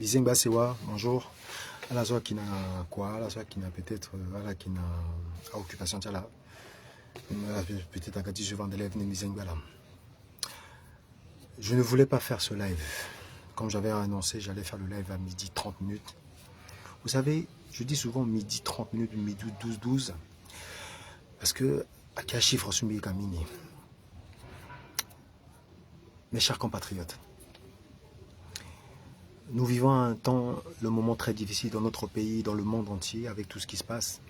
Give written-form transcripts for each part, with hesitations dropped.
Bizengba Sewa, bonjour. À la soie qui n'a quoi, à la soie qui n'a peut-être, à la qui n'a occupation, tiens là. Peut-être à Gati, je vends des lèvres, Bizengba là. Je ne voulais pas faire ce live. Comme j'avais annoncé, j'allais faire le live à midi 30 minutes. Vous savez, je dis souvent midi 30 minutes, midi 12. Parce que, à quel chiffre sur Kamini? Mes chers compatriotes, nous vivons un temps, le moment très difficile dans notre pays, dans le monde entier, avec tout ce qui se passe.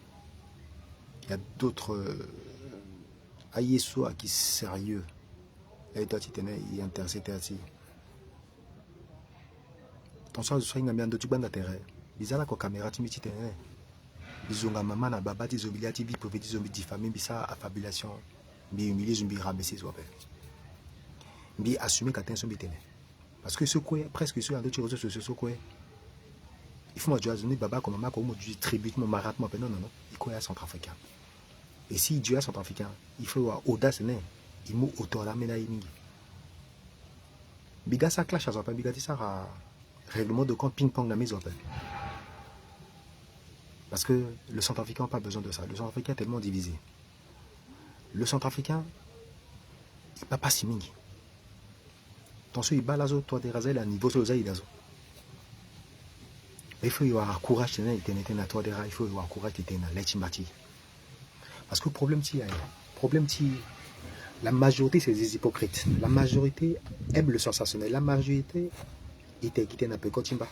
Il y a d'autres aïesoa qui sont sérieux. Et toi, tu es intéressé. Ton soir, je suis un de Tuban d'intérêt. Ils ont la caméra, tu me dis, ils ont maman, na baba, ils ont billet, ils peuvent dire, ils ont diffamé, ils ont affabulation, ils ont humilié, ils ont rabaissé, ils ont assumé qu'à sont bitene. Parce que ce quoi, presque sur un autre réseau social, ce quoi, il faut que je dise, baba, comme maman, comme je tribute mon marat, non, il quoi à Centrafricain. Et si Dieu est Centrafricain, il faut avoir audace, il m'a autant la ménaille. Biga ça clash à Zopin, biga ça règlement de compte ping-pong dans mes Zopin. Parce que le Centrafricain n'a pas besoin de ça. Le Centrafricain est tellement divisé. Le Centrafricain, il ne va pas si mingi. Attention, il bat la zone, toi, des razels à niveau sur les azo. Il faut y avoir courage, il faut y avoir courage, parce que le problème, la majorité, c'est des hypocrites. La majorité aime le sensationnel. La majorité, il est quitté un peu Kotimba.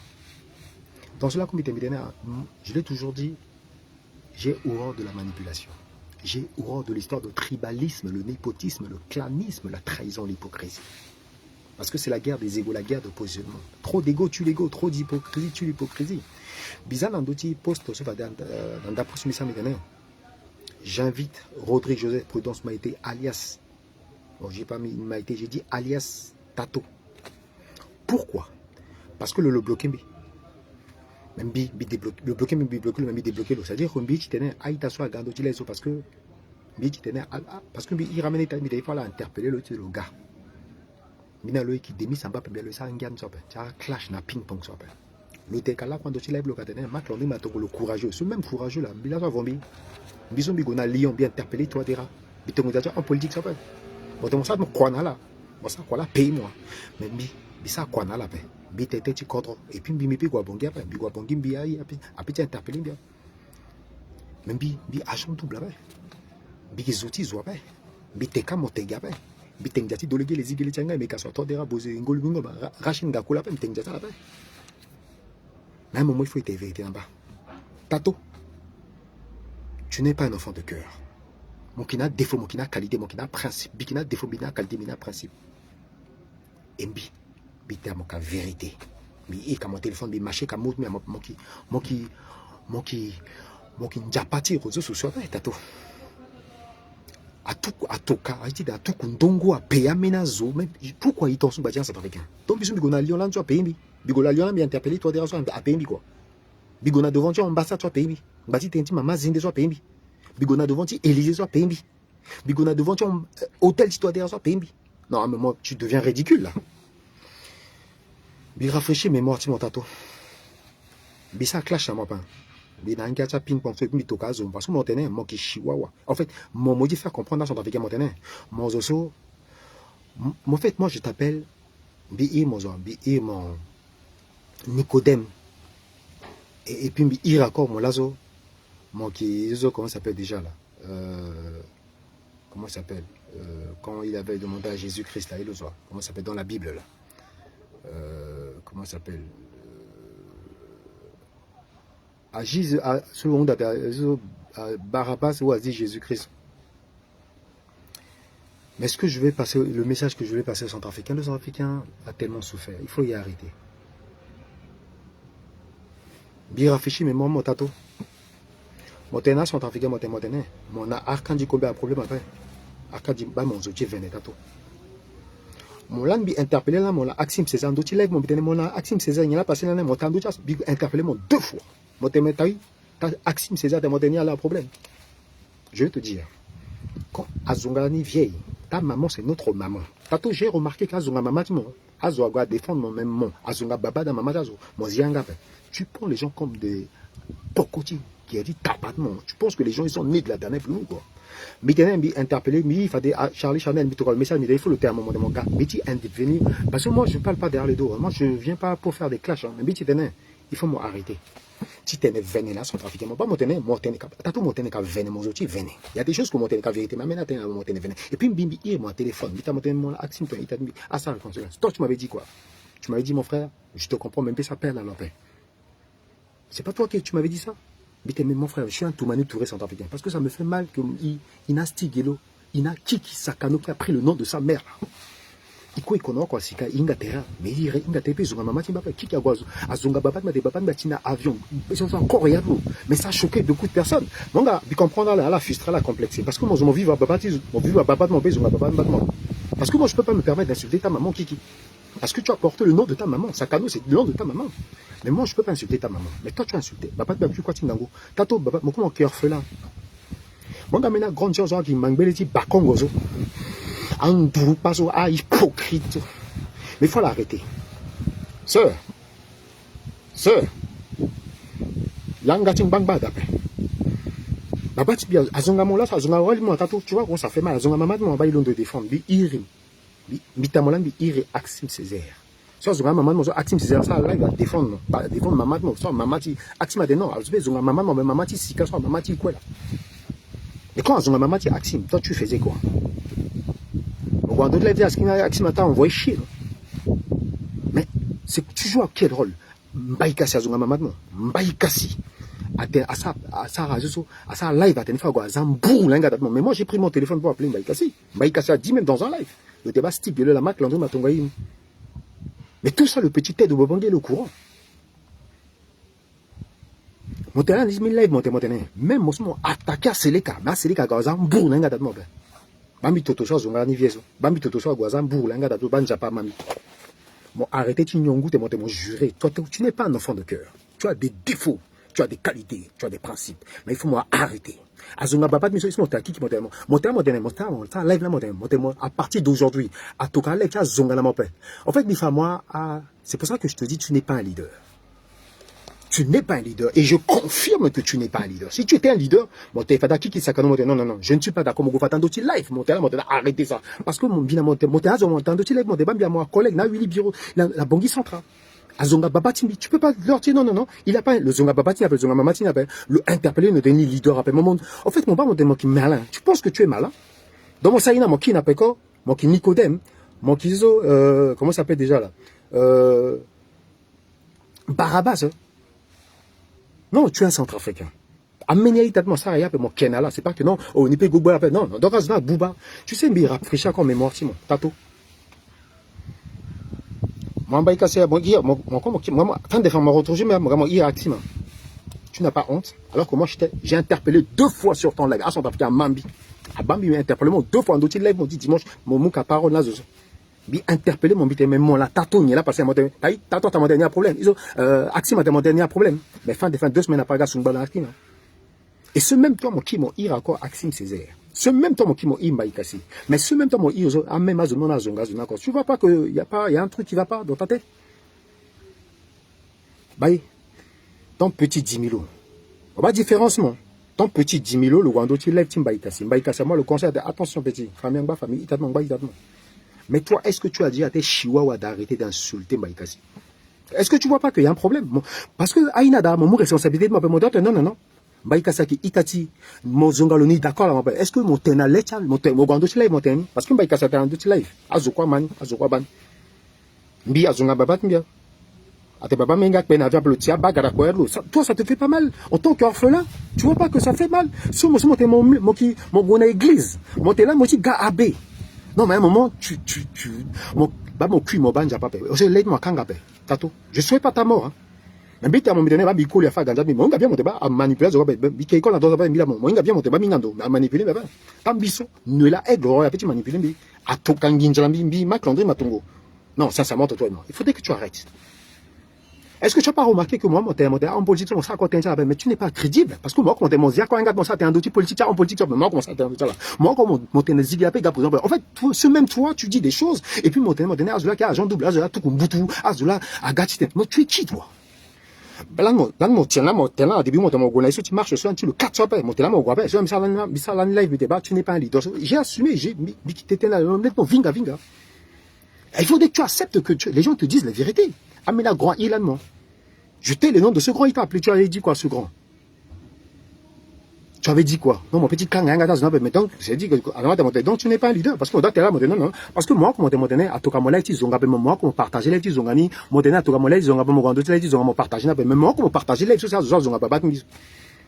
Dans cela, comme je l'ai toujours dit, j'ai horreur de la manipulation. J'ai horreur de l'histoire de tribalisme, le népotisme, le clanisme, la trahison, l'hypocrisie. Parce que c'est la guerre des égos, la guerre de positionnement. Trop d'ego tue l'ego, trop d'hypocrisie tue l'hypocrisie. Bizarre dans d'autres postes, dans d'approche j'invite Rodrigue Joseph Prudence Maïté alias, bon j'ai pas mis Maïté, j'ai dit alias Tato. Pourquoi? Parce que le bloqué, même le bloqué, même bloqué, même débloqué, c'est-à-dire que tu tenais à Itaso à Gando, parce que il ramène il faut interpeller le gars. Il qui démis sans pas le sang gagne clash na ping pong sope. Le tekala quand tu lèves le cadenet, Mac l'on dit le courageux, ce même courageux là, il a vombi. Bison bigona lion bien interpellé toi dira. Bitongozaja en politique sope. Bon donc ça me croit là. Bon ça quoi là paye moi. Mais ça quoi là paix. Bitete ti kodro et puis mi pi quoi bongi après, bi quoi bongi bi ai après interpellé bien. Même bi agent double là. Bi les outils zo paix. Bi teka motega paix. Bitengati dolégué les igles tianga mais kaso to dira bosé ngol bingo ba rachin ga kula paix bitengata là paix. Mais à un moment il faut être vérité en bas. Tato. Tu n'es pas un enfant de cœur. Mon qui n'a défaut, mon qui n'a qualité, mon qui n'a principe. Bi qui n'a défaut, bi n'a qualité, bi n'a principe. Et bi t'as mon cas vérité. Bi quand mon téléphone bi marché comme mon qui njapati réseaux sociaux tato. À tout cas, à tout kundongo à payer menazo même pourquoi ils t'ont sous badian centrafricain. Donc biso bigona Lyon là tu as payé bi. Bigola Lyon bien interpellé toi derrière à payer bi quoi. Bigona devant tu ambassade toi payé bi. Bati tenti maman zinde toi payé bi. Bigona devant tu Élysée toi payé bi. Bigona devant tu hôtel toi derrière toi payé bi. Non mais moi tu deviens ridicule là. Bi rafraîchis mémoire ti mon tato. Bi ça clash à moi pas. Bi na ngata ping pong fait mi toka zone parce que mon tenet moi qui chihuahua. En fait, mon modi faire comprendre dans son africain mon tenet. Mon zoso en fait moi je t'appelle bi mon Nicodème. Et puis il raccord mon lazo. Mon qui comment ça s'appelle déjà là comment ça s'appelle quand il avait demandé à Jésus-Christ là il comment ça s'appelle dans la Bible là comment ça s'appelle à Jésus à ce monde à Barabbas ou à Jésus-Christ. Mais ce que je vais passer, le message que je vais passer au Centrafricain, le Centrafricain a tellement souffert, il faut y arrêter. Bien réfléchi mais moi mon tato mon tena Centrafricain mon tena mon a arcandi combien de problèmes après arcandi ba mon zotier venet tato mon lan bi interpellé là mon Axim César d'autres lève mon bitene mon Axim César il a passé là mon temps d'autres bi interpellé mon deux fois mon tena taï Axim César de mon tena là problème. Je vais te dire quand Azongani vieille ta maman c'est notre maman tato j'ai remarqué qu'Azonga maman Azo agwa défendre mon même mon. Azonga baba dans maman azo. Mon zianga. Tu prends les gens comme des pokoti qui a dit tabatement. Tu penses que les gens ils sont nés de la dernière plume quoi. Mais tu es interpellé, mais il fallait Charlie Chanel, mais tu le message, mais il faut le terme de mon gars. Mais tu es intervenu. Parce que moi je ne parle pas derrière le dos. Moi je ne viens pas pour faire des clashs. Mais tu es il faut m'arrêter. Si tu es venu là, son trafic, pas monter, t'as tout monté qu'à venir, mon outil, venez. Il y a des choses que monter qu'à vérité, mais maintenant, tu es monté, venez. Et puis, bimbi, il mon téléphone, il t'a monté mon action, il t'a dit, ah, ça, toi, tu m'avais dit quoi? Tu m'avais dit, mon frère, je te comprends, même pas ça perd la paix. C'est pas toi qui tu m'avais dit ça? Mais mon frère, je suis un Toumani Touré centrafricain. Parce que ça me fait mal qu'il n'a stigelo, il n'a qui Sakano qui a pris le nom de sa mère. Iko ikono kwa sika inga terra mais inga tepe zonga mama timba pa kiki agwazo azonga baba ma de baba matina avion ils sont encore rien mais ça a choqué beaucoup de personnes mon gars bi comprendre la frustration la complexité parce que moi je m'en vivre baba mon vivre baba mon besoin baba parce que moi je peux pas me permettre d'insulter ta maman kiki parce que tu as porté le nom de ta maman Sakano c'est le nom de ta maman mais moi je peux pas insulter ta maman mais toi tu as insulté baba tu plus quoi tingango tato baba mon cœur orphelin mon gars maintenant grande chose qui mangbele ti bakongozo Andrew Paso à hypocrite. Mais il faut l'arrêter. Sœur. Langa bangba d'après. Baba tu bien azonga mon là azonga wali mon tatou tu vois comment ça fait mal azonga maman mon bail de défendre bi iri. Bi tamolan bi iri Axime Césaire. So azonga maman mon Axime Césaire ça là il va défendre pas défendre maman mon so maman ti Axime de non azonga maman mon maman ti sika so maman ti quoi là. Et quand azonga maman ti Axime toi tu faisais quoi? Quand d'autres l'avaient Axime t'a envoyé chier. Mais tu joues à quel rôle? Mbaïkassi à Zonga Mamadmo. Mbaïkassi. À ça radio, à ça live, à tenir à Zambourg, mais moi j'ai pris mon téléphone pour appeler Mbaïkassi. Mbaïkassi a dit même dans un live. Le débat stipulé la marque, l'endroit m'a envoyé. Mais tout ça, le petit tête de Bobangé, le courant. Mon terrain, 10 000 live, mon terrain. Même moi, attaqué à Seleka, mais à Seleka, à Zambourg, Bambi toto so zonga ni vieso. Bambi toto so gwaza mbourou langa dato banja pas mami. Bon arrêtez tinyongu te monte mon juré. Toi tu n'es pas un enfant de cœur. Tu as des défauts, tu as des qualités, tu as des principes. Mais il faut moi arrêter. Azonga baba mi so ismo ta kiki monte mon ta live la monte mon à partir d'aujourd'hui à toka live tu zonga la mon père. En fait, mi moi c'est pour ça que je te dis tu n'es pas un leader. Tu n'es pas un leader. Et je confirme que tu n'es pas un leader. Si tu étais un leader, non, je ne suis pas d'accord. Arrêtez ça. Parce que mon collègue, la Bangui centrale. Azonga Babatini, tu peux pas leur dire non. Il a pas le Zonga Babatini, le Zonga Mamatini, le interpeller, ne donner leader. En fait, mon bas, mon qui malin. Tu penses que tu es malin? Dans mon saïna, mon qui n'a pas quoi? Mon qui Nicodème, mon qui comment ça s'appelle déjà là? Barabas, non, tu es un centrafricain. Amener ça y a mon Kenala, c'est pas que non, on n'est pas Gouba, non, donc Azna Bouba. Tu sais, mais rafraîchir comme mémoire, Simon, tato. Moi, je me retrouve, mais vraiment, tu n'as pas honte, alors que moi, j'ai interpellé 2 fois sur ton live, à Centrafricain, Mambi. À Bambi, m'a interpellé 2 fois, en d'autres live, m'ont dit dimanche, mon mouka parole là, bi interpellé mon bité même mon la tato là parce que tato t'as mon dernier problème ils ont Axime a mon dernier problème mais fin 2 semaines après gars sont dans Axime et ce même temps mon qui mon ir encore Axime Césaire ce même temps mon qui mon Mbaïkassi mais ce même temps mon ir a même azon na zonga encore tu vois pas que il y a un truc qui va pas dans ta tête bye ton petit 10 000 on va différencement ton petit 10 000 le Wando tu lèves Mbaïkassi moi le conseil de attention petit famille itatman. Mais toi, est-ce que tu as dit à tes chihuahuas d'arrêter d'insulter Mbaïkassi? Est-ce que tu vois pas qu'il y a un problème? Parce que Aïnada, mon responsabilité de m'appeler mon docteur, non. Mbaïkassi qui itati, mon zongaloni, d'accord, est-ce que mon tena lecha, mon gando chile, mon teni? Parce que Mbaïkassi a un doute live. Azokwa man, azokwa ban. Mbi azonga babat mbia. Ate baba menga pen avion le tia bagara koerlo. Toi, ça te fait pas mal. En tant qu'orphelin, tu vois pas que ça fait mal. Sur mon église, mon tena, mon petit gars abbé. Non, mais à un moment, mon cul, mon ban, j'ai pas payé. Je l'aide, moi, quand tato. Je souhaite pas ta mort, hein. Mais bita mon bidonné, biko, il a fait ganja, mais mon gars bien mon débat, à manipuler, biko, la dose, mon gars bien mon débat, mingando, à manipuler, mais tambiso, ne la aigle, à petit manipuler, à tokanginjalambi, maclandré, matongo. Non, sincèrement, toi et moi. Il faudrait que tu arrêtes. Est-ce que tu n'as pas remarqué que moi, en politique, on sait quoi t'es mais tu n'es pas crédible. Parce que moi, quand mon zia, quand un gars, ça, t'es un outil politique, en politique, moi, comment ça, t'es un outil là. Moi, quand mon t'es un zigapé, gars, par exemple, en fait, ce même toi, tu dis des choses, et puis mon t'es Azula, qui a agent double, Azula, tout comme Boutou, Azula, Agatite. Moi, tu es qui, toi? Là, mon t'es là, au début, mon t'es tu marches sur un, tu le 4 sur mon t'es là, mon guapé, sur un ça, live, débat, tu n'es pas un leader. J'ai assumé, j'ai mis, t'étais là, honnêtement, vinga. Il faut que tu acceptes que les gens te disent la vérité. Amena grand Ilan, je t'ai le nom de ce grand, il t'a appelé, tu avais dit quoi, ce grand? Tu avais dit quoi? Non, mon petit clan, mais donc, j'ai dit que, donc tu n'es pas un leader, parce que tu es là, non, parce que moi, comme tu à tout cas, moi, moi, comme partager les petits zongani, moi, à tout cas, moi, les zongabes, mon les zongabes, partager, mais moi, comme partager les choses,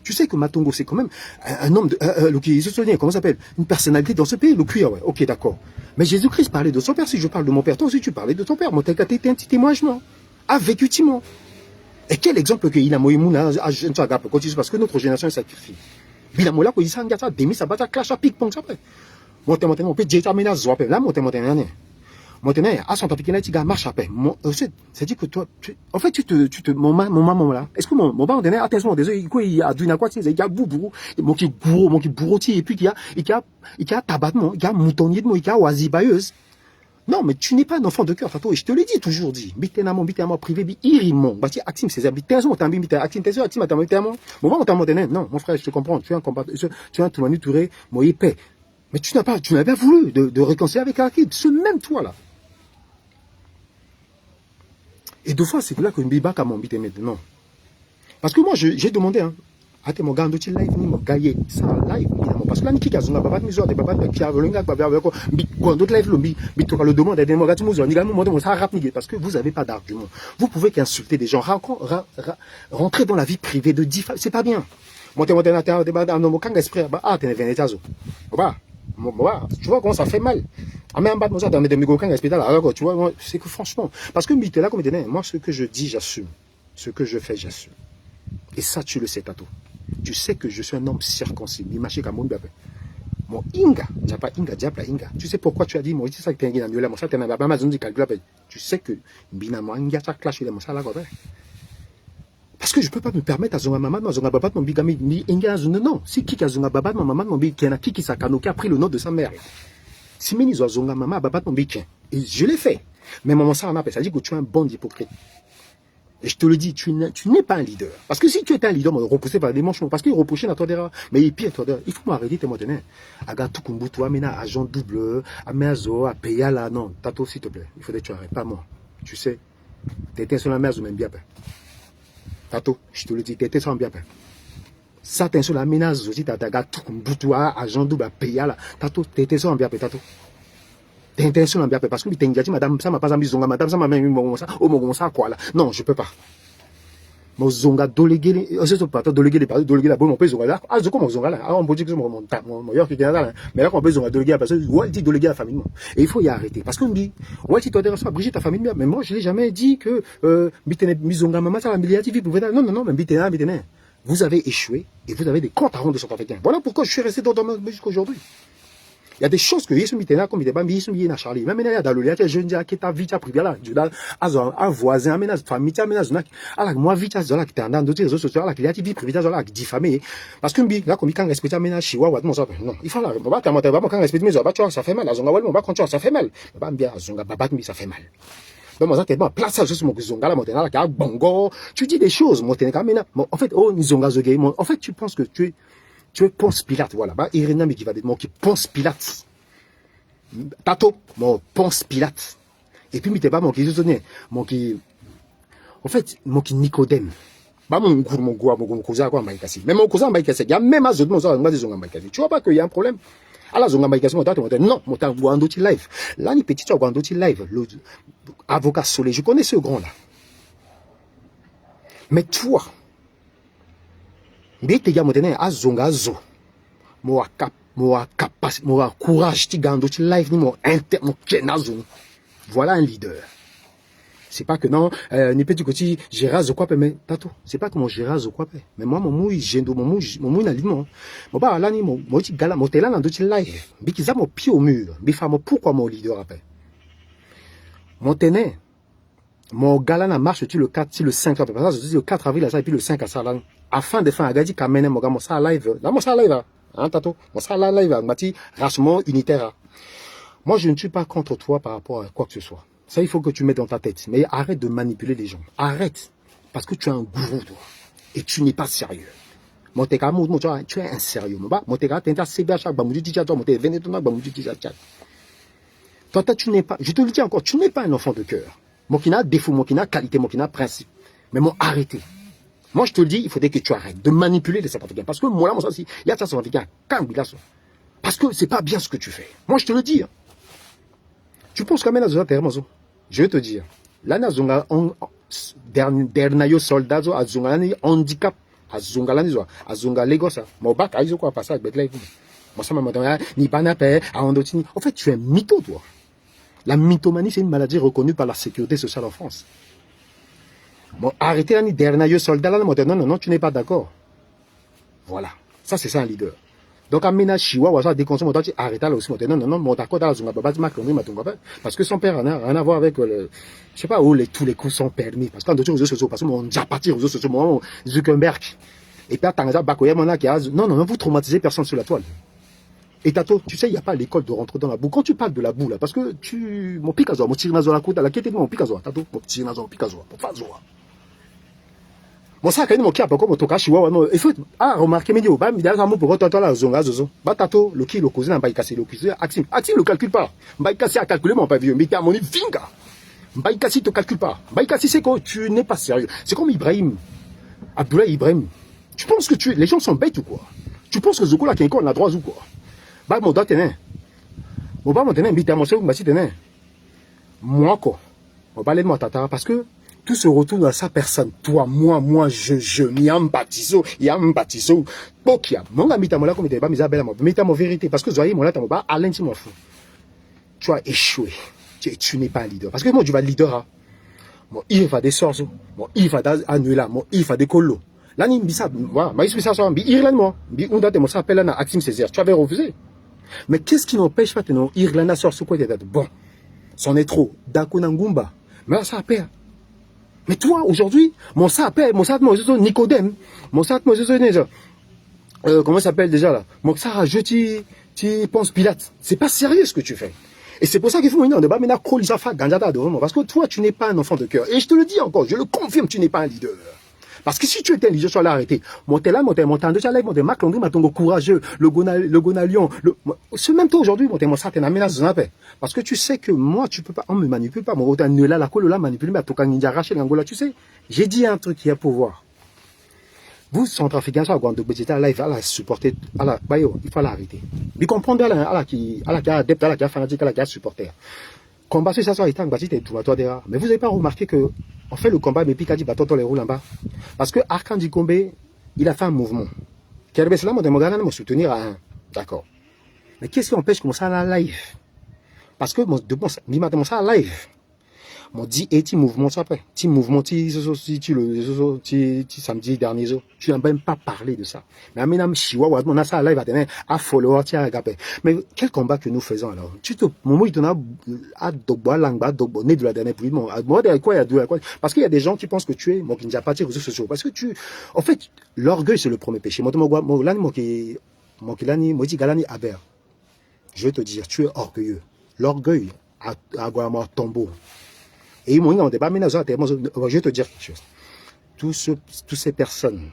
tu sais que Matongo, c'est quand même un homme de, comment ça s'appelle? Une personnalité dans ce pays, le cuir, ouais. Ok, d'accord. Mais Jésus-Christ parlait de son père, si je parle de mon père, toi aussi tu parlais de ton père, mon t'es un petit témoignage, a vécu Timon. Et quel exemple qu'il a moïmouna, parce que notre génération est sacrifiée. Bilamola, quand il s'en gâte, demi, ça bat, clash à pique, pong, ça peut. Monté, on peut dire, t'amènes zoapé. Là, monté, à son topic, là, tu gars, marche à paix. C'est dit que toi, en fait, mon maman, là, est-ce que mon maman, attention, désolé, il y a du quoi, il y a boubou, mon qui bourreau, et puis il y a tabatement, il y a moutonnier, il y a oisibailleuse. Non, mais tu n'es pas un enfant de cœur, Tato, et je te l'ai dit toujours dit. Biténamon, privé, irimon, bâti, Axim, c'est ça, biténamon, t'as mis, Axim, t'es sûr, Axim, t'as mis, moment, t'as monté, non, mon frère, je te comprends, tu es un combat, tu es un Toumani Touré, moi, épais. Mais tu n'as pas voulu de réconcilier avec Akib, ce même toi, là. Et deux fois, c'est là que Mbiba a mon bité maintenant. Parce que moi, j'ai demandé, hein, ate mo gando ti live ni mo gaye ça live évidemment parce que là ni ki kazunga babat mi zo de babat ki avolunga ba ba ko bi gondo live lo bi to ka le demande de mo gatu mo zo ni ga mo ça rap ni parce que vous avez pas d'argument. Vous pouvez qu'insulter des gens, rentrer dans la vie privée de diffamer, c'est pas bien. Monter na terre de ba no mo kanga esprit ba ah t'es venetazo. Ba tu vois comment ça fait mal. Ah mais en bas de moi ça dans des micro kanga esprit là alors tu vois c'est que franchement parce que mi là comme moi ce que je dis j'assume. Ce que je fais j'assume. Et ça tu le sais Tato. Tu sais que je suis un homme circoncis. Mon Inga, Inga. Tu sais pourquoi tu as dit, moi, c'est ça que tu as dit, moi, ça, tu as dit, tu sais que, parce que je ne peux pas me permettre à Zonga Maman, Zonga Babat, mon bigami, ni Inga, non. Si qui a Zonga Babat, mon maman, mon big, qui a pris le nom de sa mère. Si Meni Zonga Maman, Babat, mon big, et je l'ai fait. Mais maman, ça m'a fait, ça dit que tu es un bon hypocrite. Et je te le dis, tu n'es pas un leader. Parce que si tu étais un leader, on repoussé par des manches, parce qu'il reprochait à toi derrière. Mais il pire, toi derrière. Il faut m'arrêter, t'es maintenant. Aga tout kumbutu, amena agent double, ameazo, à payer là, non. Tato, s'il te plaît. Il faudrait que tu arrêtes, pas moi. Tu sais, t'étais sur la mer, ou même bien. Tato, je te le dis, t'étais sur la bien. Ça, t'es sur la menace aussi, t'as tout kumbutu, agent double, à payer là. Tato, t'étais sur la bien, Tato. T'es intéressant bien parce que tu t'es madame ça m'a pas mis zonga madame ça m'a même ça oh mon ça quoi là non je peux pas mon zonga délégué c'est pas délégué la bonne on peut zonga là ah je comment zonga là ah on peut dire que mon yo qui est là mais là on peut zonga délégué parce que ouais dit délégué à la famille et il faut y arrêter parce qu'on me dit ouais si toi t'es Brigitte ta famille mais moi je l'ai jamais dit que mi zonga maman ça la milliard TV pouvait non mais bitena vous avez échoué et vous avez des comptes à rendre de cet africain voilà pourquoi je suis resté dans ma jusqu'à aujourd'hui. Il y a des choses que Yesu mitena comme il est pas Yesu na Charlie même il y a dans le lien je dis que ta vie ta privé là je dans un voisin amena famille amena zona ala moi vie ta zola qui t'en dans d'autres réseaux sociaux là qu'il y a vie privée zola qui diffamé parce que là comme il quand respecter amena chiwa wa mon ça non il faut là ba ta ba quand respecter mes ba tu vois ça fait mal la zonga wal mon ba quand tu vois ça fait mal ba bien zonga ba mi ça fait mal donc moi ça tellement place ça juste mon zonga là maintenant là bongo tu dis des choses mon tena amena en fait oh ni zonga zogay en fait tu penses que tu es Ponce Pilate, voilà. Bah, Irina, mais qui va dire, mon qui Ponce Pilate. Tato, mon Ponce Pilate. Et puis, mais t'es pas mon qui, mon qui, en fait, mon qui Nicodème. Bah, mon cousin, quoi, Maïkassi. Mais mon cousin, Maïkassi, il y a même à Zod, mon cousin, Maïkassi. Tu vois pas qu'il y a un problème? Alors, Zonga Maïkassi, mon tata, non, mon tata, Guandoti live. Là, ni petit, tu as Guandoti live. Avocat Soleil, je connais ce grand-là. Mais toi, mais te maintenant à zonga zo mo courage ti gando ti live ni mo kenazo voilà un leader c'est pas que non ni petit côté Gérard zo quoi mais tato c'est pas que mon Gérard zo quoi mais moi mon mouille jendo mon mouille na limon mo ba là ni mo ti gala mo tela na do ti live bikiza mo pied au mur bi fa mo pourquoi mon leader après mon tené mon gars là marche sur le 4, sur le 5, là, parce que le 4 avril, là, et puis le 5 à ça, là, afin de faire un gars dit qu'à mon gars, mon ça live, là, mon ça live, hein, tato, mon ça live, mati, rassemblement unitaire. Moi, je ne suis pas contre toi par rapport à quoi que ce soit. Ça, il faut que tu mettes dans ta tête. Mais arrête de manipuler les gens. Arrête. Parce que tu es un gourou, toi. Et tu n'es pas sérieux. Mon tu es un sérieux. Mon t'es un CBH, toi, tu n'es pas, je te le dis encore, tu n'es pas un enfant de cœur. Moi qui n'a défaut, moi qui n'a qualité, moi qui n'a principe. Mais moi, arrêtez. Moi, je te le dis, il faudrait que tu arrêtes de manipuler les Centrafricains. Parce que moi, là, moi, ça, si, il y a ça, Centrafricain, parce que c'est pas bien ce que tu fais. Moi, je te le dis. Hein. Tu penses quand même à ce terme, je vais te dire. Là, Nazonga, dernier soldat, Azonga, handicap, Azonga, Azonga, Lagos, mon bac, ils ont quoi passer avec Betlehem. Moi, ça m'a ni Banapé, à Andotini. En fait, tu es un mytho, toi. La mythomanie, c'est une maladie reconnue par la sécurité sociale en France. Bon, arrêtez là, ni dernier soldat, là, non, tu n'es pas d'accord. Voilà. Ça, c'est ça un leader. Donc, à Mina Chihuahua, ça déconseille, mon tu arrête là aussi, non, mon d'accord, dans la Zunga, parce que son père n'a rien à voir avec le, je sais pas où tous les coups sont permis. Parce qu'en d'autres réseaux sociaux, parce que mon Japati, réseaux sociaux, mon Zuckerberg, et puis, Tangaza, Bakoya, mon qui a, non, vous traumatisez personne sur la toile. Et Tato, tu sais, il n'y a pas l'école de rentrer dans la boue. Quand tu parles de la boue, là, parce que mon picazo, mon tirazo, la côte, la quête de mon picazo, Tato, mon tirazo, mon picazo, mon fazo. Mon sac, mon cap, comme mon toka, chihuahua, non, il faut, remarquer, mais bah, il y a un mot pour retourner la zonga, zozo. Bah, Tato, le qui, le cousin, n'a pas cassé, le cousin, Axime, le calcule pas. Bah, cassé à calculer, mon pavillon, mais t'as mon vinga. Bah, cassé, te calcule pas. Bah, cassé, c'est quoi, tu n'es pas sérieux. C'est comme Ibrahim. Abdoulaye Ibrahim. Tu penses que les gens sont bêtes ou quoi? Tu penses que Zoko, là, qui est on a droit ou quoi? Bah, mon doigt, t'es mon bas, mon tenait, mais t'as mon seul, t'es moi, quoi. On va aller de moi, tata, parce que tout se retourne à sa personne. Toi, moi, je, yam batiso, pokia. Mon ami, t'as mon là, comme t'es pas, mais Isabelle, mais t'as mon vérité, parce que Zoé, mon là, t'as mon bas, Alain, tu m'en fous. Tu as échoué. Tu n'es pas un leader. Parce que moi, tu vas leader, hein. Mon il va des sorceaux, mon il va d'annuela, mon il va des colos. Là, il me dit ça, voilà, mais il ça, Irlande, moi, on date, moi, ça appelle là, Axime Césaire. Tu avais refusé. Mais qu'est-ce qui n'empêche pas que non, Irlande sort ce quoi, bon, c'en est trop, Dakonangumba, mais là, ça appelle. Mais toi, aujourd'hui, mon ça appelle, mon ça, Nicodème, mon ça, comment ça s'appelle déjà là? Mon ça, tu penses Pilate. C'est pas sérieux ce que tu fais. Et c'est pour ça qu'il faut maintenant débat maintenant parce que toi, tu n'es pas un enfant de cœur. Et je te le dis encore, je le confirme, tu n'es pas un leader. Parce que si tu étais un leader, tu allais arrêter. Monter là, monter Macron, courageux, le Gonalion. Ce même temps aujourd'hui, monter mon ça, t'es menace de paix. Parce que tu sais que moi, tu peux pas, on me manipule pas. Mon autant là, la colle là, manipule, mais à tout cas, arracher l'angola, tu sais. J'ai dit un truc qui est pour voir. Vous, Centrafricains, ça, quand là, il va la supporter, il faut l'arrêter. Il comprend qui est adepte, qui est fanatique, qui est supporter. Combat sur ça, ça, il est tout, mais vous n'avez pas remarqué que, on fait le combat, mais puis il dit, bah, les roues en bas. Parce que Arkandi Kombe, il a fait un mouvement. Kerbe Salam, on demande à me soutenir à un. D'accord. Mais qu'est-ce qui empêche que ça à la live? Parce que, mon ça à live. Mon dit et ti mouvement ça après ti mouvement ti samedi dernier tu n'as même pas parlé de ça mais maintenant chihuahua on a ça live à follower ti agapé mais quel combat que nous faisons alors tu te moment il a à dogba langba dogbo né de la dernière pluie moi de quoi il y a de quoi parce qu'il y a des gens qui pensent que tu es moi qui ne pas tiré réseaux sociaux parce que tu en fait l'orgueil c'est le premier péché moi qui lani moi dit galani aber je vais te dire tu es orgueilleux l'orgueil a moi tombeau. Et ils m'ont dit, je vais te dire quelque chose. Toutes ces personnes,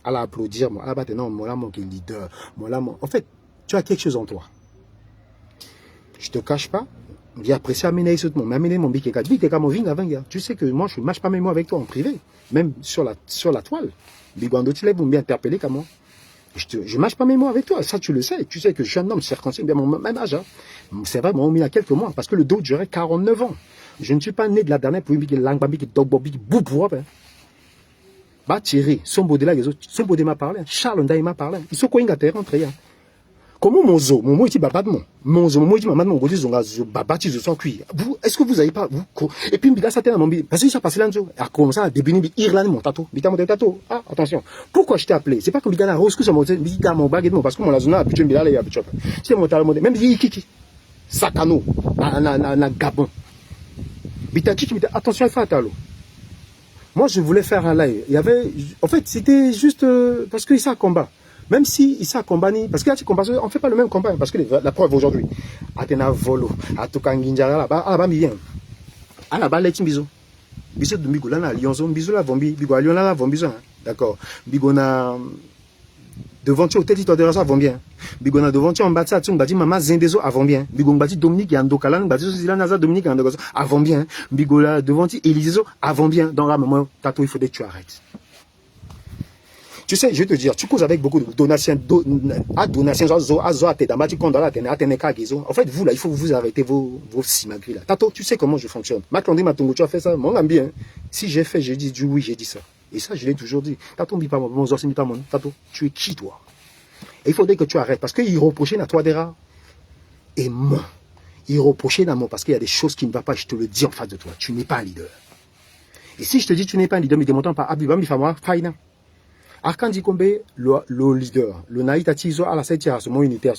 à l'applaudir, moi là, mon leader, moi là, en fait, tu as quelque chose en toi. Je te cache pas, j'ai apprécié amener ce monde, amener mon bic et mon ving avant, tu sais que moi, je ne marche pas mes mots avec toi en privé, même sur la toile. Bigwando, tu l'as, vous m'interpeller comme moi. Je ne mâche pas mes mots avec toi, ça tu le sais. Tu sais que je suis un homme circoncis, bien mon même âge. Hein. C'est vrai, moi, il y a quelques mois, parce que le dos durait 49 ans. Je ne suis pas né de la dernière pour une langue, boubou. Bah, Thierry, son beau de là, son beau de m'a parlé, Charles Ndaï m'a parlé. Ils sont quoi, ils ont rentré. Comment mon zo, mon mot, il dit babadement. Mon zo, mon mot, il dit maman, mon zo, babati, je sens cuit. Vous, est-ce que vous avez pas, vous, et puis, ça t'est mon parce que ça passé là, a commencé à débiner, Irlande, mon tato, mon tato. Ah, attention. Pourquoi je t'ai appelé? C'est pas comme Bigana Rose, que ça m'a dit, mon baguette, parce que mon zone a habitué, mais là, il y a habitué. C'est mon talent, même Kiki. Sakano, na Gabon. Attention, il faut attendre. Moi, je voulais faire un live. Il y avait, en fait, c'était juste parce que ça combat. Même si il s'est combattu, parce que là, on ne fait pas le même combat, parce que la preuve aujourd'hui, Athéna Volo, Atokanginjara, là-bas, bien. À la bas, les bisous. Bisous de Migo, là, na Lyonzo, bisous la Vombi, Bigo, à Lyon, là, Vombi, d'accord. Bigo, na devant tu au tête, tu ça vont bien. Bigo, na devant tu en bas, tu m'as dit, maman, Zendezo, avant bien. Bigo, m'as dit, Dominique, Yandokalan, m'as dit, Naza, Dominique, Yandokalan, avant bien. Bigo, là, devant tu, Elisezo, avant bien. Dans la maman, Tato, il faudrait que tu arrêtes. Tu sais, je vais te dire, tu causes avec beaucoup de donations, en fait, vous là, il faut vous arrêter vos simagris là. Tato, tu sais comment je fonctionne. Maclondé Matongo, tu as fait ça, mon ami bien. Si j'ai fait, j'ai dit oui, j'ai dit ça. Et ça, je l'ai toujours dit. Tato, Tato, tu es qui toi? Et il faudrait que tu arrêtes, parce qu'il reprochait à toi des rats. Et moi, il reprochait à moi, parce qu'il y a des choses qui ne vont pas, je te le dis en face de toi. Tu n'es pas un leader. Et si je te dis tu n'es pas un leader, mais démontant par Abibam, il faut moi, Faina. Arkandi Kombe, le leader, le Naïta Tizo à la 7e, ce mot unitaire.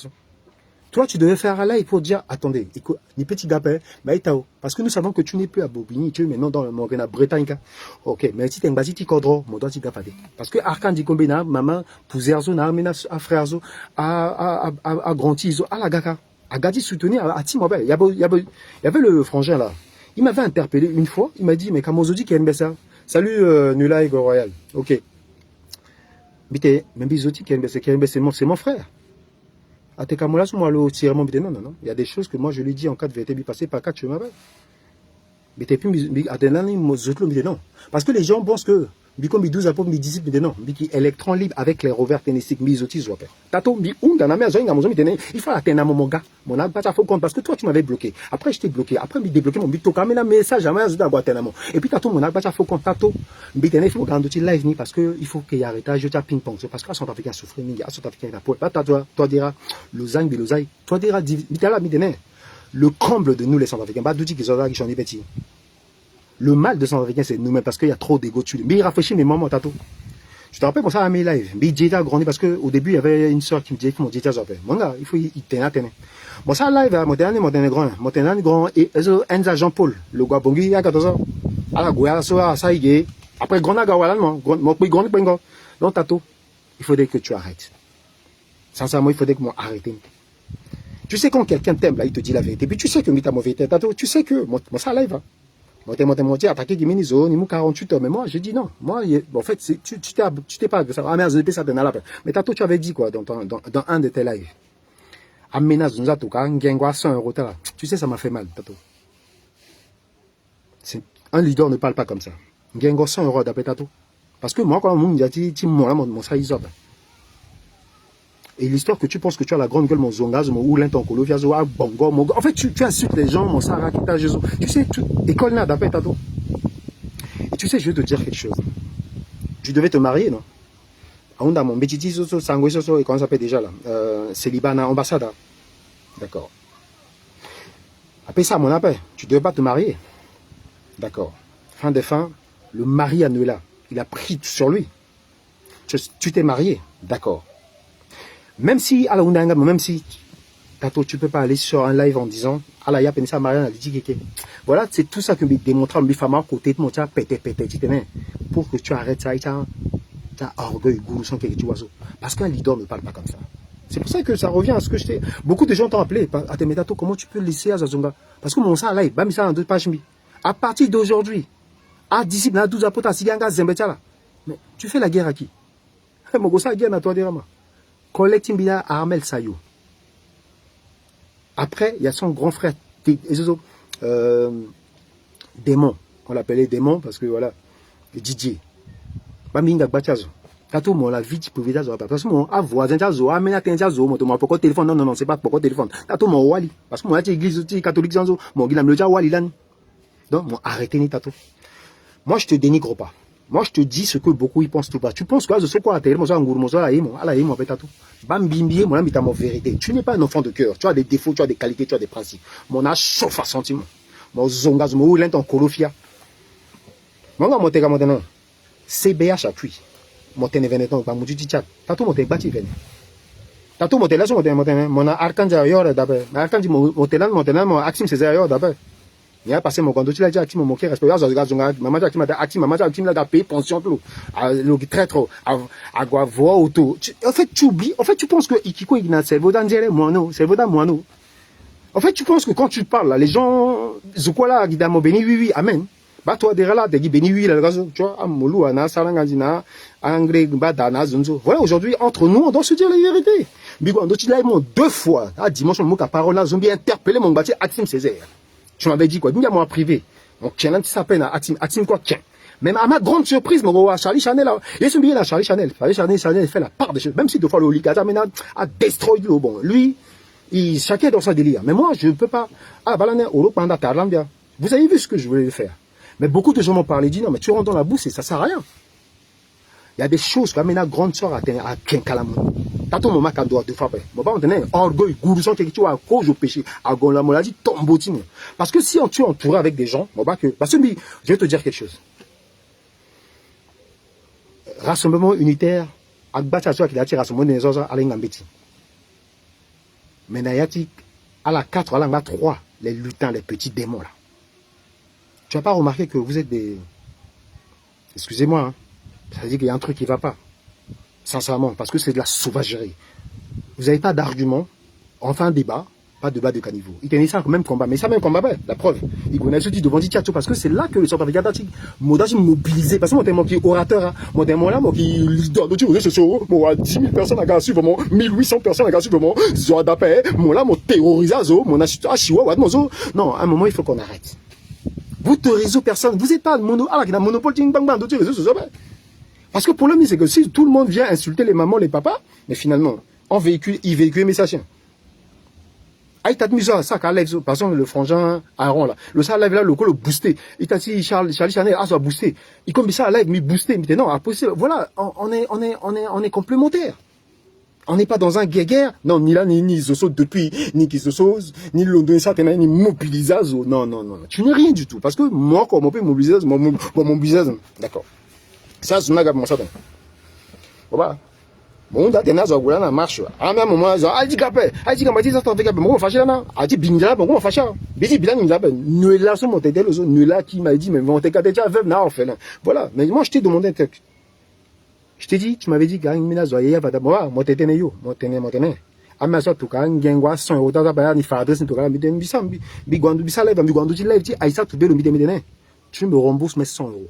Toi, tu devais faire un live pour dire, attendez, ni petit gapé, mais parce que nous savons que tu n'es plus à Bobigny, tu es maintenant dans le Morgana Bretagne. Ok, mais si tu es un basi, tu cordron, mon doigt, tu gapade. Parce que Arkandi Kombe, maman, Pouzerzo, na amena à Frèrezo, à Grantizo, à la Gaka, à Gadi soutenir, à Timobel. Il y avait le frangin là. Il m'avait interpellé une fois, il m'a dit, mais Kamozodi qui est ça. Salut, Nula Ego Royal. Ok. Bité, même Bizoti, c'est mon frère. A te kamola sur moi le tirement non. Il y a des choses que moi je lui dis en cas de vérité passé par 4 chemins. Bité puis à denani mozotlo non. Parce que les gens pensent que Biko mi 12 apôtres mi 10 non, Biki électron libre avec les rovers tennistique Bizoti zoper. Tato mi dans la mer zoinga mozo mi tene, il faut atteindre mon gars. Mon âme pas faut compte parce que toi tu m'avais bloqué. Après je t'ai bloqué, après mi débloqué mon bito quand même message jamais zo d'abord atteindre. Et puis tato mon âme pas faut compte tato. Bitene il faut quand tu live ni parce que il faut qu'il y ait arrêtage je ping pong parce que sont africains souffrir mingi, sont africains la peau. Pas toi dira Lausanne de Lausanne, toi dira mitala mitene. Le comble de nous les Centrafricains, pas d'outils qui sont là qui sont des petits. Le mal de Centrafricains, c'est nous-mêmes parce qu'il y a trop d'égo dessus. Mais il rafraîchit mes mamans, tato. Je te rappelle pour ça à mes lives. Mais il a grandi parce qu'au début, il y avait une soeur qui me disait que mon diéta s'appelle. Mon gars, il faut y tenir. Bon, ça live, mon dernier grand, et Enza Jean-Paul, le gars bongi, il y a 14 ans. À la Gouya, ça y est. Après, grand agawalan, mon pays grand, donc tato, il faudrait que tu arrêtes. Sincèrement, il faudrait que moi arrête. Tu sais quand quelqu'un t'aime, là, il te dit la vérité. Puis tu sais que tu as mauvais tato, tu sais que, mon ça live, Monté, attaqué Giminizo, ni mou 48 heures. Mais moi, j'ai dit non. Moi, en fait, tu t'es pas, ah merde, ça donne à la peine. Mais Tato, tu avais dit quoi, dans un de tes lives? Aménage, nous a tout cas, Ngengwa 100 euros, là. Tu sais, ça m'a fait mal, Tato. Un leader ne parle pas comme ça. Ngengwa 100 euros d'après Tato. Parce que moi, quand on m'a dit, mon saïzob. Et l'histoire que tu penses que tu as la grande gueule, mon zongaz, mon oulin, ton colofiazo, bongo, mon... En fait, tu insultes les gens, mon sarakita, Jésus. Tu sais, école n'a d'après Tato. Et tu sais, je vais te dire quelque chose. Tu devais te marier, non? On a mon betiti, sangwe, et comment ça s'appelle déjà là? Célibat, ambassade. D'accord. Après ça, mon appel, tu devais pas te marier. D'accord. Fin de fin, le mari Anuela, il a pris sur lui. Tu t'es marié. D'accord. Même si, Tato, tu peux pas aller sur un live en disant, ya penisa Marianne a dit que. Voilà, c'est tout ça que me démontre, me fait mal côté de mon tia, pété, tu t'es pour que tu arrêtes ça, t'as orgueil, goût, sans que tu vois ça. Parce qu'un leader ne parle pas comme ça. C'est pour ça que ça revient à ce que je t'ai. Beaucoup de gens t'ont appelé, à tes Tato, comment tu peux laisser à Zazonga? Parce que mon ça live, bah, mais ça en 2 pages, à partir d'aujourd'hui, à disciple, à 12 apôtres, à Siganga, Zembetiala. Mais tu fais la guerre à qui? Mon gosse a guerre à toi, Derama. Collecting Bina Armel Sayou. Après, il y a son grand frère, Démon. On l'appelait Démon parce que voilà, le DJ. Baminga Bachazo. Tato, mon la vie, tu pouvais dire, parce que mon voisin, Jazo, amena Tenjazo, mon pourquoi téléphone, non, c'est pas pourquoi téléphone. Tato, mon Wali. Parce que moi, l'église catholique, Zanzo, mon Guilam le Wali lan. Donc, mon arrêtez ni Tato. Moi, je te dénigre pas. Moi, je te dis ce que beaucoup y pensent tout pas. Tu penses que ce quoi tu n'es pas un enfant de cœur. Tu as des défauts, tu as des qualités, tu as des principes. Mon âge chauffe à sentiment. Mon zongaz, mon oulin, ton colofia. Mon gars, mon tega, mon tenon. CBH appuie. Mon tené veneton, pas mon duty chat. T'as tout mon tega, bâti vené. T'as tout mon télé, mon archange ailleurs d'abord. Archange, mon tenan, mon axime, c'est ailleurs d'abord. Il y a passé mon compte, tu l'as dit, actif mon cœur, respect, maman, actif, là, payé pension, le très trop, à voir auto. En fait, tu oublies, en fait, tu penses que, Ikiko, il a un cerveau dans cerveau dans moi, en fait, tu penses que quand tu parles, là, les gens, Zukwala, Guidamo, béni, oui, amen. Bah, toi, derrière là, t'es dit, béni, oui, là, tu vois, Amoulou, Ana, Sarangazina, Angre, Badana, Zunzo. Voilà, aujourd'hui, entre nous, on doit se dire la vérité. Bigo, on doit dire, deux fois, dimanche, mon mot, parole, là, zombie, interpellé, mon bâti, Atim Césaire. Tu m'avais dit quoi? Dis-moi, moi, privé. Mon tien, tu s'appelle à Atim, quoi, tiens. Même à ma grande surprise, mon gars, Charlie Chanel, là, il est bien à Charlie Chanel. Chanel fait la part des choses. Même si deux fois, le Liga, a destroy le bon. Lui, chacun est dans son délire. Mais moi, je ne peux pas. Ah, Balané, Panda, Tarlandia. Vous avez vu ce que je voulais faire. Mais beaucoup de gens m'ont parlé, dit non, mais tu rentres dans la bourse et ça sert à rien. Il y a des choses, comme une grande soeur à Kenkalamon. T'as ton moment qu'à droite de frapper. Bon, bah, on tenait orgueil, gourou, qui tu as cause au péché. À Gon, la maladie, tombotine. Parce que si tu es entouré avec des gens, bon, bah, que, parce que, je vais te dire quelque chose. Rassemblement unitaire, Akbata, qui a tiré rassemblement des autres, à l'Ingambeti. Mais Nayati, à la 4, à la 3, les lutins, les petits démons là. Tu n'as pas remarqué que vous êtes des... Excusez-moi, hein. Ça veut dire qu'il y a un truc qui ne va pas. Sincèrement, parce que c'est de la sauvagerie. Vous n'avez pas d'argument. On fait un débat, pas de débat de caniveau. Il tenait ça même combat, mais ça même combat, la preuve. Il connaît ce type de bandit parce que c'est là que le centre-africain d'Atik mobilisé. Parce que moi, qui est orateur, moi, là, moi, qui leader de Tiré, c'est moi, 10 000 personnes à suivre, moi, 1800 personnes à suivre, moi, Zoa d'Apé, moi, là, moi, terrorisé, mon assistant, à Chihuahua, non, à un moment, il faut qu'on arrête. Vous terrorisez personne, vous n'êtes pas le monopole, parce que pour le c'est que si tout le monde vient insulter les mamans, les papas, mais finalement, ils véhiculent les messages. Aïe, t'as mis ça, qu'à lève, par exemple, le frangin Aaron, là. Le ça lève là, le boosté. Il t'a dit, Charlie Chanel, ça boosté. Il comme ça, lève, mais boosté. Mais non, impossible. Voilà, on est complémentaires. On n'est pas dans un guerre. Non, ni là, ni Zoso depuis, ni Kisoso, ni London, ça, ni mobilisation. Non. Tu n'es rien du tout. Parce que moi, quand on peut mobiliser, mon business, d'accord. Ça, c'est un mon ça. Voilà. Bon, là, t'es là, ça marche. À un moment, ça, dit capé, dit capé, ça t'en fait capé, moi, fâché là, dit bingala, moi, fâché. Bisi bilan, il m'appelle. Nous là, sur mon tête, nous là, qui m'a dit, mais on t'es qu'à déjà veuve, là, on fait là. Voilà. Mais moi, je t'ai demandé un truc. Je t'ai dit, tu m'avais dit, gang, mina, zoya, va d'abord, moi, t'es né, yo, moi, t'es né. À ma soeur, tout cas, gengwa, 100 euros, t'as pas, ni fadres, ni tout cas, bidem, bisam, bigwandu, bisalev, bigwandu, tu lèves, tu aïssa, tout le bidem, tu me rembourses mes 100 euros.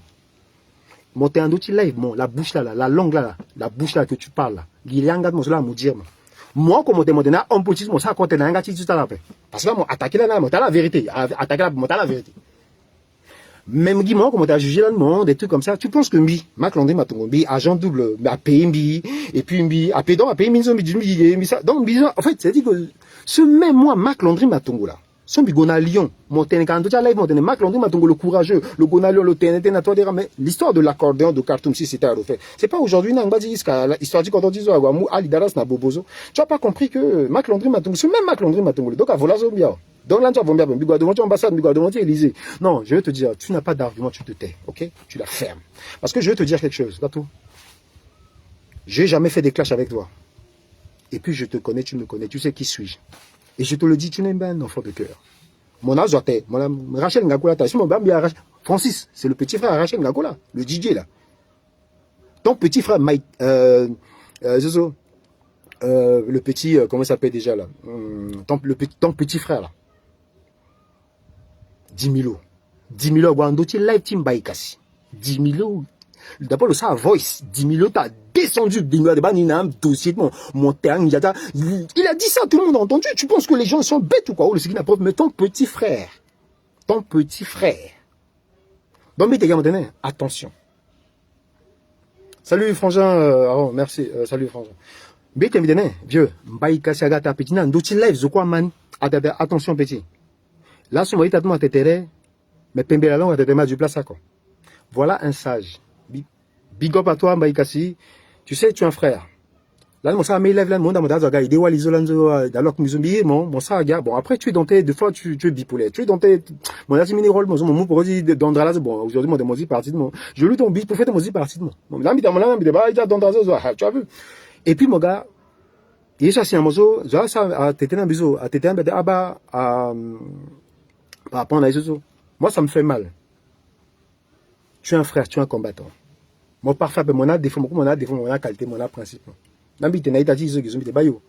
Monter un outil live, la bouche là, la langue là, la bouche là que tu parles là. Il y a un gars de mon dire. Moi, comme on a un petit mot, ça compte un gars qui tu t'as parce que là, moi, attaquer là, moi, t'as la vérité. Attaquer là, moi, t'as la vérité. Même dis-moi, comment t'as jugé là le monde, des trucs comme ça. Tu penses que Mac Landry m'a tombé, agent double, à payer et puis à payer ça. Donc, en fait, c'est dit que ce même mois, Mac Landry m'a tombé là. Son bigona Lyon, montagne quand tu as live montagne Mac Landry m'a tombé le courageux, le gona Lyon, le TNT, mais l'histoire de l'accordéon de Khartoum si c'était à refaire. C'est pas aujourd'hui, n'a pas dit l'histoire du quand on dit Ali Daras n'a bobozo. Tu as pas compris que Mac Landry m'a tombé, ce même Mac Landry m'a tombé. Donc à vola zombia. Donc là tu vas vomir, bigo devant ambassade, bigo devant Élysée. Non, je vais te dire, tu n'as pas d'argument, tu te tais, OK? Tu la fermes. Parce que je vais te dire quelque chose, Gato. J'ai jamais fait des clashs avec toi. Et puis je te connais, tu me connais, tu sais qui suis-je. Et je te le dis, tu n'es pas un enfant de cœur. Mon âge, Rachel Ngakola, Francis, c'est le petit frère Rachel Ngakola, le DJ là. Ton petit frère Mike, le petit, comment il s'appelle déjà là, ton petit frère là. 10 000 Wando, tu live team Baïkasi. 10 000 D'abord, le ça voice, 10 000 t'as descendu de dossier de mon terrain. Il a dit ça, tout le monde a entendu. Tu penses que les gens sont bêtes ou quoi? Oh, mais ton petit frère. Donc, attention. Salut, Frangin. Merci. Salut, Frangin. Vieux. Attention, petit. Là, si vous voyez, mais Pembe la langue, t'as du place à quoi. Voilà un sage. Big up à toi, Mbaïkassi. Tu sais, tu es un frère. Là, mon ça, mais il lève là, mon gars, il dévoile l'isolanzo, alors que mon ça, gars. Bon, après, tu es dans tes, deux fois, tu es bipolaire. Tu es dans tes, mon asimini rôle, mon mot pour dire, d'Andralas, bon, aujourd'hui, mon démosi parti de moi. Je lui ton bip pour faire ton parti de moi. Mon là, il a d'Andralas, tu as vu. Et puis, mon gars, il est ça, c'est un mozo, ça, à t'étais un biseau, à t'étais un bébé, à par rapport à la Moi, ça me fait mal. Tu es un frère, tu es un combattant. Mon parfait, mon a défaut, mon a défaut, mon a qualité, mon a principe. N'habite n'a pas dit ce que je me dis, bayo.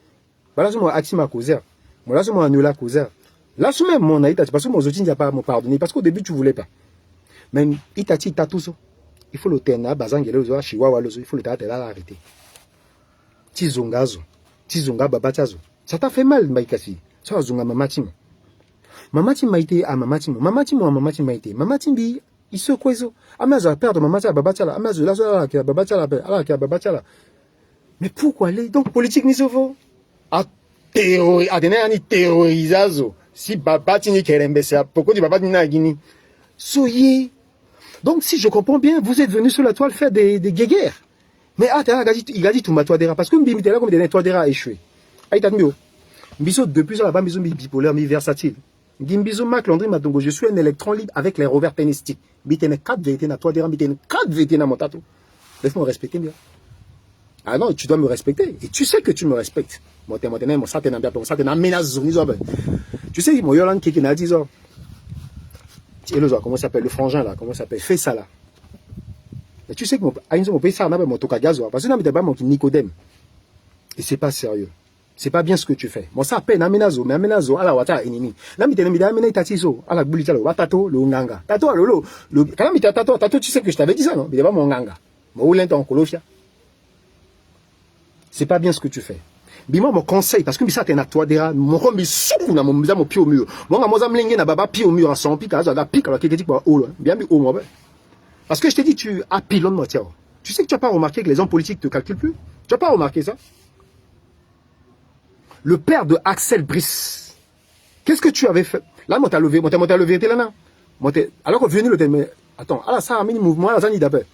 Voilà, je m'ai actif ma causer. Moi, là, je m'ai annulé la causer. Là, je m'ai mon aïta, parce que mon outil n'a pas me pardonner, parce qu'au début, tu voulais pas. Mais, itati, t'as tout ça. Il faut le tenir, bazangele, chihuahua, il faut le tenir, là, arrêter. Tizongazo, tizonga, babatazo. Ça t'a fait mal, Maïkasi. Ça va zonga, mamatim. Mamatim maïté, à mamatim. Mamatim, à mamatim maïté. Mamatim bi, il se quoi ça? Amaza, père de mamatia, babatala. Amaza, là, qui a babatala, là, qui a babatala. Mais pourquoi aller? Donc, politique, ni souvent. À théorie, à tenir, ni terrorisazo. Si babati ni kerembesa, pourquoi tu babati ni guini? Soyez. Donc, si je comprends bien, vous êtes venu sur la toile faire des guéguerres. Mais ah, il a dit tout ma toadera. Parce que m'bimite là, comme des toadera a échoué. Ah, il mieux. Mbiso, depuis là-bas, mbiso, bipolaire, mi-versatile. Mbiso, Marc Landry, Matongo, je suis un électron libre avec les rovers pénistiques. Mbitene 4 vérités na toadera, mbitene 4 vérités na mon tatou. Laisse-moi respecter bien. Ah non, tu dois me respecter. Et tu sais que tu me respectes. Mon ça t'es bien, ça t'es menace. Tu sais, mon Yolan qui n'a dit ça. Comment ça s'appelle le frangin là? Comment ça s'appelle? Fais ça là. Mais tu sais que mon pays ça n'a pas mon tokagazo. Parce que n'a pas mon Nicodème. Et c'est pas sérieux. C'est pas bien ce que tu fais. Mon ça peine amenazo, mais amenazo à la wata ennemi. Là mi tene amena tatizo à la bulita lo watato le nganga. Tato le quand mi tato tu sais que je t'avais dit ça non? Mais pas mon nganga. Mon oulen en kolofia. C'est pas bien ce que tu fais. Bima mon conseil parce que ça t'es na toi dera mon combi soukou na mon pied au mur. Mon ga mlenge na baba pied au mur à 100 pique à pique alors qu'il dit quoi oh bien au moi. Parce que je t'ai dit tu as pilon de matière. Tu sais que tu n'as pas remarqué que les hommes politiques te calculent plus? Tu n'as pas remarqué ça? Le père de Axel Brice, qu'est-ce que tu avais fait? Là, moi, t'as levé, là, alors qu'on venu le thème, mais attends, ah là, ça a mis le mouvement, là, ça n'y d'appel.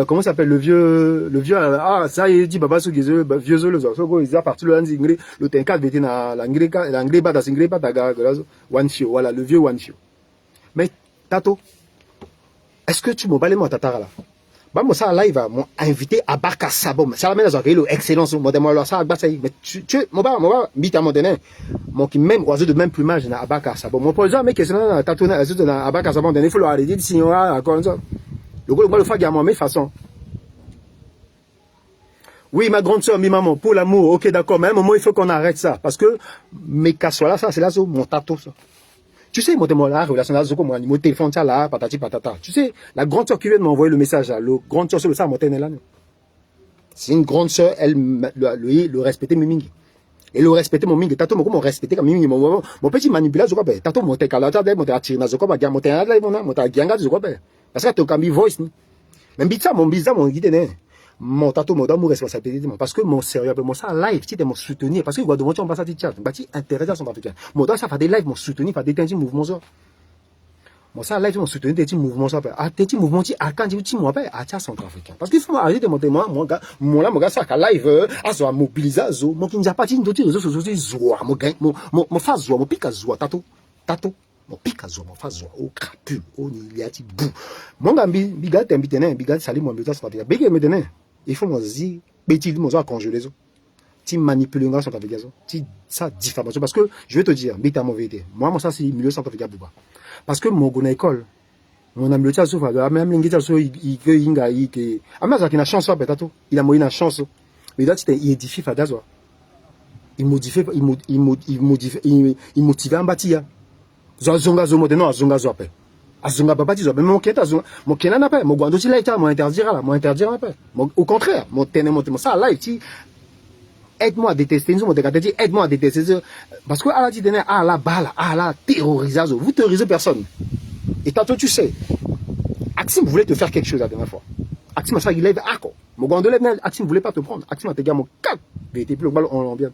Comment s'appelle le vieux, ah, ça y est, dit, baba, vieux, le zo, ils a parti le l'angri, le tenka, vete na, l'angri, bada, singri, bada, Wanfio, voilà, le vieux Wanfio. Mais, Tato, est-ce que tu m'as balé, moi, tatara, là? Bah, moi, ça, live, m'ont invité à Barca Sabom. Ça, la même, excellence, moi, ça, mais tu, moi, bita, mon qui même, oiseau de même plumage, à Barca Sabom. Mon président, mais, qu'est-ce que c'est, tatoué, à Barca Sabom, il faut le arrêter, sinon, encore, ça. Le gros, moi, le fait, moi, mais, façon. Oui, ma grande soeur, mi maman, pour l'amour, ok, d'accord, mais à un moment, il faut qu'on arrête ça. Parce que, mes cassois là, ça, c'est là, mon tatou, ça. Tu sais, moi, la relation là, mon téléphone, ça, là, patati, patata. Tu sais, la grande soeur qui vient de m'envoyer le message, là, le grande soeur sur le ça, mon là. C'est une grande soeur, elle, le respectait, Mimingi. Et le respectait, mon Mingi. Tato, mon respectait, comme Mimingi, mon petit manipulateur, je crois, tato, mon tékalata, mon attiré, je crois, mon tékalata, mon ganga, je crois, parce que tu as mis voice, ni. Même bizarre, mon guide, mon tato, mon d'amour, responsabilité, parce que mon sérieux, mon ça, live, tu mon soutenir, parce que, vous devez passer des chats, bah, tu intéressant son africain. Mon ça fait des lives, mon soutenir, fait des petits mouvements, ça. Mon ça, live, mon soutenir, des petits mouvements, ça. Ah, des petits mouvements, quand tu m'en appelles, à centrafricain. Parce qu'il faut arrêter de monter, mon gars, ça, live, à soit mobiliser, mon qui n'a pas dit, d'autres réseaux sociaux, zoa, mon face zoa, mon pique à zoa, tato, mon pique à zoa, mon face zoa, au crapule, au niliati, bou. Mon gars, bigat, t'invite, bigat, salut, mon bigat, c'est pas bien, me donner. Il faut me dire, petit, mon à congeler les autres. Tu manipules un gars sur ta végation. Tu ça diffamation. Parce que, je vais te dire, bita mon vérité. Moi, ça, c'est milieu sans ta végation. Parce que mon gon école, mon ami le tient souvent, même l'ingénieur, il a chance, peut-être. Il a moyen de chance. Mais là, il édifie Fadazo. Il modifie, il motive un bâtiment. Zonga zo modeno zonga zo appel. Azonga baba ti zo mais mon keta zo mon kena na pas mon gwando ti laita mon interdira pas. Au contraire, mon ça live ti aide-moi à détester nous mon dit aide-moi à détester parce que ala ti dene ala bala ala terrorisazo. Vous terrorisez personne. Et tantôt tu sais. Axime voulait te faire quelque chose la dernière fois. Axime ça il lève accord. Mon gwando lève Axime voulait pas te prendre. Axime a te gars mon 4. Mais était plus global on bien.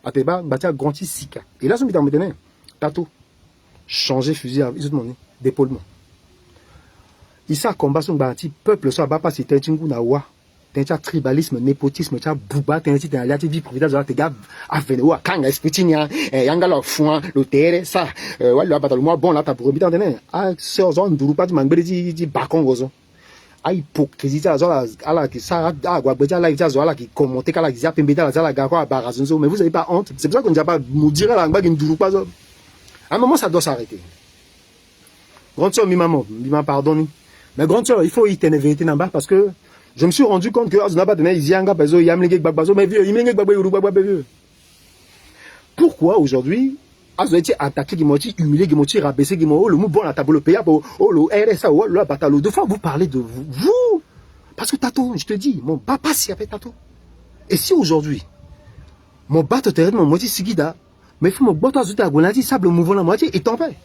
A te ba batia granti sika. Et là son bitan me donner tato changer fusil à mon d'épaulement. Il s'est combat son bâti peuple soit pas si t'es un nawa t'es un tribalisme népotisme t'es un bouba t'es un aliati vie privée dans tes gars à venir ou à kanga espitinia yanga leur foin le terre ça ouais le battre le mois bon là t'as pour habitant donner à sur zone du pas du mangbé di bakon gozo a hypocrisie ça à la qui ça à quoi beja live ça là qui commenter kala qui a pembeta là la gars quoi barazonzo mais vous avez pas honte c'est pour ça qu'on ne va pas nous dire la ngba qui ne dure pas à un moment ça doit s'arrêter. Grande sœur, maman, pardonne. Mais grande sœur, il faut y tenir vérité là-bas parce que je me suis rendu compte que pourquoi aujourd'hui, vous été attaqué, humilié, rabaissé, le mot bon à table, le RSA, le batalo. Deux fois, vous parlez de vous. Vous! Parce que Tato, je te dis, mon papa s'y appelle Tato. Et si aujourd'hui, mon bateau terrain, mon moitié sigida, mais il faut mon bateau ajouter à Gonadi, sable mouvement la moitié, et t'en fais.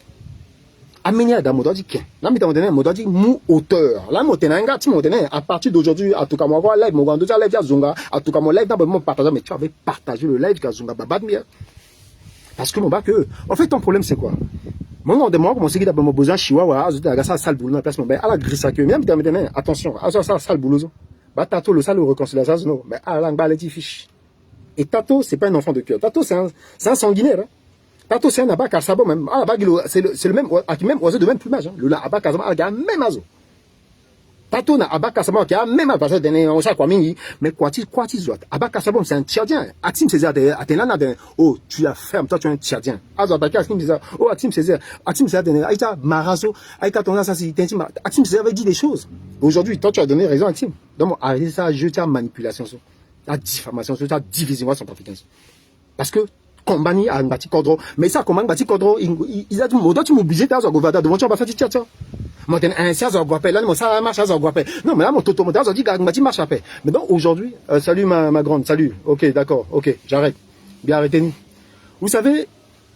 Amener dans mon doigt dit là mais dans mon doigt dit mou auteur là mon tenanga ti mon tenanga à partir d'aujourd'hui à tout cas moi voir live mon grand live ya Zonga à tout cas mon live dans mon partager mais tu avais partagé le live que Zonga baba de parce que mon bas que en fait ton problème c'est quoi mon de moi mon c'est d'abord mon besoin chihuahua ajouter à ça sale boulot dans place mon ben à la grisse que même maintenant attention à ça sale boulot bah Tato le sale réconciliation non mais à la balle fiche et Tato c'est pas un enfant de cœur Tato c'est un sanguinaire hein. Tato c'est un abat Kassabo même. Ah c'est le même oiseau de même plumage. Hein. Le abat Kassabo a le même oiseau. Tato na abat Kassabo qui a même parce que on sait quoi mingi mais quoi tu dois. Abat Kassabo c'est un Tchadien. Atim c'est là oh tu la ferme toi tu es un Tchadien. Azo attaquer Atim c'est oh Atim c'est aïta marazo aïta ton ça c'est Atim c'est avait dit des choses. Aujourd'hui toi tu as donné raison à Atim. Donc arrêtez ça je tiens manipulation la diffamation la division centrafricaine. Parce que Combani a un bâti cordon, mais ça, comment un bâti cordon, il a dit, moi, tu m'obliges à faire devant tu vas faire tiens. Moi, t'es un siège à guapé, là, moi, ça marche à guapé. Non, mais là, mon toto, moi, dit, un bâti marche à paix. Mais donc, aujourd'hui, salut, ma grande, salut. Ok, d'accord, ok, j'arrête. Bien arrêtez-nous. Vous savez,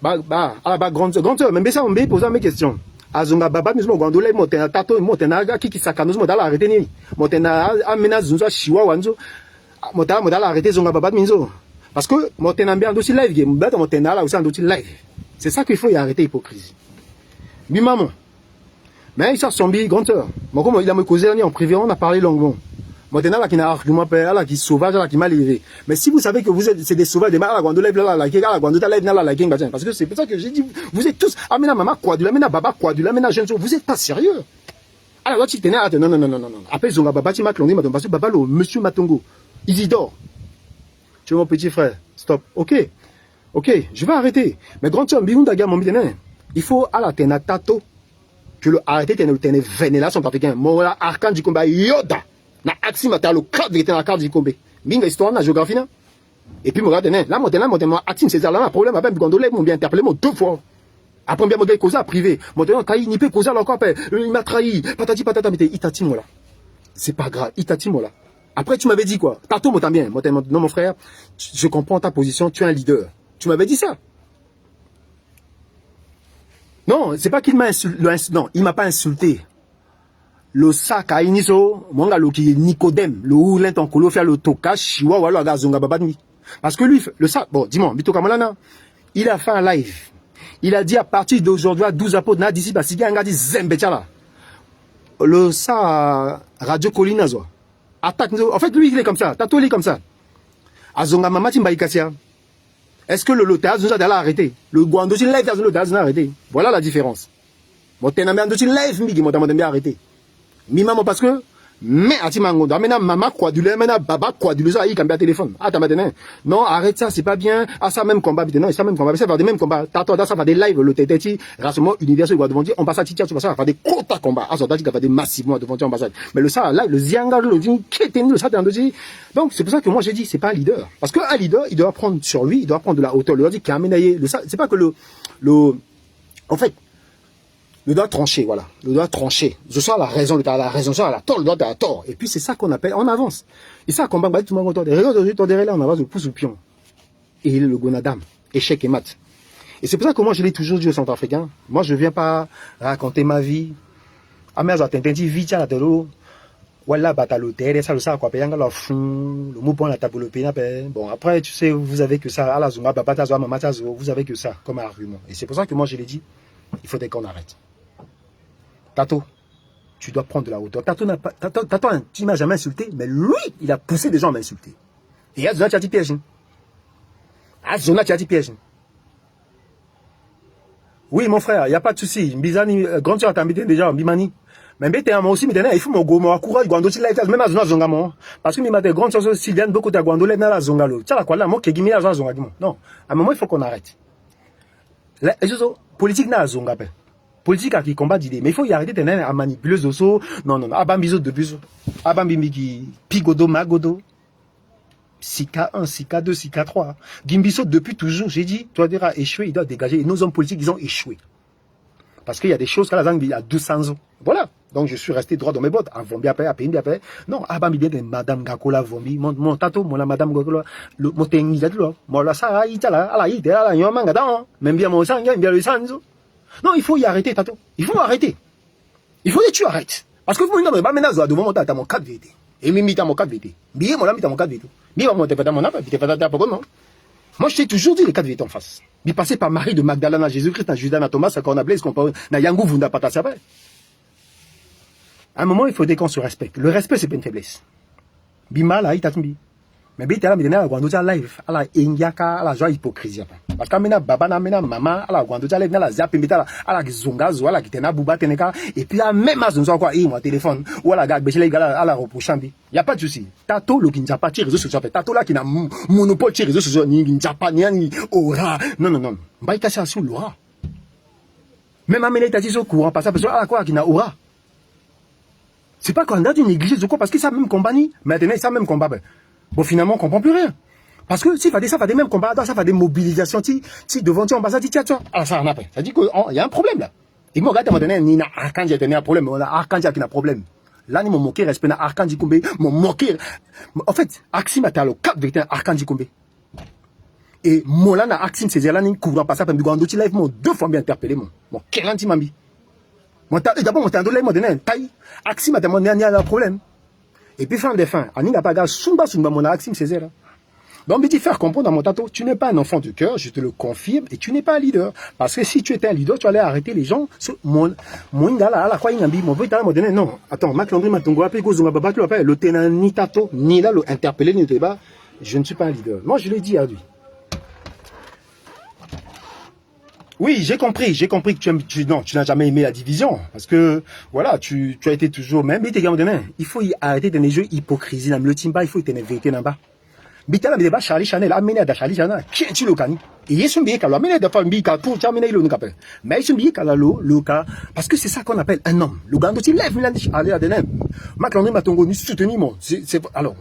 grande sœur, même ça, on me pose mes questions. Azonga baba, nous, mon gondole, moi, t'es un tato, moi, t'es un aga qui s'accanouse, moi, dans arrêtez-nous. Moi, t'es un amena, zunza, chiwa, wanzo. Moi, dans arrêtez, zonga baba, minzo. Parce que mon tenambé aussi live, mon tenala aussi aussi live. C'est ça qu'il faut y arrêter l'hypocrisie. Oui maman. Mais il sort son billet grandeur. Moi comme il a me causé en privé, on a parlé longuement. Mon tenala qui n'a argument pas, qui sauvage, qui mal élevé. Mais si vous savez que vous êtes c'est des sauvages, des mal à live là, parce que c'est pour ça que j'ai dit vous êtes tous amena maman quoi du amena baba quoi du amena jeune vous êtes pas sérieux. Alors tu tenais à non. Après zonga baba ti macloné parce que baba le monsieur Matongo. Isidore. Tu es mon petit frère, stop. Ok, je vais arrêter. Mais grand homme, il faut à la tena Tato, tu le arrêter, tu es vénéla son africain. Mon arcane du combat, Yoda, na axi matal le cadre de la carte du combat. Binga histoire, na géographie, na. Et puis, là, moi, Atim César, là, un problème, avec Gondolé, m'ont bien interpellé, moi, 2 fois. Après, bien, mon gars, causa privé. Mon gars, quand il peut causer encore, il m'a trahi, patati patata, mais il t'a là. C'est pas grave, il t'a là. Après, tu m'avais dit quoi? Tato, moi, t'as bien. Non, mon frère, je comprends ta position, tu es un leader. Tu m'avais dit ça. Non, c'est pas qu'il m'a insulté. Non, il m'a pas insulté. Le sac à Iniso, mon gars, le qui est Nicodème, le oulin ton colo faire le toka, chiwa, ou alors, gazonga babadmi. Parce que lui, le sac, bon, dis-moi, Bito Kamalana, il a fait un live. Il a dit à partir d'aujourd'hui, à 12 apôtres, n'a d'ici, parce qu'il y a un gars dit Zembetiala. Le sac, Radio Colina, zo. Attaque. En fait, lui, il est comme ça. Tato, il est comme ça. Azonga Mamati Mbaïkasia. Est-ce que le lotage nous a arrêté? Le Guandosi live dans le lotage nous a arrêté. Voilà la différence. Mon tenamé Andosi live, Migi, mon tenamé arrêté. Mi maman, parce que, mais, Atimango, maintenant, maman, quoi, du lait, maintenant, baba, quoi, du lait, il cambia téléphone. Ah, t'as maintenant. Non, arrête ça, c'est pas bien. Ah, ça même combat, non, ça même combat. Ça va des mêmes combats. Tato, ça va des lives, le tététi, rassemblement universel, devant dire, on passe à Titia, tu vas ça, va des quotas combats. Ah, ça va des massivement devant dire, ambassade. Mais le ça, là, le zianga, le ding, qui était le ça, donc, c'est pour ça que moi, j'ai dit, c'est pas un leader. Parce qu'un leader, il doit prendre sur lui, il doit prendre de la hauteur. Le dit qu'il a aménagé, le ça, c'est pas que en fait, le doigt tranché, voilà. Le doigt tranché. Je sois la raison, le la raison, je la tort, le doigt à la tort. Et puis c'est ça qu'on appelle, on avance. Et ça, combat, tout le monde entend. Regarde aujourd'hui, là, on avance, le pouce au pion. Et le gonadam. Échec et mat. Et c'est pour ça que moi, je l'ai toujours dit aux Centrafricains. Moi, je viens pas raconter ma vie. Ah, mais, t'entends, vite, la télé. Voilà, batalo terre, ça, le ça, quoi, payanga, la fond, le mot point, la table, le pays, bon, après, tu sais, vous avez que ça, à la zunga, babatazo, mamatazo, vous avez que ça, comme argument. Et c'est pour ça que moi, je l'ai dit, il faudrait qu'on arrête. Tato, tu dois prendre de la hauteur. Tato, tu m'as jamais insulté, mais lui, il a poussé des gens à m'insulter. Et il y a Zona, tu as dit piège. Ah, Zona, tu as dit piège. Oui, mon frère, il n'y a pas de souci. Mbizani, grand soeur, t'as mis déjà, Mbimani. Mais moi aussi, il faut mon courage, Guando, même à Zona Zongamo. Parce que mes grande soeur, Sylviane, beaucoup de Guando, là, la Zongalo. Tiens, quoi, là, moi, qui est à Zongamo. Non, à un moment, il faut qu'on arrête. La politique n'a Zongape. Politique qui combat d'idées. Mais il faut y arrêter à manipuler Zoso. Non, non, non. Abambizo de buzo. Abambimi qui pigodo, magodo. Sika 1, Sika 2, Sika 3. Gimbiso, depuis toujours, j'ai dit, tu dois échouer, il doit dégager. Et nos hommes politiques, ils ont échoué. Parce qu'il y a des choses, il y a 200 ans. Voilà. Donc, je suis resté droit dans mes bottes. À Vombi, à Paye, bien. Non, Abambi, bien, Madame Gakola, Vombi, mon tato, mon Madame Gakola, mon tengi, mon la sa, itala, ala, itala, yomanga, même bien mon sang, bien le sanzo. Non, il faut y arrêter, tato. Il faut arrêter. Il faut que tu arrêtes. Parce que vous me dites, maintenant, devant mon tata, mon 4 VT. Et mi mon 4 VT. Bien, mon ami, mon 4 VT. Bien, mon tata, mon appel, puis t'es pas non. Moi, je t'ai toujours dit les 4 VT en face. Il passait par Marie de Magdalene, Jésus-Christ, Judas, Thomas, qu'on a Blaise, qu'on peut, na Yangou, vous n'a pas ta sabre. À un moment, il faut qu'on se respecte. Le respect, c'est pas une faiblesse. Bima, là, il t'a tombé. Mais bien, là, maintenant, quand on a live, à la Indiaka, à la joie hypocrisie. Parce que maintenant, baba, maintenant, maman, à la quand on a live, à la zap, à la zonga, à la kitena, bouba, teneka, et puis là, même à zonga, quoi, mon téléphone, ou à la gare, à la reprochant. Il n'y a pas de souci. Tato, le qui n'a pas tiré réseaux sociaux, Tato, là, qui n'a monopole tiré réseaux sociaux, ni pas, ni aura. Non, non, non. Bah, il casse sur l'aura. Même amener ta dit au courant, parce que, à la quoi, qui n'a aura. C'est pas qu'on a dû négliger ce quoi, parce que ça même combat ni, maintenant, ça même combat, bon, finalement, on comprend plus rien. Parce que si ça fait des mêmes combats, ça fait des mobilisations, si devant tu ambassade, tiens, alors ça en a pas. Ça dit qu'il y a un problème là. Et moi, regarde, à un moment donné, ni na Arkanji a un problème, on a Arkanji qui a un problème. Là, ni mon moqué respect na Arkanji Koumbe, mon moqué. En fait, Axim a le 4 vecteurs Arkanji Koumbe. Et moi là, na Axim Césaire, là, ni couvrant pas ça, puis quand tu live, mon 2 fois bien interpellé, mon Kéranti Mambi. D'abord, mon tando là, mon donné un taille. Axim a demandé un problème. Et puis, fin de fin, Ani n'a pas gagné, Sumba, mon Axim Césaire. Donc, me dit faire comprendre à mon tato, tu n'es pas un enfant de cœur, je te le confirme, et tu n'es pas un leader. Parce que si tu étais un leader, tu allais arrêter les gens. Mon ingala, la quoi, il mon vote, mon donné, non. Attends, Maclandry, ma tongo, après, Gozuma, Baba, tu l'appelles, le ténant, ni tato, ni là, le interpellé, ni le débat. Je ne suis pas un leader. Moi, je l'ai dit à lui. Oui, j'ai compris que tu n'as jamais aimé la division. Parce que, voilà, tu as été toujours, même, mais t'es gars, il faut arrêter de jeux hypocrisie, dans le timba, il faut être vérité là-bas. Bitala me deba Charlie Chanel amene da Charlie Chanel qui tu le cani et yesu mbiye kala amene da fa mbiye ka tout amene ile nuka pe mais yesu mbiye kala lo ka parce que c'est ça qu'on appelle un homme le gando tu lève milan aller à denem Macron matongo ni soutenu mon c'est alors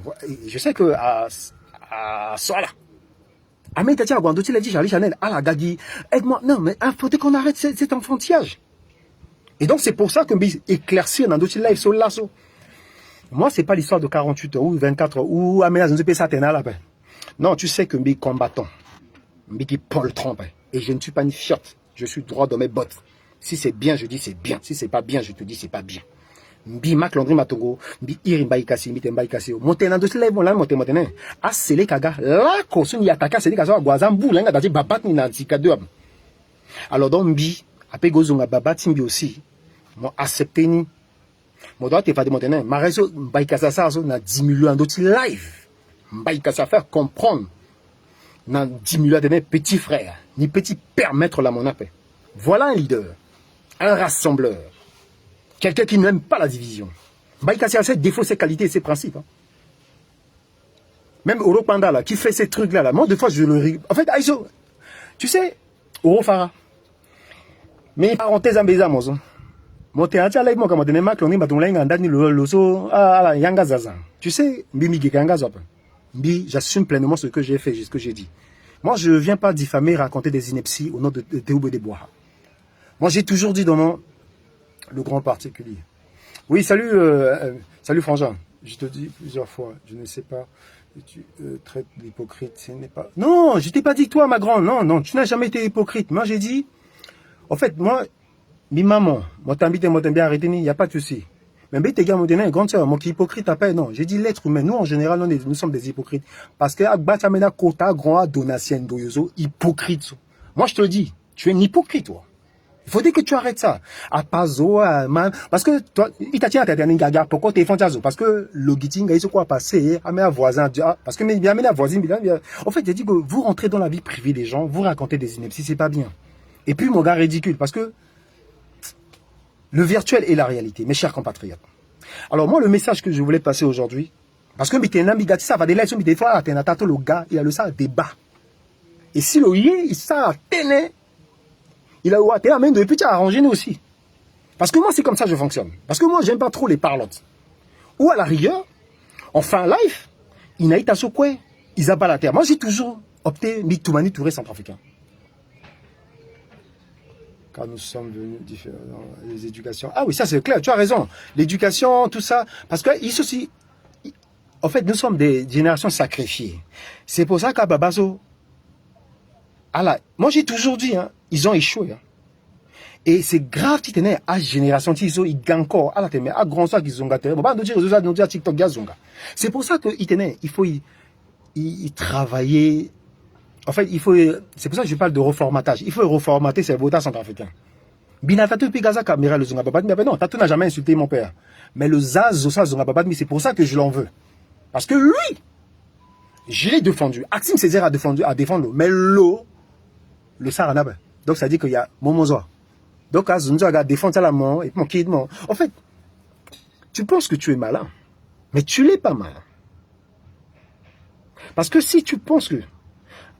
je sais que à Soala amene ta tia gando tu lève Charlie Chanel à la gadi aide-moi non mais il faut qu'on arrête cet enfantillage et donc c'est pour ça que mbiye éclaircir dans d'autres live sur l'asso. Moi, c'est pas l'histoire de 48 heures ou 24 heures ou Amena Zonzepé Satena là. Non, tu sais que Mbi combattant, Mbi qui Paul trompe. Et je ne suis pas une fiotte. Je suis droit dans mes bottes. Si c'est bien, je dis c'est bien. Si c'est pas bien, je te dis c'est pas bien. Mbi Maclandry Matongo, Mbi Irimbaï Kassi, Mbi Tembaï Kassi. Monté dans deux lèvres, là, monté. Ah, c'est les kaga. Là, quand on y attaque, c'est les kaga. Guazambou, là, d'ati babat ni nanti kadou. Alors, donc, Mbi, après Gozonga babat, Mbi aussi. Moi, accepté ni. Moi, doit te faire démontrer, ma réseau, Mbaïkasa ça, na 10 millions d'autres live. Mbaïkasa faire comprendre, na 10 millions de petits frères, ni petits permettre la mon appel. Voilà un leader, un rassembleur, quelqu'un qui n'aime pas la division. Mbaïkasa a ses défauts, ses qualités et ses principes. Hein. Même Oro Panda, là, qui fait ces trucs-là, là, moi, des fois, je le rigole. En fait, Aïso, tu sais, Oro Farah, mais parenthèse en baiser, moi, tu sais, j'assume pleinement ce que j'ai fait, ce que j'ai dit. Moi, je ne viens pas diffamer, raconter des inepties au nom de Théoube des Bois. Moi, j'ai toujours dit dans le grand particulier. Oui, salut, salut Frangin. Je te dis plusieurs fois, je ne sais pas, tu traites d'hypocrite, ce n'est pas... Non, je t'ai pas dit toi, ma grande, non, non, tu n'as jamais été hypocrite. Moi, j'ai dit, en fait, moi, mi maman, moi t'invite, moi t'aime bien arrêter, il n'y a pas de souci. Mais t'es gars, moi t'es un grand sœur, moi qui hypocrite après, non. J'ai dit l'être humain, nous en général, nous sommes des hypocrites. Parce que, Agbatamena Kota, grand donatien doyozo, hypocrite. Moi je te le dis, tu es un hypocrite, toi. Il faut dire que tu arrêtes ça. À Pazo, man. Parce que, toi, il t'a tient à tête, gaga, pourquoi t'es fantasme? Parce que, le guiting, il se quoi passer, à mes voisins, parce que, bien, mes voisins, en fait, j'ai dit que vous rentrez dans la vie privée des gens, vous racontez des inepties, c'est pas bien. Et puis, mon gars, ridicule, parce que, le virtuel est la réalité, mes chers compatriotes. Alors moi, le message que je voulais passer aujourd'hui, parce que ça va des fois, le gars, il a le ça débat. Et si le yé, il ça il a ouaté, même depuis tu as arrangé nous aussi. Parce que moi, c'est comme ça que je fonctionne. Parce que moi, j'aime pas trop les parlottes. Ou à la rigueur, on fait un live, Inaïta Sokwe, Isabelle la terre. Moi, j'ai toujours opté Mitoumani Touré centrafricain. Quand nous sommes venus différents dans les éducations. Ah oui, ça c'est clair, tu as raison. L'éducation, tout ça. Parce que ici, en fait, nous sommes des générations sacrifiées. C'est pour ça qu'à Babazo, moi j'ai toujours dit, hein, ils ont échoué. Hein. Et c'est grave, tu tenais à génération, ils gagnent encore, à la télé, à grand ça qu'ils ont gâté. C'est pour ça qu'il tenait, il faut y travailler. En fait, c'est pour ça que je parle de reformatage. Il faut reformater ces votats centrafricains. Binatato Pigaza Kamera le Zonga Babadmi, non, Tato n'a jamais insulté mon père. Mais le Zazosa Zonga Babadmi, c'est pour ça que je l'en veux. Parce que lui, je l'ai défendu. Axime Césaire a défendu, mais le Saranabe. Donc ça dit qu'il y a Momozo. Donc, Azunzo a défendu la mort et mon kid mort. En fait, tu penses que tu es malin, mais tu l'es pas malin. Parce que si tu penses que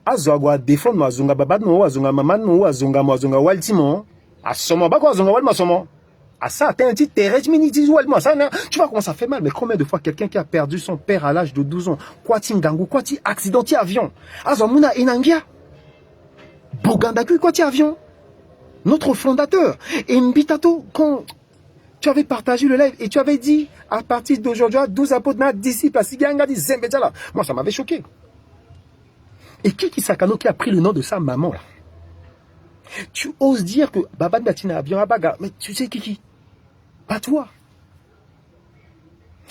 Azogwa défendre Azunga Babadmo, Azunga Mamadmo, Azunga Waltimo, Asoma Bako Azunga Walmasomo, à ça, t'es un petit terrestre, tu vois comment ça fait mal. Mais combien de fois quelqu'un qui a perdu son père à l'âge de 12 ans, Kwati Ngangu, Kwati accidenté avion, Azamuna Enangia, Bogandaku, Kwati avion. Notre fondateur, et Mbitato, quand tu avais partagé le live et tu avais dit, à partir d'aujourd'hui, 12 apôtres, disciples, à Siganga, Zembedjala. Moi, ça m'avait choqué. Et Kiki Sakano qui a pris le nom de sa maman, là. Tu oses dire que Baba Batina a bien baga, mais tu sais Kiki, pas toi.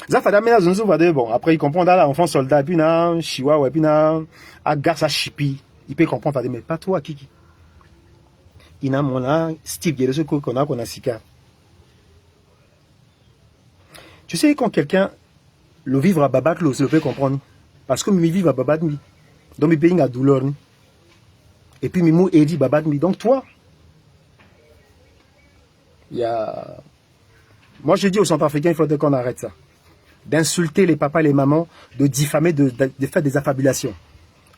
Zafada Mena Zunzo va dire, bon, après il comprend, là, enfant soldat, puis na, Chihuahua, puis na, Agarsa Chipi, il peut comprendre, mais pas toi Kiki. Il a mon Steve Guéreso qu'on a Sika. Tu sais, quand quelqu'un le vivre à Babat, je le peux comprendre. Parce que mi vivre à Babat, donc mi pays a douleur. Et puis mi mou Edi Babat, donc toi, il y a. Moi, je dis aux Centrafricains, il faudrait qu'on arrête ça. D'insulter les papas et les mamans, de diffamer, de faire des affabulations.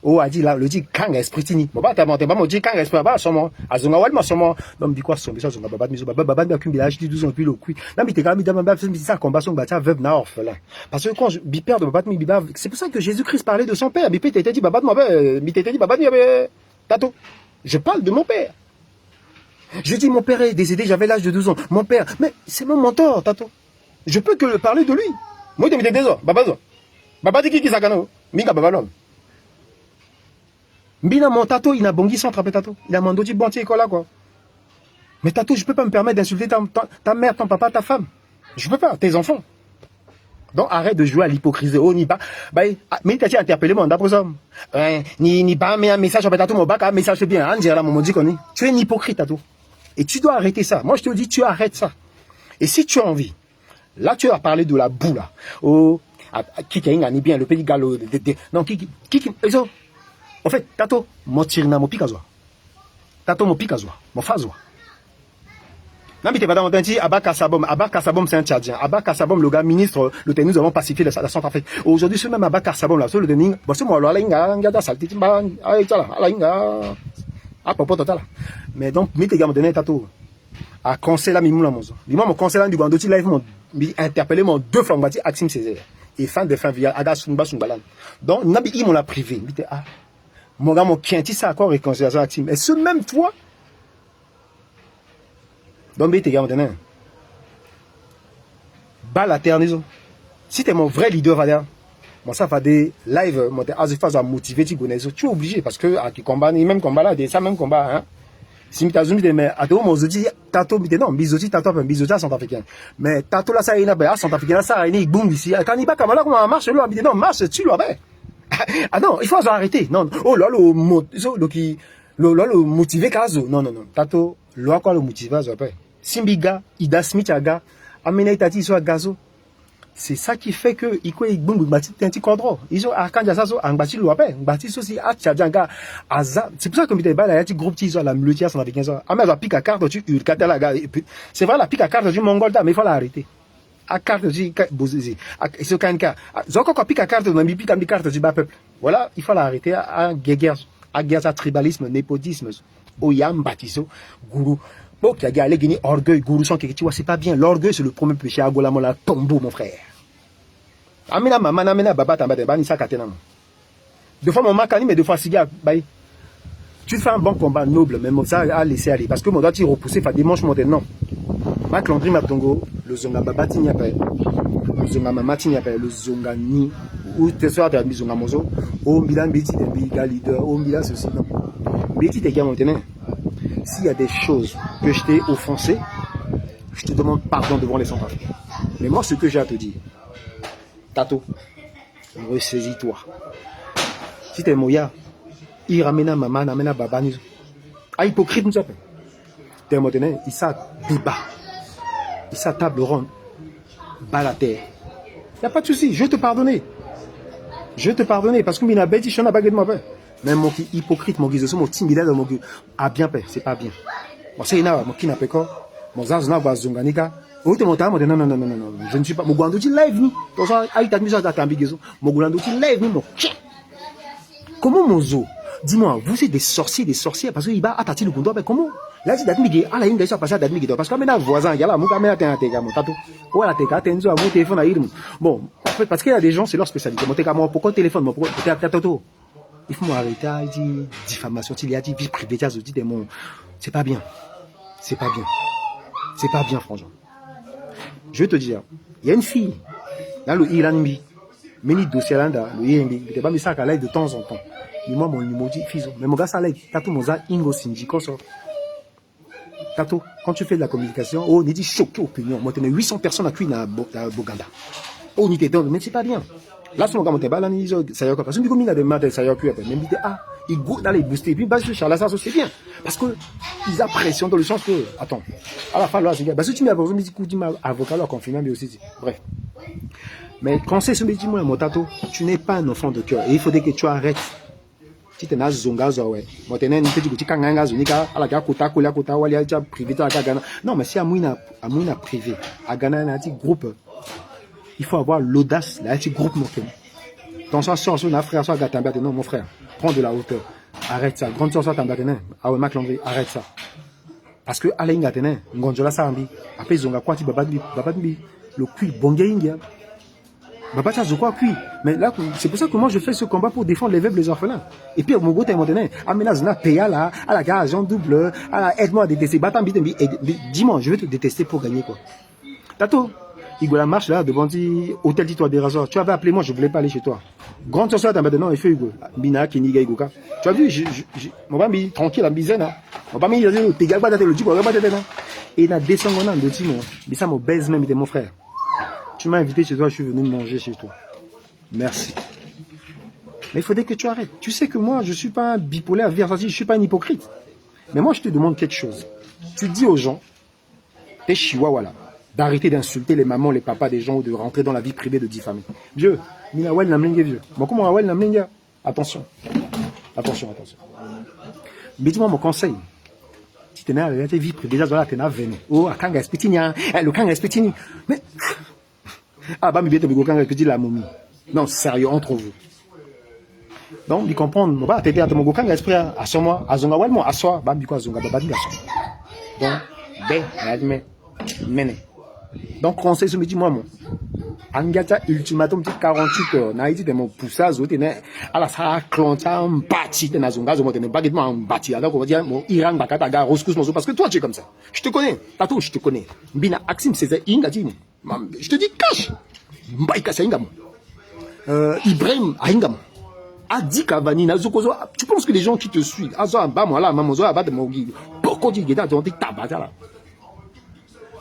Oh, a dit là, le dit quand esprit tini. Bon, bah, t'as monté, bah, moi, dit quand esprit, bah, somme, azonga, ouais, ma somme, donc, dit quoi, somme, ça, zonga, baba, miso, baba, baba, n'a qu'une village, 12 ans, puis le coup. Là, mais t'es quand même, baba, ça, combat, son, bah, veuve, na, orphelin. Parce que quand je, bipère de baba, biba, c'est pour ça que Jésus-Christ parlait de son père. Bipé, t'étais dit, baba, moi, t'étais dit, baba, tato. Je parle de mon père. Je dis, mon père est décédé, j'avais l'âge de 12 ans. Mon père, mais c'est mon mentor, tato. Je peux que parler de lui. Moi, t'es mis des ans, baba, baba, dit qui s'agano, minga, baba, l'homme. Mbina mon tato, il a bongi sans trapper tato. Il a mandé bon école là quoi. Mais tato, je peux pas me permettre d'insulter ta mère, ton papa, ta femme. Je peux pas, tes enfants. Donc arrête de jouer à l'hypocrisie. Oh, ni pas. Bah, mais t'as interpellé mon d'après ça. Ni pas, mais un message, tato, mon bac, un message c'est bien. Angela, mon dit qu'on est. Tu es un hypocrite, tato. Et tu dois arrêter ça. Moi, je te dis, tu arrêtes ça. Et si tu as envie, là, tu as parlé de la boue là. Oh, qui ni bien, le pays gallo. Non, qui, en fait, tato, mo tirna mo pikazwa. Tato mo pikazwa, mo fazwa. Non, mais t'es pas dans mon temps, Abba Sabom, c'est un Tchadien. Abba Sabom, le gars ministre, nous avons pacifié la Centrafrique. Aujourd'hui, ce même Abba Sabom, là, le dening, bon, c'est moi, là, l'inga, da salti, total. Mais donc, mi te gars, donné tato. À conseil là, mimoula mozo. Dis-moi, mon conseil là, du bandoti live, mon, interpellé mon 2 fois, m'bati, Axime Césaire. Et fin de fin, via Ada Sumba Sumbalan. Donc, Nabi, il m'a privé. M'bite, ah. Mon gars, mon quinti, ça a quoi réconciliation active. Et ce même toi, donc, t'es gars, maintenant, bas la terre, si t'es mon vrai leader, va dire, bon, ça va des live, mon t'es phase à motiver, tu es obligé, parce que, à qui combat, ni même combat là, ça même combat, hein. Si tu as zoomé, mais à tout, mon zodi, tato, non, bizoti, tato, bizoti à Centrafricain. Mais tato là, ça y est, à Centrafricain, ça y est, boum, ici. Quand il va, comme là, comment marche, là, non, marche, tu l'as, ah non, il faut arrêter. Non, oh là, le motivé kazo. Non. Tato, le quoi le motivé kazo après. Simbiga, Ida Smith aga, amena itati so gazo. C'est ça qui fait que iko ibungu bati tenti kodro. Iso akanja saso angbati lo après. Bati so si atchadanga aza. C'est pour ça que mité bala yati groupe tiso la multia sans avec 15 ans. Ah mais la pique à carte tu katalaga. C'est vrai la pique à carte du mongol mais il faut l'arrêter. À carte du bozizi. Ce kanka. Zoko ko pique à carte na mi pique à carte du bas peuple. Voilà, il faut l'arrêter à guerre, à tribalisme, népotisme. Oyam batiso, gourou. Bon, qui a gagné orgueil, gourou, sans que tu vois, c'est pas bien. L'orgueil, c'est le premier péché. Agola, la tombeau, mon frère. Amena maman, amena baba, tambate, bani sa katena. Deux fois, mon macani, mais deux fois, siga, bye. Tu fais un bon combat noble, mais ça a laissé aller. Parce que mon doigt, tu repousser, fa dimanche, mon non. Ma clandri, ma tongo, le zonga baba, tinya pas. Le zonga mama, tinya pas. Le zonga ni. Ou t'es soit t'as mis zonga mozo. Oh, milan, beti, t'es biga leader. Oh, milan, ceci, non. Beti, t'es gars, mon tenant. S'il y a des choses que je t'ai offensées, je te demande pardon devant les Centrafricains. Mais moi, ce que j'ai à te dire, Tato, ressaisis-toi. Si t'es moya, il ramène maman, ramène baba, ah, hypocrite, nous appelle. T'es maintenant, il s'est débat. Il s'est table ronde. Bas la terre. Il n'y a pas de souci, je vais te pardonner. Je vais te pardonner parce que mina bête, je n'ai pas de moi. Mais mon qui hypocrite, mon guise, mon timide, mon qui a bien fait, c'est pas bien. Bon, c'est une mon qui n'a pas quoi. Mon zazna va zonganika. Oh, t'es monté, non, je ne suis pas. Mon guando, tu live, ni. Pour ça, aïe, t'as mis ça dans ta bigaison. Mon guando, tu live, ni, mon. Comment mon zo? Dis-moi, vous êtes des sorciers, parce qu'il va attaquer le guando, mais comment? Là, tu d'admis, à la ligne, ça passe à d'admis, parce que maintenant, voisin, il y a là, mon caméra, t'es un tega, mon tatou. Oh, la tega, t'es un zo, mon téléphone, à irme. Bon, en fait, parce qu'il y a des gens, c'est leur spécialité. Mon tega, pourquoi téléphone, mon, pourquoi, t'es tato? Il faut m'arrêter, il dit diffamation, il a dit vie privée, il a dit des mots. C'est pas bien. C'est pas bien. C'est pas bien, franchement. Je vais te dire, il y a une fille, dans le Iranbi, Meni dossier là, le Iranbi, il pas mis ça à l'aide de temps en temps. Mais moi, mon numéro dit, fils, mais mon gars, ça l'aide. Tato, mon za, ingo, sinji, koso. Tato, quand tu fais de la communication, oh, on dit choqué opinion. Moi, tu as 800 personnes à cuire dans Boganda. Oh, on y était mais c'est pas bien. Là, son gars, mon téba, là, ça y est, parce que comme il a des maths, ça y est, même il dit, ah, il goûte dans les boostés, puis, bah, je suis là, c'est bien. Parce que, ils apprécient dans le sens que, attends, à la fin, là, c'est bien. Bah, si tu m'as avocat, tu m'as avocat, là, confinement, mais aussi, bref. Mais quand c'est ce métier, moi, mon tato, tu n'es pas un enfant de cœur. Et il faudrait que tu arrêtes. Si tu es un zonga, ouais. Moi, tu es un petit peu de kanganga, zunika, à la gare, kota, wali, tu as privé, tu as Ghana. Non, mais si à Mouina privé, à Ghana, il y a un petit groupe. Il faut avoir l'audace, là, un petit groupe, mon frère. Ton soir, sur un frère, soit Gatamba, non, mon frère. Prends de la hauteur. Arrête ça. Grande soir, soit Tambatene. Ah ouais, Mac Landry, arrête ça. Parce que, Alain Gatene, Ngonjola Sambi, après, Zonga, quoi, tu babadbi, le cul, bonga india. Baba, tu as quoi, cul. Mais là, c'est pour ça que moi, je fais ce combat pour défendre les veuves, les orphelins. Et puis, mon gars, t'es monté, amena, zona, paya là, à la gare, agent double, aide-moi à détester, batambi, dis-moi, je vais te détester pour gagner, quoi. Tato. Hugo marche là devant dit hôtel dit toi des rasoirs. Tu avais appelé moi, je voulais pas aller chez toi. Grande soeur t'as maintenant il fait Hugo. Bina Kiniga Hugo. Tu as vu mon pas mis tranquille en bizena. Mon pas mis il a dit t'es gars dans le type regarde là. Et il a descendu dans le type mais ça me baise même de mon frère. Tu m'as invité chez toi, je suis venu manger chez toi. Merci. Mais il faudrait que tu arrêtes. Tu sais que moi je suis pas un bipolaire je suis pas un hypocrite. Mais moi je te demande quelque chose. Tu dis aux gens t'es chihuahua là. D'arrêter d'insulter les mamans, les papas des gens ou de rentrer dans la vie privée de diffamer. Vieux, Minawel Namlingue, vieux. Bon, comment Awel Namlingue? Attention. Attention. Mais dis-moi mon conseil. Si tu es dans la vie privée, déjà, tu es venu. Oh, à Kanga Espitini, le Kanga Espitini. Mais. Ah, bah, mais bien, tu as Kanga Espitini, la momie. Non, sérieux, entre vous. Donc, ils comprennent. Bah, tu es à mon Kanga Esprit, à ce mois, à Zongawel, moi, à soi, bah, quoi, Zonga, bah, donc, ben, admet, mene. Donc, conseil, ce me dit, moi, mon. Angata ultimatum 48 heures. Na dit de mon poussage, à la salle, clonta, un bâti, de Nazonga, je m'entends pas un bâti. Alors, on va dire, mon Iran, Bakataga, Roscous, parce que toi, tu es comme ça. Je te connais. Tatou, je te connais. Bina, Axim, c'est Ingati. Je te dis, cache. Mbaïka, c'est Ingam. Ibrahim, Ingam. Adi Kavani, Nazokozo. Tu penses que les gens qui te suivent, Azo, bah, moi, là, Mamozo, Abad, mon guide. Pourquoi tu dis, on dit, tabata, là.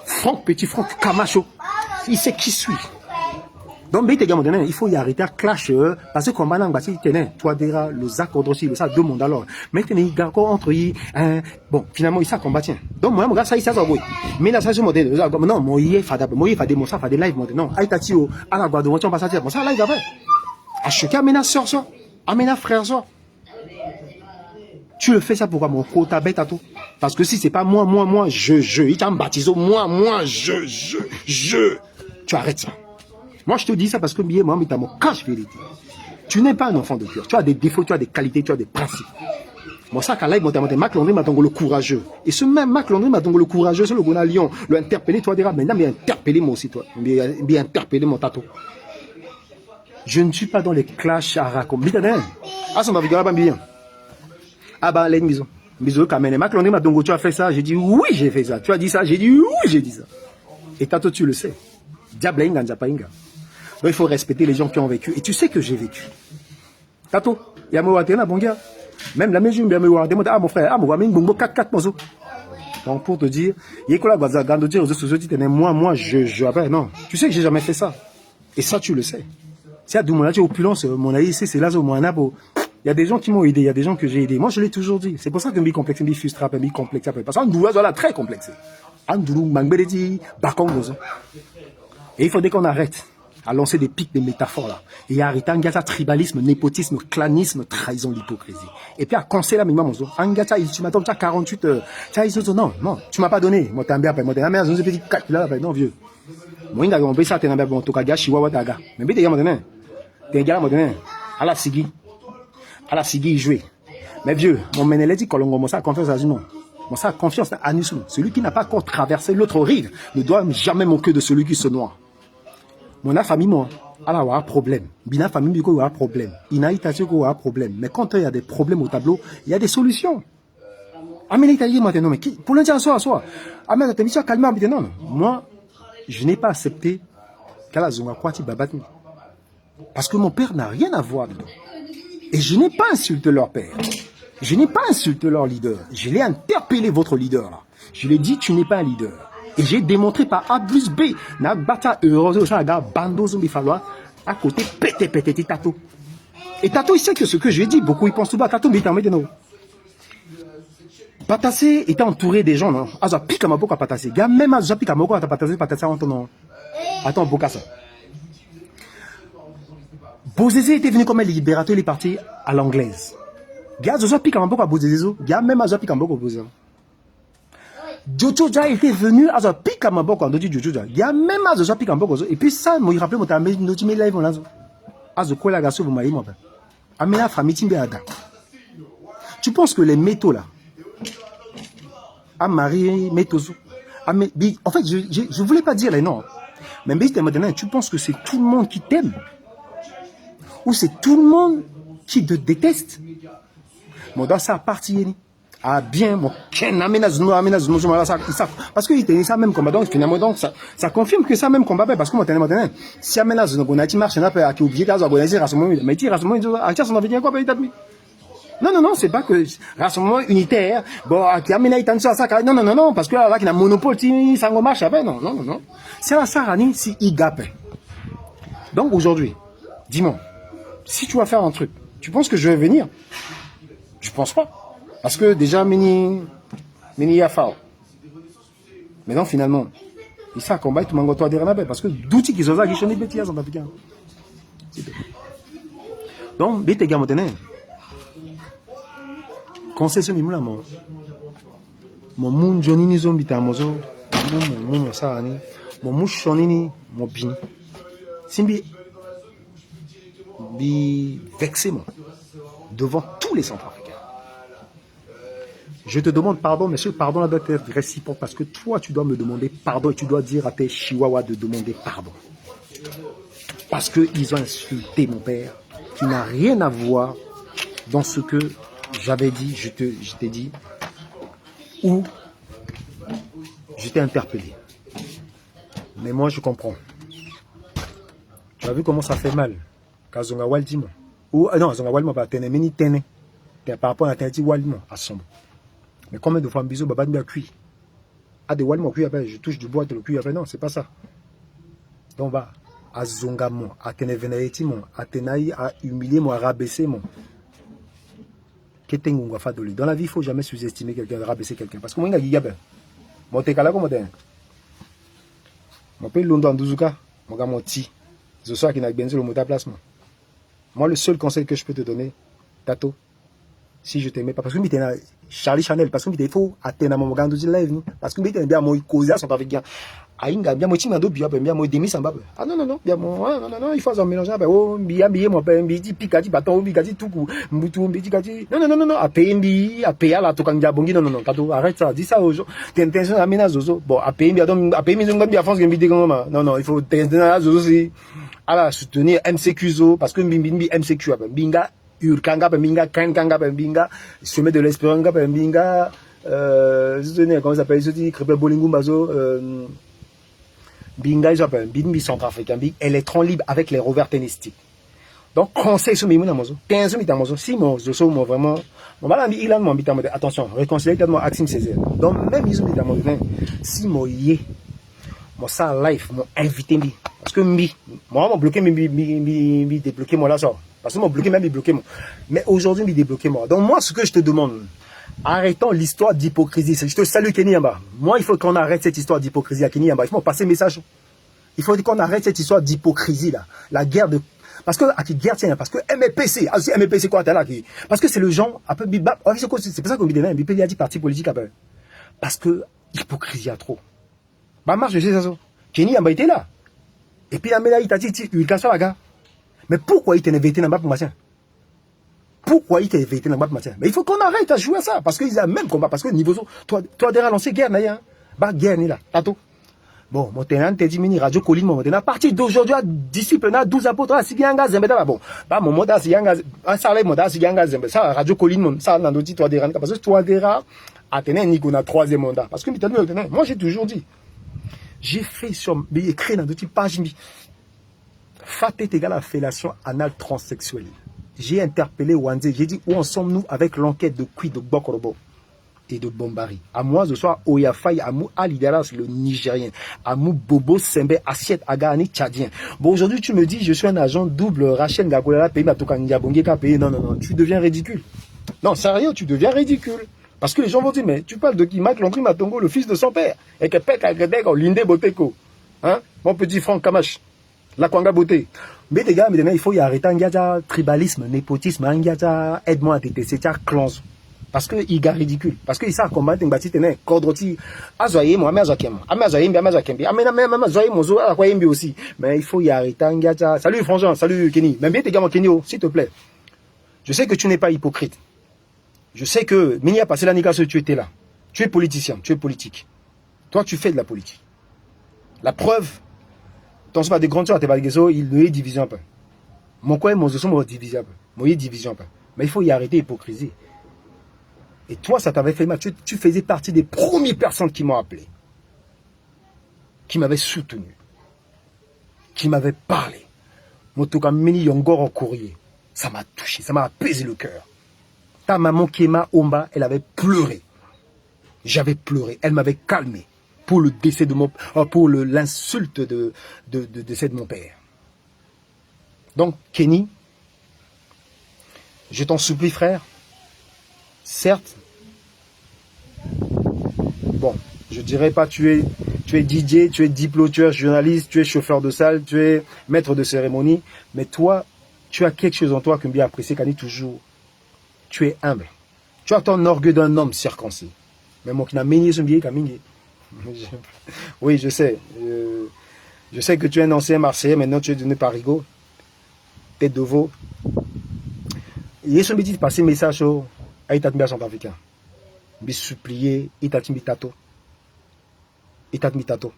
Franck, petit Franck, Camacho. Il sait qui suit. Donc, il faut y arrêter à clash, parce que comme on toi, déjà, le Zach contre aussi, ça, deux mondes alors. Maintenant, il y a encore entre eux, bon, finalement, il s'est combattu. Donc, moi, ça, il s'est oui. Mais là, ça, je me non, moi, il est fadable, moi, il fait des mots, ça, fait des lives, non, aïtati, à la guarde, on va passer à bon, ça, live après. À chacun, amena soeur, ça, amena frère, ça. Tu le fais ça pourquoi, mon quota bête à tout? Parce que si c'est pas moi, je, il t'a baptisé, moi, je. Tu arrêtes ça. Moi, je te dis ça parce que, moi, mais t'as mon cache vérité. Tu n'es pas un enfant de cœur. Tu as des défauts, tu as des qualités, tu as des principes. Mon sac à live, mon Marc Landry m'a le courageux. Et ce même Marc Landry m'a le courageux, c'est le Gona Lyon. Le interpellé, toi, dira, maintenant, mais interpellé moi aussi, toi. Bien interpellé mon tato. Je ne suis pas dans les clashs à raconter. Ah, ça m'a vu bien. Ah, bah, les bisous. Bisous, Kamene. Marc Landry m'a tu as fait ça. J'ai dit, oui, j'ai fait ça. Tu as dit ça. J'ai dit, oui, j'ai dit ça. Et tato, tu le sais. Diable inga, nzapa inga. Donc, il faut respecter les gens qui ont vécu. Et tu sais que j'ai vécu. Tato, il y a mon bon gars. Même la maison, ah mon frère, ah mon ami, bon, 4 mots. Donc pour te dire, moi, je, non, tu sais que j'ai jamais fait ça. Et ça, tu le sais. Si à Doumoula, tu es opulence, mon avis, c'est là, il y a des gens qui m'ont aidé, il y a des gens que j'ai aidé. Moi, je l'ai toujours dit. C'est pour ça que je complexe, je frustre, je complexe. Parce qu'en Doumoula, voilà, très complexe. En Doumoula, et il faudrait qu'on arrête à lancer des pics, des métaphores là. Et à arrêter un tribalisme, népotisme, clanisme, trahison, l'hypocrisie. Et puis à conseiller la minimum, tu m'attends, tu as 48 heures. Non, tu m'as pas donné. Moi, t'es un bien, moi, t'es un bien, j'ai petit 4 là, non, vieux. Moi, il y a un peu ça, t'es un bien, bon, t'es un gars, chihuahua, t'es un gars. Mais bien, t'es un gars, t'es un gars, moi, à la Sigui, il jouait. Mais vieux, mon ménélé dit, Colongo, moi, ça a confiance à Zuno. Moi, ça a confiance à Nisou. Celui qui n'a pas encore traversé l'autre rive ne doit jamais manquer de celui qui se noie. Mon famille, moi, alors, il y a un problème. Bina famille, il y a un problème. Inaïtation, il y a un problème. Mais quand il y a des problèmes au tableau, il y a des solutions. Amélie, t'as dit, maintenant, mais qui, pour le dire à soi. Amélie, t'as mis ça calmement, non. Moi, je n'ai pas accepté qu'à la zone Kwati Babatni. Parce que mon père n'a rien à voir dedans. Et je n'ai pas insulté leur père. Je n'ai pas insulté leur leader. Je l'ai interpellé, votre leader, là. Je lui ai dit, tu n'es pas un leader. Et j'ai démontré par A plus B, na bata heureuse, bando zombie falloir, à côté, pété, tato. Et tato, il sait que ce que j'ai dit, beaucoup ils pensent tout bas, tato, mais il t'en met de nous. Patassé était entouré des gens, non? Aza pique à ma boca patassé. Gars, même Aza pique à ma boca patassé en ton nom. Attends, Bokassa. Bozézé était venu comme un libérateur, il est parti à l'anglaise. Gars, Aza pique à ma boca Bozézé, gars, même Aza pique à ma boca Bozézé. Jojo était venu à ce pic à ma boca quand on dit Jojo. Il y a même à ce pic à ma boca. Et puis ça, moi, il rappelait mon tamé, nous timé live, on a à ce quoi la gasso, vous m'avez dit, Amena famille timbe ada. Tu penses que les métaux là, à Marie, métaux, en fait, je voulais pas dire les noms. Mais tu penses que c'est tout le monde qui t'aime? Ou c'est tout le monde qui te déteste? Moi, dans sa partie, ah bien, mon parce qu'il était ça même combat, donc finalement, donc ça confirme que ça même combat, parce que moi, si amena zongonati marche, n'a pas à oublier d'az organiser rassemblement, mais il rassemblement, à tiens, on avait dit quoi, non, c'est pas que rassemblement unitaire, bon, qui amena itanso ça, non, parce que là, qui a monopole, ça ne marche pas, non. C'est la sarani, si il gape. Donc aujourd'hui, dis-moi, si tu vas faire un truc, tu penses que je vais venir? Je pense pas. Parce que déjà, mini yafao. Mais non, finalement, il s'est combattu tout le monde à dire parce que d'outils qui sont là, qui sont des bêtises en africain. Donc, bête gars, maintenant, concession, il m'a mon moun Johnny Zombi Tamozo, mon Sarani, mon mouchonini, mon bin. Simbi, bi vexé, moi, devant tous les Centrafricains. Je te demande pardon, monsieur, pardon doit être réciproque parce que toi, tu dois me demander pardon et tu dois dire à tes chihuahuas de demander pardon. Parce qu'ils ont insulté mon père, qui n'a rien à voir dans ce que j'avais dit, je t'ai dit, ou je t'ai interpellé. Mais moi, je comprends. Tu as vu comment ça fait mal. Kazonga Waldimo. Ou, non, Kazonga Waldimo, pas Tene, Meni Tene. Par rapport à Tene Waldimo, à Sombo. Mais combien de fois bisous, baba bien cuit. Ah, des walmons cuit après, je touche du bois de le cuit après. Non, c'est pas ça. Donc, bah, à Zongamo, à Tenevenaïti, à Tenaï, à humilier, à rabaisser, dans la vie, il ne faut jamais sous-estimer quelqu'un, rabaisser quelqu'un. Parce que moi, je suis un moi, je suis un peu je suis London Douzuka, je suis un petit. Je suis un peu sur le mot de placement. Moi, le seul conseil que je peux te donner, Tato, si je t'aimais pas, parce que Charlie Chanel, parce que il faut atteindre mon gars de live, parce que il bien moi causer son avec Aïnga, bien, moi, timado, bien, bien, moi, demi, ça ah non, non, non, bien, moi, non, non, non, il faut en mélanger, oh, bien, bien, moi, bien, bien, picati, bâton, picati, tout coup, moutou, picati, non, non, non, non, non, à payer, à payer, là, tout quand bongi, non, non, non, tato, arrête ça, dis ça aux gens, t'es intention à ménager, zozo, bon, à payer, à payer, mais bien, France, bien, non, non, il faut, t'es intention, zozo, c'est, à la soutenir MCQ, zo, parce que, bimbi, MCQ, binga, urkanga, binga, kankanga, binga, sommet de l'espérance, binga, comment ça s'appelle, je dis, crépé, bolingo, bazo, Binga, ils appellent Bimbi centrafricain, Big électron libre avec les rovers tennistiques. Donc, conseil sur Mimouna Mozo, 15 minutes à Mozo, si mon Zoso, moi vraiment, mon malami, il a mon bitam, attention, réconcilier tellement Axim Césaire. Donc, même ils ont dit à mon si mon yé, mon ça live, mon invité, parce que moi, mon bloqué, débloqué, moi là, ça. Parce que mon bloqué, même, il bloqué, moi. Mais aujourd'hui, il débloqué, moi. Donc, moi, ce que je te demande, arrêtons l'histoire d'hypocrisie. Je te salue, Kenny Yamba. Moi, il faut qu'on arrête cette histoire d'hypocrisie à Kenny Yamba. Il faut passer le message. Il faut qu'on arrête cette histoire d'hypocrisie, là. La guerre de... Parce que, à qui guerre tient, parce que MPC, aussi MPC quoi, t'es là, parce que c'est le genre, un peu, c'est pour ça qu'on dit, il a dit parti politique, après. Parce que, hypocrisie à trop. Bah, marche, je sais ça, Kenny Yamba était là. Et puis, il t'a dit, il casse la gars. Mais pourquoi il t'a invité dans le matin? Pourquoi il t'a invité dans le matin? Mais il faut qu'on arrête à jouer à ça. Parce qu'ils ont le même combat. Parce que niveau, toi, déjà lancé guerre, n'a bah, guerre, n'est là. Tato. Bon, mon tenant, t'es dit, radio colline, mon tenant, à partir d'aujourd'hui, disciple, 12 apôtres, si bien gaz, bon, bah, mon moda, si bien gaz, ça lève, moda, si bien gaz, ça, radio colline, ça, n'a dit, toi, des parce que toi, des rats, à tenir, Nico, na troisième mandat. Parce que, moi, j'ai toujours dit, j'ai fait sur, écrit dans d'autres pages, fat est égal à fellation anale transsexuelle. J'ai interpellé Wanze, j'ai dit où en sommes-nous avec l'enquête de Kui de Bokorobo et de Bombari. À moi ce soir, Oyafai, Amou Alidaras, le Nigérien, Amou Bobo Sembe, Assiette Agani, Tchadien. Bon, aujourd'hui tu me dis, je suis un agent double, Rachel Gagola, pays Matokanga Bongeka, pays. Non, non, non, tu deviens ridicule. Non, sérieux, tu deviens ridicule. Parce que les gens vont dire, mais tu parles de qui? Mac Longri Matongo, le fils de son père. Et que Pek Agredek, Linde Boteko. Hein? Mon petit Franck Kamash. La Kwanga Beauté. Mais les gars, il faut y arrêter un tribalisme, népotisme, un aide-moi à t'aider, c'est clan. Parce que il est ridicule. Parce que ça combattre un bâti tenait cordroti. Azoye moi, mais azokem. Azoye bien, azokem. Même azoye mozo à quoi aussi. Mais il faut y arrêter un gars. Salut Franjean, salut Kenny. Même bien tes gars, Kenny, s'il te plaît. Je sais que tu n'es pas hypocrite. Je sais que Mini a passé l'année que tu étais là. Tu es politicien, tu es politique. Toi, tu fais de la politique. La preuve. Dans ce pas des grandes choses, il est divisé un peu. Mon coin, mon zozo, mon divisé un peu. Mon divisé un peu. Mais il faut y arrêter l'hypocrisie. Et toi, ça t'avait fait mal. Tu faisais partie des premières personnes qui m'ont appelé. Qui m'avaient soutenu. Qui m'avaient parlé. Mon toka mini yongor en courrier. Ça m'a touché, ça m'a apaisé le cœur. Ta maman qui est ma Omba, elle avait pleuré. J'avais pleuré. Elle m'avait calmé. Pour le décès de mon, pour l'insulte de décès de mon père. Donc, Kenny, je t'en supplie, frère, certes, bon, je dirais pas tu es DJ, tu es diplômé, tu es journaliste, tu es chauffeur de salle, tu es maître de cérémonie, mais toi, tu as quelque chose en toi que bien apprécié, Kenny, toujours. Tu es humble. Tu as ton orgueil d'un homme circoncis. Mais moi qui n'a mené son billet, Kamingé. Oui, je sais. Je sais que tu es un ancien Marseillais, maintenant tu es devenu Parigo. Tête de veau. Il y a son petit passé message au Aïtatmia centrafricain. Me supplier, Itatmi Tato. Itatmi Tato.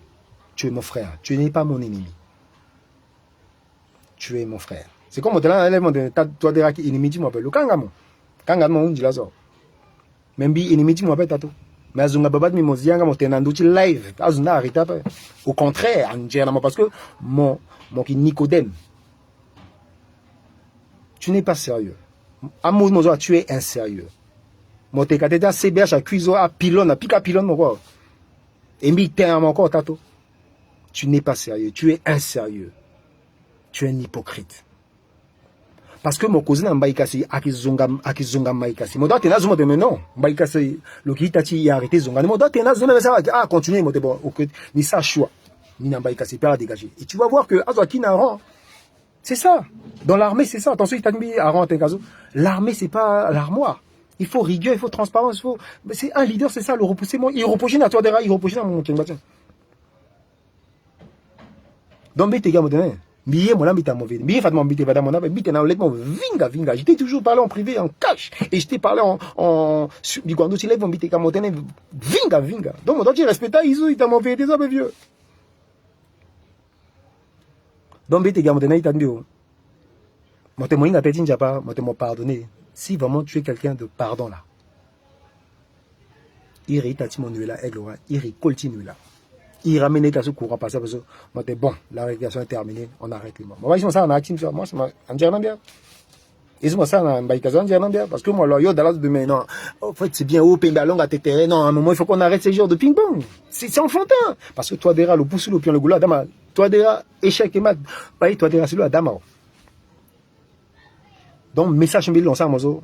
Tu es mon frère. Tu n'es pas mon ennemi. Tu es mon frère. C'est comme toi, des ennemi, tu m'appelles. Le Kangamo. Kangamo, on dit là ça. Même si ennemi, tu m'appelles Tato. Mais azunga babat mi mozianga mo tenanduti live azuna arita pa au contraire anjera parce que mon qui Nicodème tu n'es pas sérieux amour mozo tu es insérieux mo te kateta CBH à cuiso à pylone à pika pylone mo quoi et mi terme encore tato tu n'es pas sérieux tu es insérieux tu es un hypocrite parce que mon cousin Mbaïkasi akizonga Mbaïkasi. Mon date nazo de non. Mbaïkasi le qui tati a arrêté zonga. Mon date nazo mais ça va continuer mon bon OK ni ça choix. Ni Mbaïkasi pas dégager. Et tu vas voir que Azwaki Naran c'est ça. Dans l'armée c'est ça. Attention il t'a mis à rentrer caso. L'armée c'est pas l'armoire. Il faut rigueur, il faut transparence, il faut c'est un leader c'est ça le repousser moi il reproche à toi derrière, il reproche à mon Kengbatien. Donc, bite gars, maintenant, billet, mon ami, t'as mon billet, Fatma, bite, madame, mon ami, bite, n'a honnêtement, vinga. Je t'ai toujours parlé en privé, en cash. Et je t'ai parlé du quand tu lèves mon bite, mon vinga. Donc, tu respectes, il t'a mon billet, des hommes vieux. Donc, bite gars, maintenant, il t'a dit, moi, t'es moyen à pétin, j'ai pas, moi, t'es mon pardonné. Si vraiment tu es quelqu'un de pardon, là, il réitati mon nuit là, il continue là. Il ramène les ce courant passé parce que moi t'es bon, la régulation est terminée, on arrête les morts. Moi ils sont ça en active, moi c'est en Djernan bien. Ils sont ça en Baïkazan Djernan bien parce que moi là yo dans demain non. En fait c'est bien au pays ballon à terrain non, à un moment il faut qu'on arrête ces genres de ping pong. C'est enfantin parce que toi déjà le pouce le pion le goulot dama, toi déjà échec et mat, pas toi déjà celui à dama. Donc message mille on ça mozo.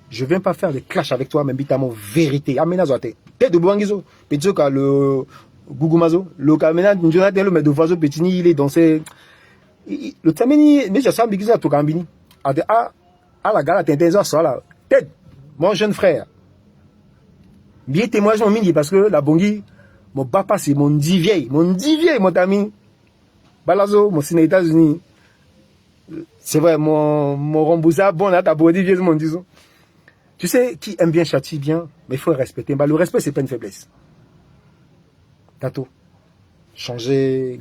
Je ne viens pas faire des clashs avec toi, mais bitamo vérité. Amenazoate. Peut-être de Bouangizo. Peut-être que le Gougumazo, le Kamena, le mais de Vazo Petini, il est dans ses. Le Tamini, mais je sais que c'est tout Gambini. À la gare, t'es intéressant, ça là. Peut-être, mon jeune frère. Bien témoignage en mini parce que la Bongi, mon papa, c'est mon dit vieil, mon ami. Balazo, mon signe États-Unis. C'est vrai, mon Rambouza, bon, là, t'as beau dire vieux, mon disons. Tu sais, qui aime bien châtie bien, mais il faut respecter. Bah, le respect, c'est pas une faiblesse. Tato. Changer,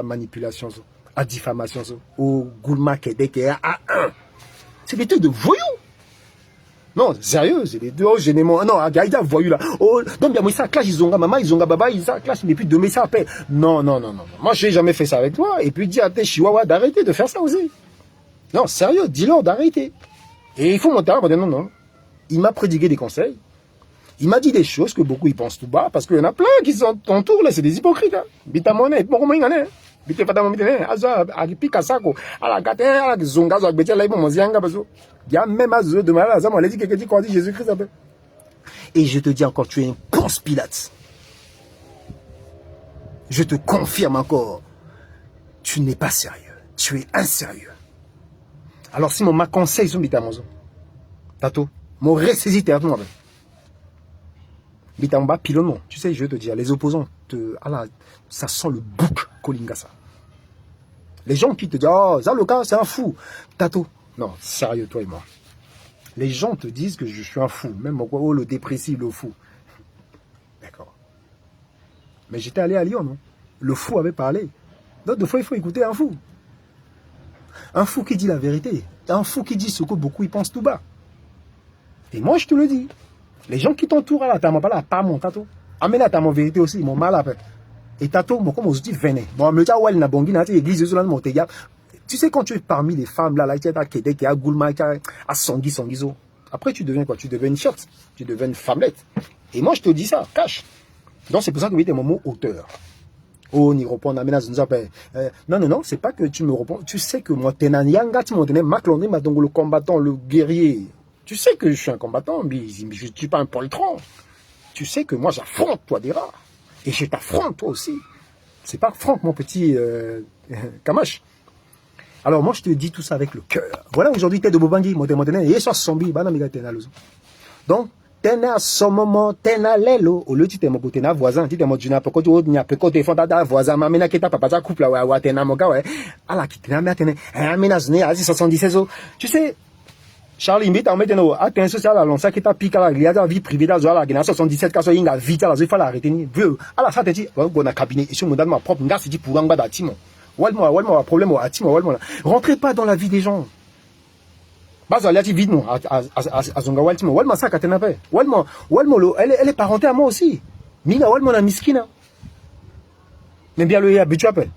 manipulation, à diffamation, ou goulma kedeke, à un. C'est des trucs de voyous. Non, sérieux, c'est des deux, oh, généralement. Non, Gaïda, voyou là. Oh, donc, bien, ça clash, ils ont maman, ils ont baba, ils ont clash, mais puis demain, ça appelle. Non. Moi, je n'ai jamais fait ça avec toi. Et puis, dis à tes chihuahuas d'arrêter de faire ça aussi. Non, sérieux, dis-leur d'arrêter. Et il faut monter à non. Il m'a prédigué des conseils. Il m'a dit des choses que beaucoup y pensent tout bas, parce qu'il y en a plein qui sont autour, là, c'est des hypocrites. Bita monnaie, bon, comment il y en a? Bita pas dans mon bité, aza, agipika sako, à la gâte, à la zonga, à la là, mon zianga, bazo. Il y a même azo de malade, ça m'a dit quelqu'un dit qu'on dit Jésus-Christ, ça peut. Et je te dis encore, tu es un Ponce Pilate. Je te confirme encore, tu n'es pas sérieux. Tu es insérieux. Alors, si mon ma conseil, son bita mozo, tato, mon ressaisi théâtre, moi, Bitamba pilonnement. Tu sais, je vais te dire, les opposants, ça sent le bouc Kolingasa. Les gens qui te disent, oh, Zaloka, c'est un fou. Tato. Non, sérieux, toi et moi. Les gens te disent que je suis un fou. Même oh, le dépressif, le fou. D'accord. Mais j'étais allé à Lyon, non? Le fou avait parlé. Donc, des fois, il faut écouter un fou. Un fou qui dit la vérité. Un fou qui dit ce que beaucoup y pensent tout bas. Et moi, je te le dis. Les gens qui t'entourent là, t'as pas mon tato. Amène à ta mon vérité aussi, mon mal après. Et tato, moi, comme on se dit, venez. Bon, me dit, ouais, il n'a bon, il église, tu sais, quand tu es parmi les femmes là, tu es à Québec, à Goulma, à Sanguizo. Après, tu deviens quoi? Tu deviens une short. Tu deviens une femmelette. Et moi, je te dis ça, cache. Donc, c'est pour ça que tu es mon mot auteur. Oh, ni répondre à menace, non, c'est pas que tu me réponds. Tu sais que moi, t'es un yanga, tu m'as donné, Macloné, m'a donné le combattant, le guerrier. Tu sais que je suis un combattant, mais je ne suis pas un poltron. Tu sais que moi, j'affronte toi des rats. Et je t'affronte toi aussi. C'est pas Franck, mon petit Kamash. Alors, moi, je te dis tout ça avec le cœur. Voilà, aujourd'hui, t'es de Bobangi, et ça sombi, donc, t'es à ce moment, t'es à l'élo, au lieu de t'es côté voisin, tu t'es mon juna, pourquoi tu n'as pas côté fond ta voisin, ma mena qui t'a papa, couple, ouais, t'es à mon gars, ouais. Alors, qui t'es à ma tene, un ménage né à 76 ans. Tu sais, Charlie, mais t'as mis à attention ça là, ça qui t'a piqué là, il y a la vie privée là, la gna 77 cas, il a vite là, il faut l'arrêter. Vieux, alors ça te dit, on a cabinet, et si on donne ma propre gars, c'est dit pour un bas d'atimo. Walmo, problème au atimo, walmo. Rentrez pas dans la vie des gens. Bas à vide non, à zonga waltimo, walmo ça qu'à pas. Walmo, elle est parentée à moi aussi. Mina walmo la miskina. Mais bien le habitué après.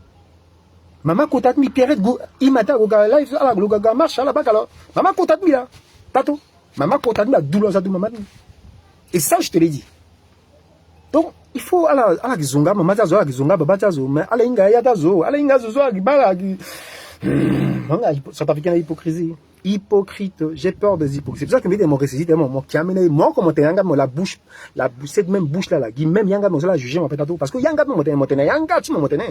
Maman kotat mi pierrette go imata go ga live ala go ga marche ala bakalo. Maman kotat mi là. Tato. Maman kotat mi la douleur ça de maman. Et ça je te l'ai dit. Donc il faut ala gizonga maman za zo gizonga baba za zo mais ala inga ya zo ala inga zo gibala gi. Manga South Africain la hypocrisie. Hypocrite, j'ai peur des hypocrites. C'est pour ça que mon récit mon qui amène moi comment t'es yanga la bouche cette même bouche là qui même yanga moi la juger mon pétato parce que yanga mon tena yanga tu mon tena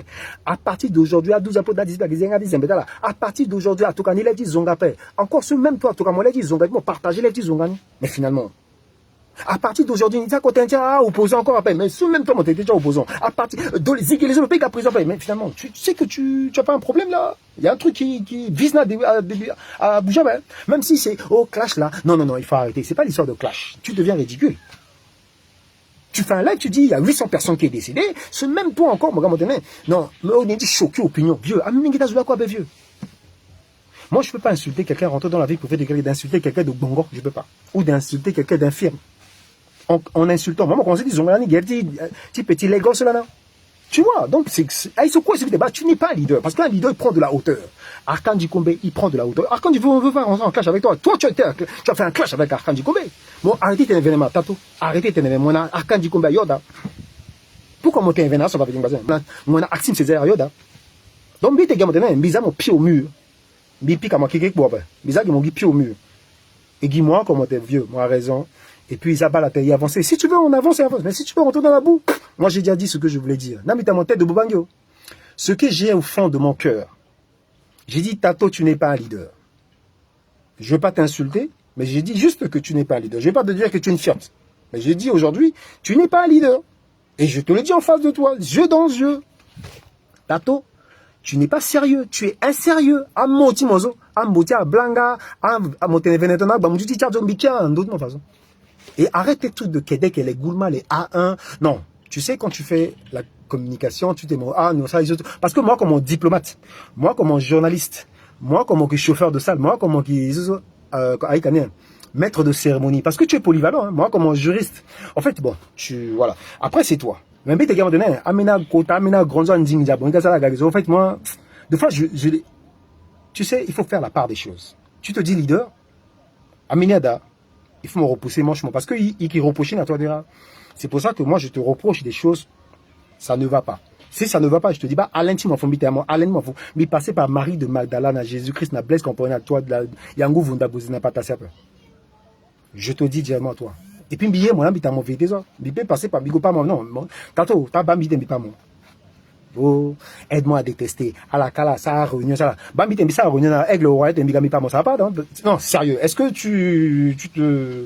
à partir d'aujourd'hui à 12 apôtres d'Adis yanga dis là à partir d'aujourd'hui à tout cas il a dit zonga paix encore ce même toi tout cas moi l'a dit zonga moi partager les dit zonga mais finalement À partir d'aujourd'hui, il y a opposant encore après. Mais ce même temps, tu es déjà opposant. À partir de les autres pays qui prison après. Mais finalement, tu sais que tu n'as pas un problème là. Il y a un truc qui vise à bouger. Même si c'est clash là. Non, non, non, il faut arrêter. C'est pas l'histoire de clash. Tu deviens ridicule. Tu fais un live, tu dis, il y a 800 personnes qui sont décédées. Ce même toi encore, mon gars, maintenant. Non, mais on est dit choqué, opinion. Vieux. Quoi, vieux. Moi, je ne peux pas insulter quelqu'un, rentrer dans la vie pour faire d'insulter quelqu'un de bongo. Je ne peux pas. Ou d'insulter quelqu'un d'infirme. En insultant. Moi, quand on se dit, petit Lagos là, là. Tu vois, donc, c'est quoi ce débat? Tu n'es pas un leader. Parce qu'un leader, il prend de la hauteur. Arkan Djikombe, il prend de la hauteur. Arkan Djikombe, on veut faire un clash avec toi. Toi, tu as fait un clash avec Arkan Djikombe. Bon, arrêtez tes événements, Tato. Arrêtez tes événements. Arkan Djikombe, Yoda. Pourquoi mon événement, ça va avec une base? Mon Axim Césaire, Yoda. Donc, bite, gars, maintenant, bizarre, mon pied au mur. Bipi, comme quelqu'un qui boit. Bizarre, mon pied au mur. Et dis-moi, comment t'es vieux, moi, raison. Et puis, Isabelle a payé avancer. Si tu veux, on avance et avance. Mais si tu veux rentrer dans la boue, moi, j'ai déjà dit ce que je voulais dire. N'a mis ta mon tête de Boubangyo. Ce que j'ai au fond de mon cœur. J'ai dit, Tato, tu n'es pas un leader. Je ne veux pas t'insulter, mais j'ai dit juste que tu n'es pas un leader. Je ne vais pas te dire que tu es une fierté. Mais j'ai dit aujourd'hui, tu n'es pas un leader. Et je te le dis en face de toi, yeux dans yeux. Tato, tu n'es pas sérieux. Tu es insérieux. Amoti mozo, amoti a blanga, amote venetona, bamuti tchadzombikia, d'autres façon. Et arrête tes trucs de Québec et les Goulma, les A1. Non, tu sais, quand tu fais la communication, tu t'es non, ça, parce que moi, comme diplomate, moi, comme journaliste, moi, comme chauffeur de salle, moi, comme maître de cérémonie, parce que tu es polyvalent, hein, moi, comme juriste. En fait, bon, voilà. Après, c'est toi. Mais t'es gars, amena kota, amena gronzo ndinga, bon, en fait, moi, des fois, tu sais, il faut faire la part des choses. Tu te dis leader, Aminada, il faut me repousser manchement. Parce que il reproche à toi déjà. C'est pour ça que moi, je te reproche des choses, ça ne va pas. Si ça ne va pas, je te dis, bah, Alain, tu m'en fous, Alain, m'en fous. Mais passer par Marie de Magdalene, à Jésus-Christ, n'a blesse, qu'on à toi, de la Yangou, Vundabouzi, n'a pas tassé. Je te dis directement à toi. Et puis, billet, moi, t'as mon vérité, ça. Billet, passer par Bigo, pas moi, non. Tato, t'as bambi, t'es pas moi. Oh, aide-moi à détester. À la cala, ça a réunion, ça. Bambi, t'es ça a réunion, aigle, roi, t'es bigami, pas moi, ça va pas, non, sérieux. Est-ce que tu te.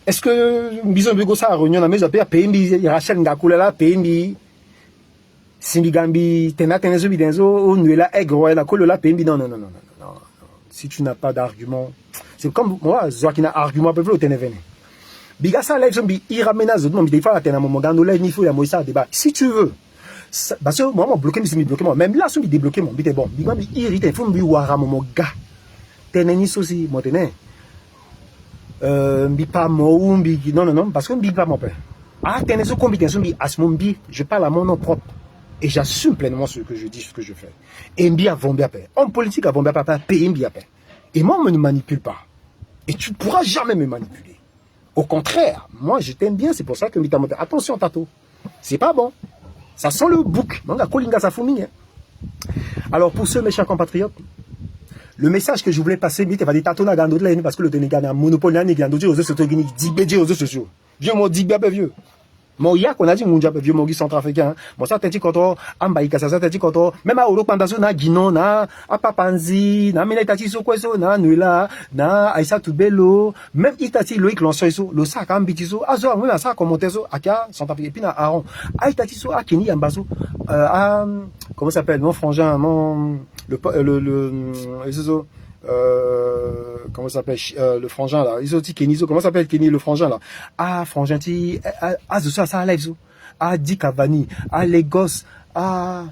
Est-ce que Bison Bigo ça a réunion, mais j'ai payé, Rachel Ngakula là, payé, Simbigambi, Tena Tenezo Bidenzo, Nuela, aigle, roi, la colle là, payé, non. Si tu n'as pas d'argument, c'est comme moi, Zoa qui n'a argument, peut-être, au Ténévene. Bigasa live zombie, il ramène à Zodon, mais des fois, t'es dans mon gars, nous live, il faut y avoir débat. Si tu veux, parce que moi, bloqué, mais bloqué, moi. Même là, si on débloqué, mon bite bon. Bigam, il irrite, il faut me voir mon gars. T'es n'en aussi, moi, t'es n'en. Pas moi, non, parce que m'bi pas mon père. Ah, t'es n'en compétence, à ce moment, je parle à mon nom propre. Et j'assume pleinement ce que je dis, ce que je fais. Et m'bi avant bien père. En politique, avant bien papa, payer m'bi à père. Et moi, on ne me manipule pas. Et tu ne pourras jamais me manipuler. Au contraire, moi je t'aime bien, c'est pour ça que m'bi monté. Attention, Tato. C'est pas bon. Ça sent le bouc. Alors, pour ceux, mes chers compatriotes, le message que je voulais passer, parce que le Ténégal a un monopole, il y a un autre réseaux sociaux. Vieux, moi, dis bien, vieux. Mon yak, on a dit, mon vieux, mon centrafricain. Bon, ça, t'es dit, quand Ambaïka, ça, t'es dit, quand même à Europe, na Guinon, na Apapanzi, na Minetati, Sokweso, na Nuela, na Aïssa Toubelo, même Itati, Loïc, Lansoiso, le sac, Ambitiso, Azo, même à ça, commentezo, Akia, centrafricain, puis na Aaron, Aïtatiso, Akeni, Ambazo, comment s'appelle, mon frangin, comment s'appelle le frangin là, Isoti Kenizo, comment s'appelle Kenny le frangin là? Ah frangin ti ça live Di Cavani, Lagos, en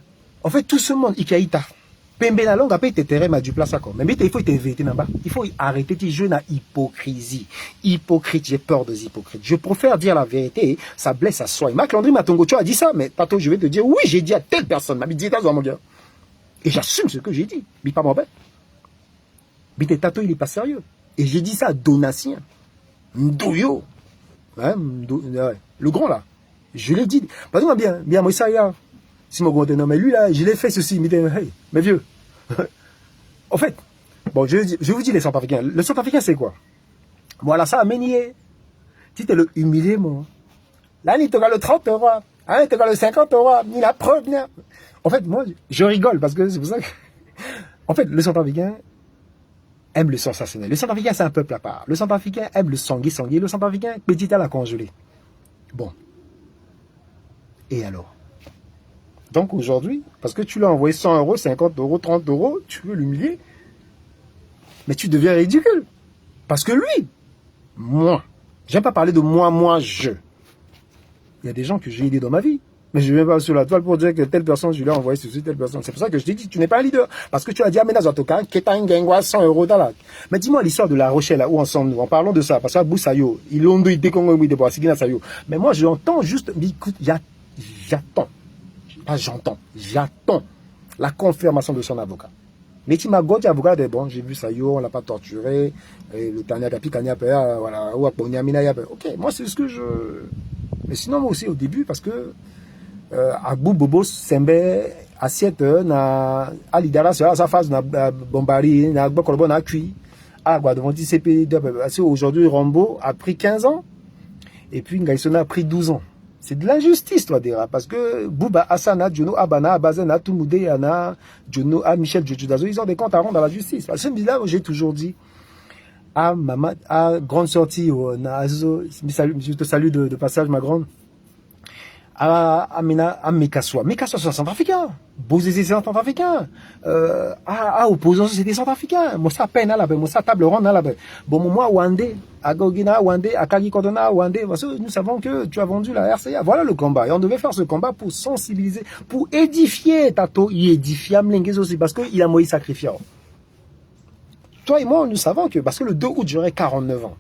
fait tout ce monde Ikaïta. Pembe la langue après terrain ma du place encore. Mais il faut t'inviter là-bas. Il faut arrêter de jouer à hypocrisie. Hypocrite, j'ai peur des hypocrites. Je préfère dire la vérité, ça blesse à soi. Marc Landry Matongo, tu as dit ça, mais Tato, je vais te dire oui, j'ai dit à telle personne, ma dit mon gars. Et j'assume ce que j'ai dit. Mais pas mauvais. Mais Tato, il n'est pas sérieux. Et j'ai dit ça à Donatien. Ndoyo. Hein, le grand là. Je l'ai dit. Pas bien, moi ça y a. Si mon grand non, mais lui là, je l'ai fait ceci. Mais vieux. En fait, bon, je vous dis les centrafricains. Le centrafricain, c'est quoi? Voilà, ça a mené. Tu te le humilié, moi. Là, il te le 30 euros. Hein, il te le 50 euros. Il a preuve. En fait, moi, je rigole parce que c'est pour ça que. En fait, le centrafricain. aime le sensationnel. Le Centrafricain, c'est un peuple à part. Le Centrafricain aime le sanguin. Le Centrafricain, petit à la congelée. Bon. Et alors? Donc aujourd'hui, parce que tu l'as envoyé 100 euros, 50 euros, 30 euros, tu veux l'humilier. Mais tu deviens ridicule. Parce que lui, moi, j'aime pas parler de moi, je. Il y a des gens que j'ai aidés dans ma vie. Mais je ne viens pas sur la toile pour dire que telle personne, je l'ai envoyé sur telle personne. C'est pour ça que je t'ai dit, tu n'es pas un leader. Parce que tu as dit à Ménaz Otoka, Ketangengwa, 100 euros dans la. Mais dis-moi l'histoire de La Rochelle, là, où ensemble nous, en parlant de ça, parce que Boussayo, il ont dit Congo, il de Sigina Sayo. Mais moi, j'entends juste, écoute, j'attends. Pas j'entends, j'attends la confirmation de son avocat. Mais tu m'as dit, avocat, bon, j'ai vu Sayo, on l'a pas torturé, et le Tanya Kapi, Kanya Pea, voilà, ou Aponia Mina, ok, moi, c'est ce que je. Mais sinon, moi aussi, au début, parce que, Agbou Bobo Sembe assiette na alidara sa phase na bombari na Gbokolbo na cuit agua devant CP aujourd'hui Rambo a pris 15 ans et puis Ngaïsona a pris 12 ans. C'est de l'injustice toi Dera parce que Bouba Hassana Djono Abana Abazena Toumoudé Ana Djono a Michel Djodazo ils ont des comptes à rendre dans la justice. Parce que là j'ai toujours dit à maman à grande sortie je te salue de passage ma grande. Mekaswa. Mekaswa, c'est un centrafricain. Bozézé, c'est un centrafricain. Opposant, c'est des centrafricains. Moi, ça peine à la baie. Moi, ça table ronde à la baie. Bon, moi, Wandé, à Gogina, Wandé, à Kagi Kodona, Wandé. Nous savons que tu as vendu la RCA. Voilà le combat. Et on devait faire ce combat pour sensibiliser, pour édifier Tato. Il édifie Amlenguez aussi parce qu'il a Moïse sacrifié. Toi et moi, nous savons que, parce que le 2 août, j'aurai 49 ans.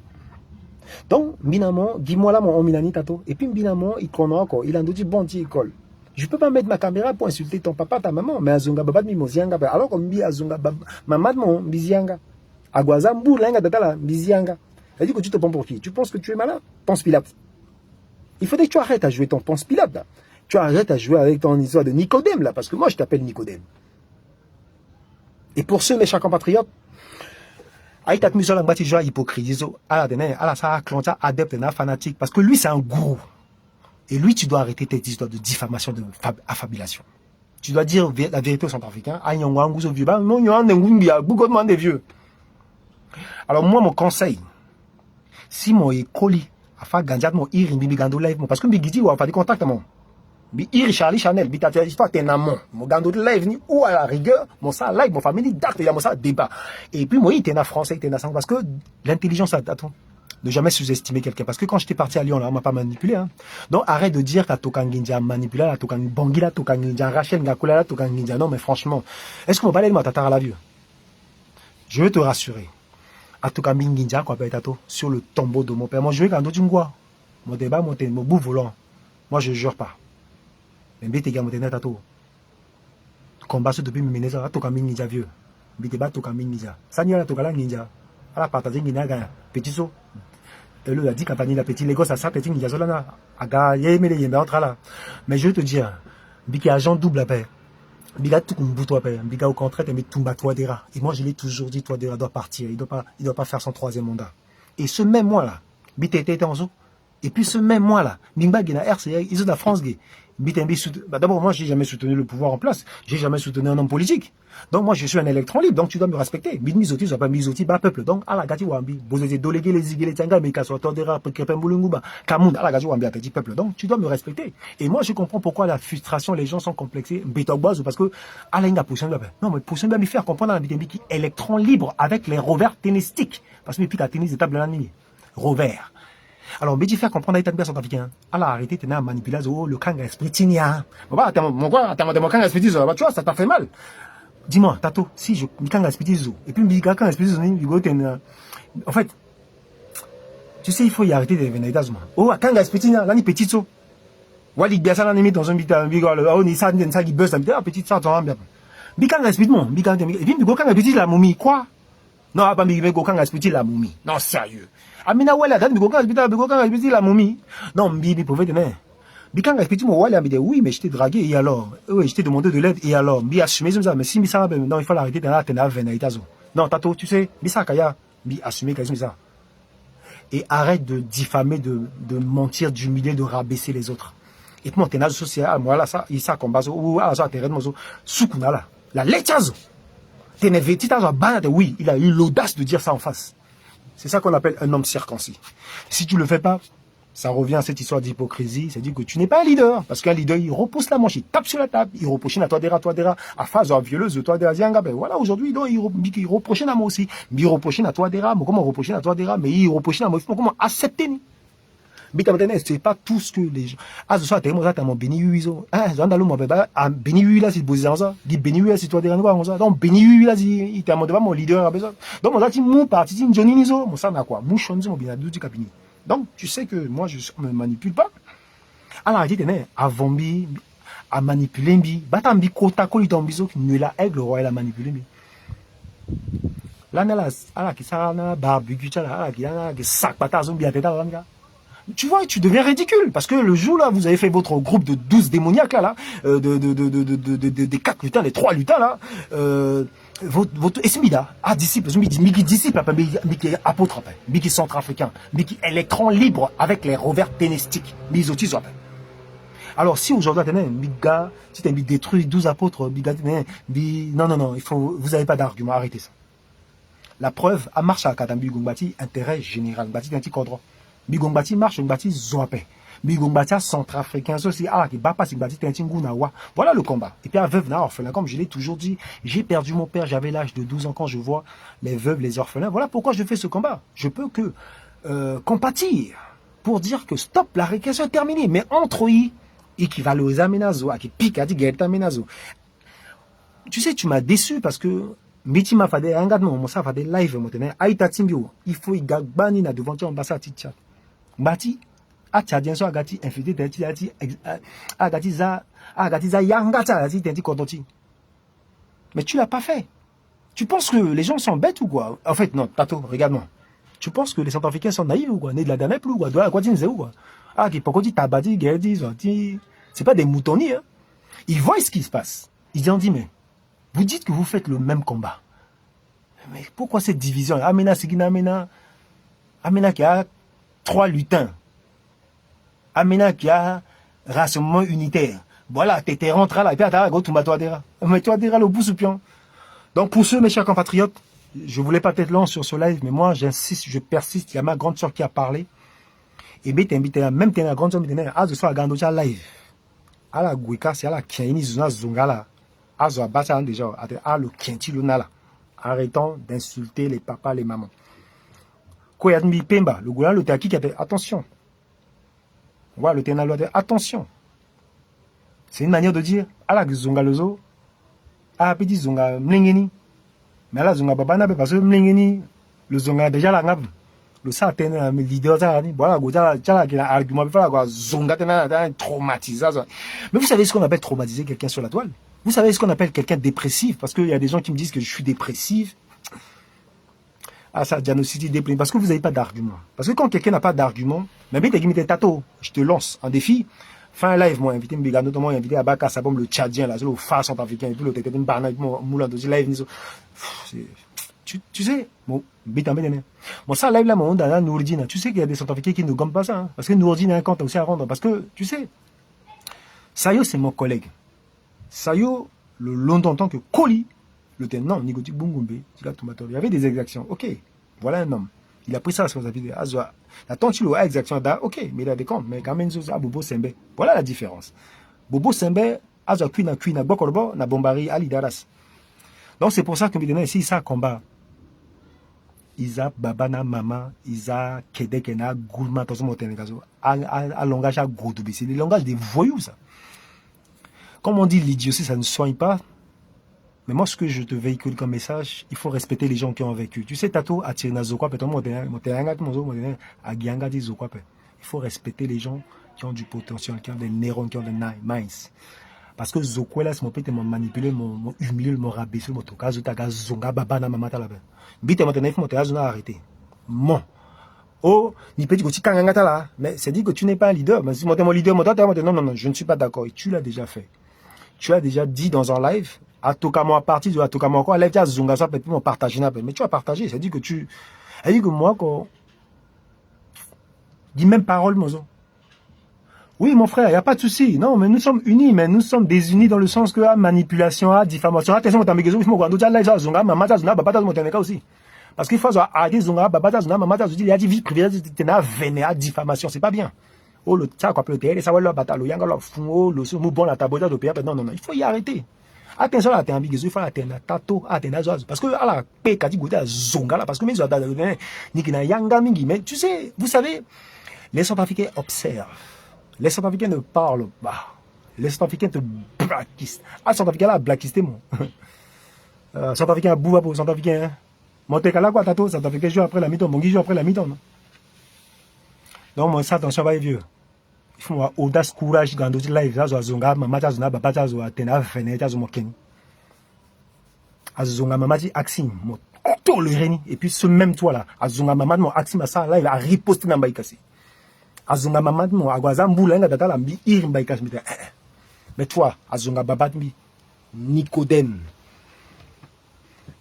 Donc, Binamon, dis-moi là mon Minani Tato. Et puis Binamon, il connaît encore. Il a dit bon Dieu école. Je peux pas mettre ma caméra pour insulter ton papa, ta maman, mais Azunga Baba mi mozianga. Alors qu'on dit Azunga maman mon bizianga. Agwazambu lenga datala bizianga. Elle dit que tu te prends pour qui? Tu penses que tu es malin? Pense Pilate. Il faudrait que tu arrêtes à jouer ton pense Pilate là. Tu arrêtes à jouer avec ton histoire de Nicodème là, parce que moi je t'appelle Nicodème. Et pour ceux mes chers compatriotes, Aïtat Musola Batija hypocrite, adepte, fanatique, parce que lui c'est un gourou. Et lui, tu dois arrêter tes histoires de diffamation, de affabulation. Tu dois dire la vérité aux Centrafricains. Alors moi, mon conseil, si mon écoli a fait gagner mon ir, parce que Bigidi ou a fait des contacts mon. Ir Charlie Chanel, bitata histoire t'es amont. Mon gando de live ni ou à la rigueur, mon ça live, mon famille d'acte, il y a mon ça débat. Et puis moi, il t'es français, il t'es sang parce que l'intelligence attends. Ne jamais sous-estimer quelqu'un. Parce que quand j'étais parti à Lyon, là, on m'a pas manipulé. Hein. Donc arrête de dire qu'à Tokanginja manipulé, à Tokanginja Bangila, Tokanginja Rachel, Ngakula, Tokanginja. Non, mais franchement, est-ce qu'on va aller de ma tatara à la vue? Je veux te rassurer. À Tokanginja, quoi, Tato, sur le tombeau de mon père. Moi, je veux qu'un autre mon débat, mon bout volant. Moi, je jure pas. Mais bien, t'es gars, mon Tato. Combat ce depuis mes à Tokanginja vieux. Mais débat Tokanginja. Ça n'y a la Tokala Ninja. À la partager, Ninaga, petit saut. Le a dit quand la petite les gosses à ça petit nizolana aga yeme les yembe entre là mais je veux te dire biki agent double appel biga tout comme toi appel biga au contraire mais Tumba Touadéra et moi je l'ai toujours dit Touadéra doit partir il doit pas faire son troisième mandat et ce même mois là bitete en zo et puis ce même mois là Bimba Gena RCA ils ont de la France gay d'abord moi j'ai jamais soutenu le pouvoir en place j'ai jamais soutenu un homme politique donc moi je suis un électron libre donc tu dois me respecter Misoti ça pas Misoti bas peuple donc à la gati wambi bozé dolégué les igé les tanga mais kaso tondera krepem bulunguba kamoun à la gati wambi petit peuple donc tu dois me respecter et moi je comprends pourquoi la frustration les gens sont complexés bétogboise parce que alenga poussé non mais poussé bien me faire comprendre un bitembi qui électron libre avec les revers tennistiques parce que puis la tennis de table la nuit revers. Alors, mais tu fais comprendre à l'État de centrafricain. Alors, arrêtez, tu as manipulé le Kanga Espritinia. Attends, mon Kanga Espritinia, tu vois, ça t'a fait mal. Dis-moi, Tato, si je Kanga Espritinia, et puis, je Kanga Espritinia, en fait, tu sais, il faut y arrêter de venir d'Azuma. Oh, Kanga Espritinia, là, ni petit saut. Walik Biasa, là, ni dans un bigol, oh, ni ça, ni ça, qui buzz, un petit ça, t'en bien. Bikanga Espritinia, et puis, Kanga Espritinia, la momie, quoi? Non, pas Kanga Espritinia, la momie. Non, sérieux. Amina wala dan bigoka hospital la momie. Non, Bibi pouvait donner. Bikanga hospital moi wala me oui mais je t'ai dragué et alors oui, je t'ai demandé de l'aide et alors bi assumer ça mais si mi ça non il faut l'arrêter dans la tena venaitazo. Non, Tato, tu sais, bi ça kaya bi assumer ça. Et arrête de diffamer de mentir, d'humilier, de rabaisser les autres. Et puis mon tenaz social moi là ça il ça combat ou à ça terrain mozo sukuna là. La lechazo. Oui, il a eu l'audace de dire ça en face. C'est ça qu'on appelle un homme circoncis. Si tu le fais pas, ça revient à cette histoire d'hypocrisie. C'est-à-dire que tu n'es pas un leader. Parce qu'un leader, il repousse la manche, il tape sur la table, il reproche à toi dera, à phase violeuse, toi dera, ben voilà, aujourd'hui, il reproche à moi aussi. Mais il reproche à toi dera, mais comment reprocher à toi dera, mais il reproche à moi, comment accepter ni. Mais c'est pas tout ce que les gens. Ah, ce soir, t'es moi, t'as mon béni huizo. Ah, j'en ai mon bébé. Ah, béni huizo, là, c'est posé en ça. Dit béni huizo, c'est toi dera, quoi, ça. Donc, béni huizo, là, il t'a demandé mon leader à besoin. Donc, mon dit, mou, parti, Johnny Nizo. Mon ça, n'a quoi. Mou, chonzo, mon bien, du cabinet. Donc, tu sais que moi, je ne me manipule pas. Alors, dit, avant bi, à manipuler bi, batambi, kota, koli, tombizo, qui ne l'a aigle, roi, la manipuler bi. Là, là, qui ça, là, barbecue, là, qui sac, patate, zombie, à tête, là, tu vois, tu deviens ridicule. Parce que le jour là, vous avez fait votre groupe de 12 démoniaques là, des 4 lutins, des 3 lutins là, votre esmida, disciple, Miki disciple, Miki apôtre, Miki centrafricain, Miki électron libre avec les revers ténistiques, Miki. Alors si aujourd'hui, si tu as détruit 12 apôtres, non, vous n'avez pas d'argument, arrêtez ça. La preuve, à marche à Kadambi Gumbati, intérêt général, Bati d'un petit cadre. Bigongbati marche, Bigongbati zoapé. Bigongbati centrafricain, aussi, qui bat pas, Bigongbati tintingunawa. Voilà le combat. Et puis, à veuve, orphelin, comme je l'ai toujours dit, j'ai perdu mon père, j'avais l'âge de 12 ans quand je vois les veuves, les orphelins. Voilà pourquoi je fais ce combat. Je peux que compatir pour dire que stop, la récréation est terminée. Mais entre eux, équivalent aux aménazo, qui pique à dire tu sais, tu m'as déçu parce que Miti m'a fait un gars, mon ça fait des live, il faut y gagner na devant l'ambassade Tchad. Bati, a Tchadien so agati infidèle, agati za yangata, agati tenti kodoti. Mais tu l'as pas fait. Tu penses que les gens sont bêtes ou quoi? En fait, non, Tato, regarde-moi. Tu penses que les Centrafricains sont naïfs ou quoi? Nés de la Danep ou quoi? De la quoi ou quoi? Ah, qui pourquoi dit tabati, guerdi, c'est pas des moutonniers, hein. Ils voient ce qui se passe. Ils ont dit, mais vous dites que vous faites le même combat. Mais pourquoi cette division? Amena Sigina Amena qui a 3 lutins. Amena qui a rassemblement unitaire. Voilà, t'es rentré là, et puis à go toi dera. Mais toi dera le bout sous pion. Donc pour ceux, mes chers compatriotes, je voulais pas être long sur ce live, mais moi j'insiste, je persiste. Il y a ma grande soeur qui a parlé. Et bien t'inviter, même t'es la grande soeur, à ce soir, à live. À la Gouika, c'est à la Kiani Zungala. À ce soir, déjà, à le Kienti Lunala. Arrêtons d'insulter les papas, les mamans. Koyadmi Pemba, le gouvernement, le Taki qui a dit attention. Voilà, le Ténalo a dit attention. C'est une manière de dire, à la Zunga Lozo, à la petite Zunga Mlingeni. Mais à la Zunga Babana, parce que Mlingeni, le Zunga déjà la ngab. Le Satan, le leader, voilà, il a un argument, Zunga, traumatisé. Mais vous savez ce qu'on appelle traumatiser quelqu'un sur la toile? Vous savez ce qu'on appelle quelqu'un de dépressif? Parce qu'il y a des gens qui me disent que je suis dépressif. Ah, ça, diagnostic déprimé. Parce que vous n'avez pas d'argument. Parce que quand quelqu'un n'a pas d'argument, mais bien, t'es tato, je te lance un défi. Fin live, moi, invité Mbiga, notamment, invité Abaka Sabom, le Tchadien, là, le phare centrafricain, et puis le Tété Barna, Moulin, live, tu sais, bon, bon, ça, live, là, mon dans Nourdine, tu sais qu'il y a des centrafricains qui ne gomment pas ça, hein, parce que Nourdine a un compte aussi à rendre, parce que, tu sais, Sayo, c'est mon collègue. Sayo, le long temps que Koli, le tenant, Nigoti Bungumbe, il y avait des exactions. Ok, voilà un homme. Il a pris sa responsabilité. La tantilo a exaction, ok, mais il a des comptes. Mais quand même, c'est Bobo Sembe. Voilà la différence. Bobo Sembe, Azwa Kuina, Bokorbo, na Bombari, Ali Daras. Donc c'est pour ça que maintenant, ici, ça combat. Isa, Babana, Mama, Isa, Kedekena, Goulma, Tosomotenegazo, à langage à Goudoubi. C'est des langages des voyous, ça. Comme on dit, l'idiotie, ça ne soigne pas. Mais moi, ce que je te véhicule comme message, il faut respecter les gens qui ont vécu. Tu sais, Tato, à Tirnazokwa, il faut respecter les gens qui ont du potentiel, qui ont des neurones, qui ont des minds. Parce que Zokwela, c'est mon père, m'a manipulé, m'ont humilié, m'ont rabaissé, m'ont toqué, m'ont zonga, babana, mamata là-bas. Bite, m'ont arrêté. Mon. Oh, ni petit que kangangata là. Mais c'est dit que tu n'es pas un leader. Mais si mon leader, non, je ne suis pas d'accord. Et tu l'as déjà fait. Tu as déjà dit dans un live, à Tokamo à partir de Tokamo quoi, live, tu as zunga ça, peut-être m'ont partagé, mais tu as partagé. C'est dit que tu, elle dit que moi, quand, dis même parole, mozo. Oui, mon frère, il n'y a pas de souci. Non, mais nous sommes unis, mais nous sommes désunis dans le sens que la manipulation, la diffamation, attention, aussi. Parce qu'il faut arrêter il a dit vie privée, à diffamation, c'est pas bien. Oh, le tcha, quoi, le télé, ça va le bataille, le yanga, le fou, le sou, bon, la taboda, le non, non, non, il faut y arrêter. Attention, là, t'es ambiguë, il faut atteindre tato, atteindre zoaz. Parce que, à la paix, quand il goûte à zonga, là, parce que, mais, yanga, mingi, mais, tu sais, vous savez, les Centrafricains observent. Les Centrafricains ne parlent pas. Les Centrafricains te blackistent. Ah, Centrafricain là, blackisté, moi. Centrafricain, bouva pour Centrafricain, hein. Monte Kala, quoi, tato, Centrafricain joue après la mi-temps, Bongi joue après la mi-temps, non? Donc, moi, ça, attention, va vieux. Il faut avoir audace, courage, grandosi, live, ça, zonga, maman, ça, zona, papa, ça, zona, tena, fene, ça, zona, ken. Azonga, maman, dit, axim, mon, toléré, et puis, ce même toi, là, azonga, maman, mon, axim, ça, là, il a riposté dans Baïkassi. Azonga, maman, mon, agwazambu, là, data, la, mi, ir, Baïkassi, mais toi, azonga, babat, mi, Nicodème,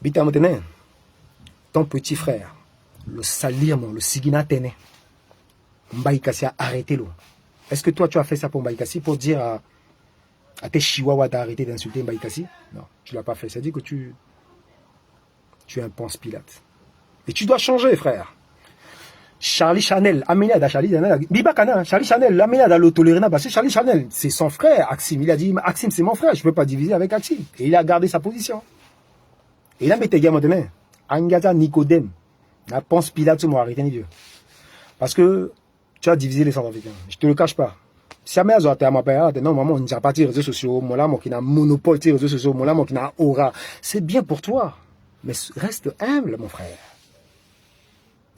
bita, motene, ton petit frère, le salir, mon, le sigina, tene, Baïkassi a arrêté, l'eau. Est-ce que toi, tu as fait ça pour Mbaïkassi, pour dire à tes chihuahuas d'arrêter d'insulter Mbaïkassi? Non, tu ne l'as pas fait. Ça dit que tu es un Ponce Pilate. Et tu dois changer, frère. Charlie Chanel, Amélia da Charlie Chanel, Bibakana, Charlie Chanel, Amélia da l'Otolérina, parce que Charlie Chanel, c'est son frère, Axim. Il a dit, Axim, c'est mon frère, je ne peux pas diviser avec Axim. Et il a gardé sa position. Et il a mis tes gars maintenant. Angata Nicodème, la Ponce Pilate, tu m'as arrêté, vieux. Parce que tu as divisé les Centrafricains. Je ne te le cache pas. Si jamais tu as ma période, non, maman, on ne pas les réseaux sociaux, moi qui n'a monopole des réseaux sociaux, moi qui n'a aura. C'est bien pour toi. Mais reste humble, mon frère.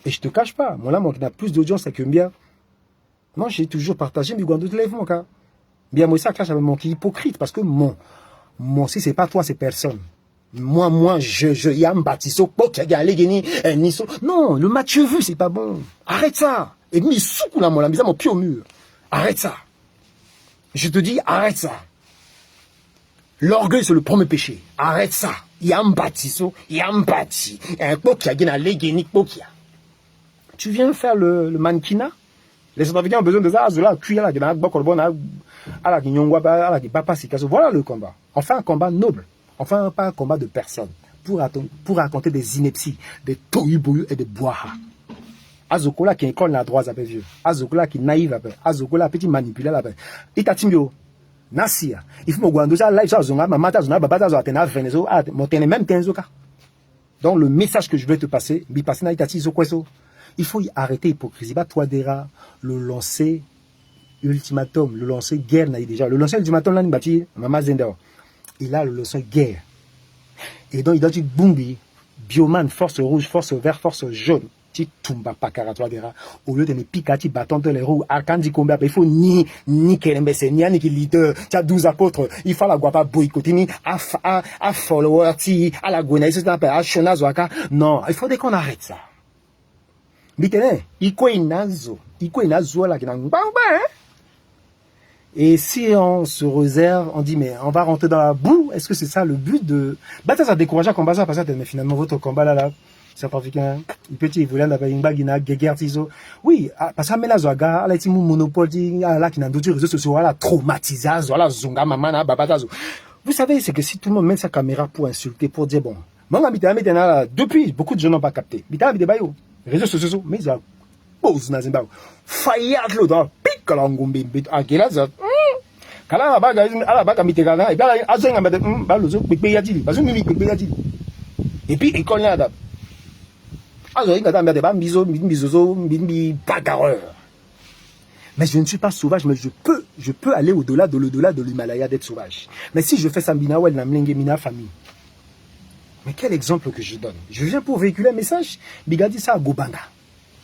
Et je ne te cache pas, moi qui n'a plus d'audience que bien. Moi, j'ai toujours partagé mes grands lèvres, mon cas. Bien, moi, ça, j'avais mon qui est hypocrite, parce que si c'est pas toi, c'est personne. Moi, yam batiso, niso. Non, le match vu, c'est pas bon. Arrête ça. Et mis sous la mon mise à mon pied au mur. Arrête ça. Je te dis, arrête ça. L'orgueil, c'est le premier péché. Arrête ça. Yam batiso, yam bati. Un pokia, gena legeni pokia. Tu viens faire le mannequinat? Les Centrafricains ont besoin de ça, là, cuire là, gena bokorbona, ala kinyongwa, ala ki papa sikaso. Voilà le combat. On fait un combat noble. Enfin, pas un combat de personnes. Pour raconter des inepties, des tohu-bohu et des boaha. Azokola qui école la droite avec vieux. Azokola qui naïve avec. Azokola petit manipulé avec. Itatimio. Nasia. Il faut me ça live ça zonga mamata zonga babata zonga tena venezo ah monter même tenzoka. Donc le message que je veux te passer, bi passer na itati zokweso. Il faut y arrêter l'hypocrisie. Ba toi dera le lancer ultimatum, le lancer guerre n'a déjà. Le lancer ultimatum là ni bati mama zender. Il a le lancer guerre. Et donc il doit dire Bumbi, Bioman, force rouge, force vert, force jaune. Tumba pakara dera au lieu de me piquer bâton de les roues arcandi combat il faut ni kelembe ni qui leader tu as 12 apôtres il faut la guapa boycotter ni à follower ti à la gona c'est ça à chonazo aka non il faut qu'on arrête ça bitene iko inazo la kinangba et si on se réserve on dit mais on va rentrer dans la boue est-ce que c'est ça le but de ça décourager combat ça parce que mais finalement votre combat là Centrafricain, petit volant d'avoir une bague na guerre-tiso. Oui, parce que là zoaga, là ti monopole là qui n'a d'autres réseaux sociaux là traumatisé, voilà zonga maman na babatazo. Vous savez c'est que si tout le monde met sa caméra pour insulter pour dire bon, mon ami maintenant depuis beaucoup de gens n'ont pas capté. Bita bi bayo, réseaux sociaux mais ça pose na Zimbabwe. Fayat lo dans pic la ngombe bit agela za. Kala ba ala ba kamiteka na, et bien azenga ba lo zo pic ya dili, parce que mi pic ya dili. Et puis école là mais je ne suis pas sauvage, mais je peux aller au-delà de l'Himalaya d'être sauvage. Mais si je fais ça, mina famille. Mais quel exemple que je donne? Je viens pour véhiculer un message, Bigadi ça à Gobanga.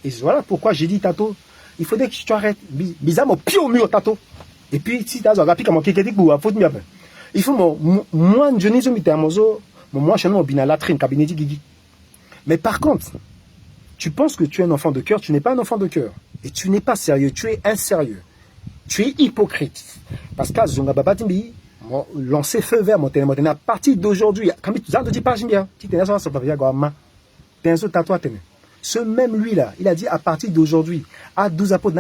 Et voilà pourquoi j'ai dit, Tato, il faudrait que tu arrêtes. Bizarre, mon pied au mur, Tato. Et puis, si tu as un rapide comme quelqu'un qui a faute, il faut moi, je n'ai jamais moi, je suis un latrine, cabinet Gigi. Mais par contre, tu penses que tu es un enfant de cœur, tu n'es pas un enfant de cœur. Et tu n'es pas sérieux, tu es insérieux. Tu es hypocrite. Parce que Zonga Babatimbi, lancer feu vert, à partir d'aujourd'hui, ce même lui-là, il a dit à partir d'aujourd'hui, à 12 apôtres,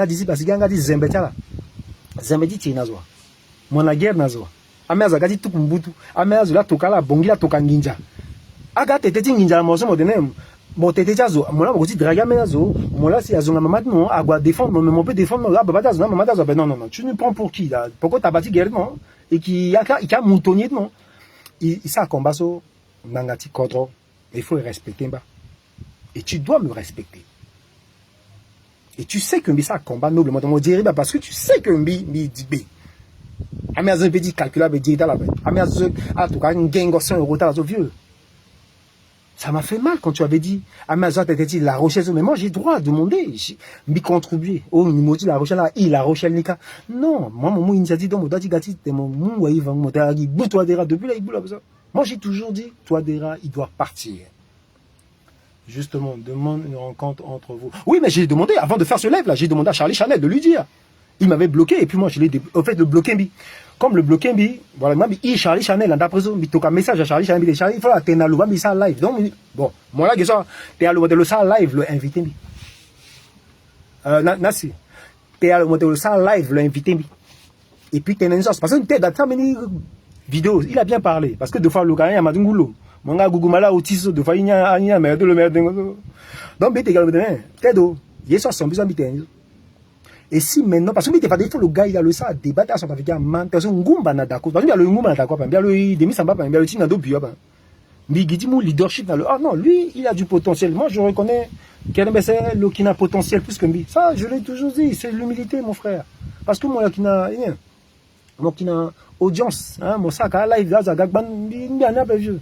Zamedi ti nazwa. Mwana guerre nazwa. Ame azagati tukumbutu. Ame azula tokala bongila tokanginja. Aga tete ti nginja moso modene. Bon tete jazo. Mona bokoti draga me nazo. Mona si azonga mamad non agwa défendre mais on peut défendre là baba jazo mamad jazo ben non. Tu nous prends pour qui là? Pourquoi t'as bâti guerre non? Et qui y a moutonnier non? Il ça combat so nangati kodro. Il faut respecter ba. Et tu dois me respecter. Et tu sais que ça combat noblement dans mon dirait parce que tu sais que mi dit B. Amazon peut dire calculable digital là. Amazon a tout cas une gang 100 € t'as vieux. Ça m'a fait mal quand tu avais dit Amazon t'as dit La Rochelle mais moi j'ai droit de demander mi contribuer. Oh il dit La Rochelle là, il La Rochelle nika. Non, moi mon initiative donc doit dire gati mon ouais va monter à toi dera depuis là il boule ça. Moi j'ai toujours dit toi dera il doit partir. Justement, demande une rencontre entre vous. Oui, mais j'ai demandé, avant de faire ce live là, j'ai demandé à Charlie Chanel de lui dire. Il m'avait bloqué, et puis moi, je l'ai au fait de bloquer. Comme le bloquer, voilà, moi, il Charlie Chanel, en d'après ça, il toque un message à Charlie Chanel, Charlie, il faut atteindre à l'ouva, mais ça live. Donc, bon, moi là, que ça, t'es à l'ouva de le ça live, le invité. Nasi, t'es à l'ouva de le ça live, le invité. Et puis, t'es une chose, parce que t'es dans ta vidéo, il a bien parlé, parce que deux fois, le gars, il m'a dit, mon gars, Gougoumala, autiste, de fois, il y a un merde, le merde. Donc, t'es également, t'es d'eau, il y a 70 ans, et si maintenant, parce que il faut le gars, il a le ça, débattre à son africain, man, parce que Ngumba n'a d'accord, parce que le Ngumba n'a d'accord, bien le demi samba, bien le Tinado Bio, mais il dit mon leadership dans le, ah non, lui, il a du potentiel. Moi, je reconnais c'est le qui a potentiel plus que lui. Ça, je l'ai toujours dit, c'est l'humilité, mon frère. Parce que moi, qui a audience, hein, mon sac à live, là, Zagagban, il y en a vieux.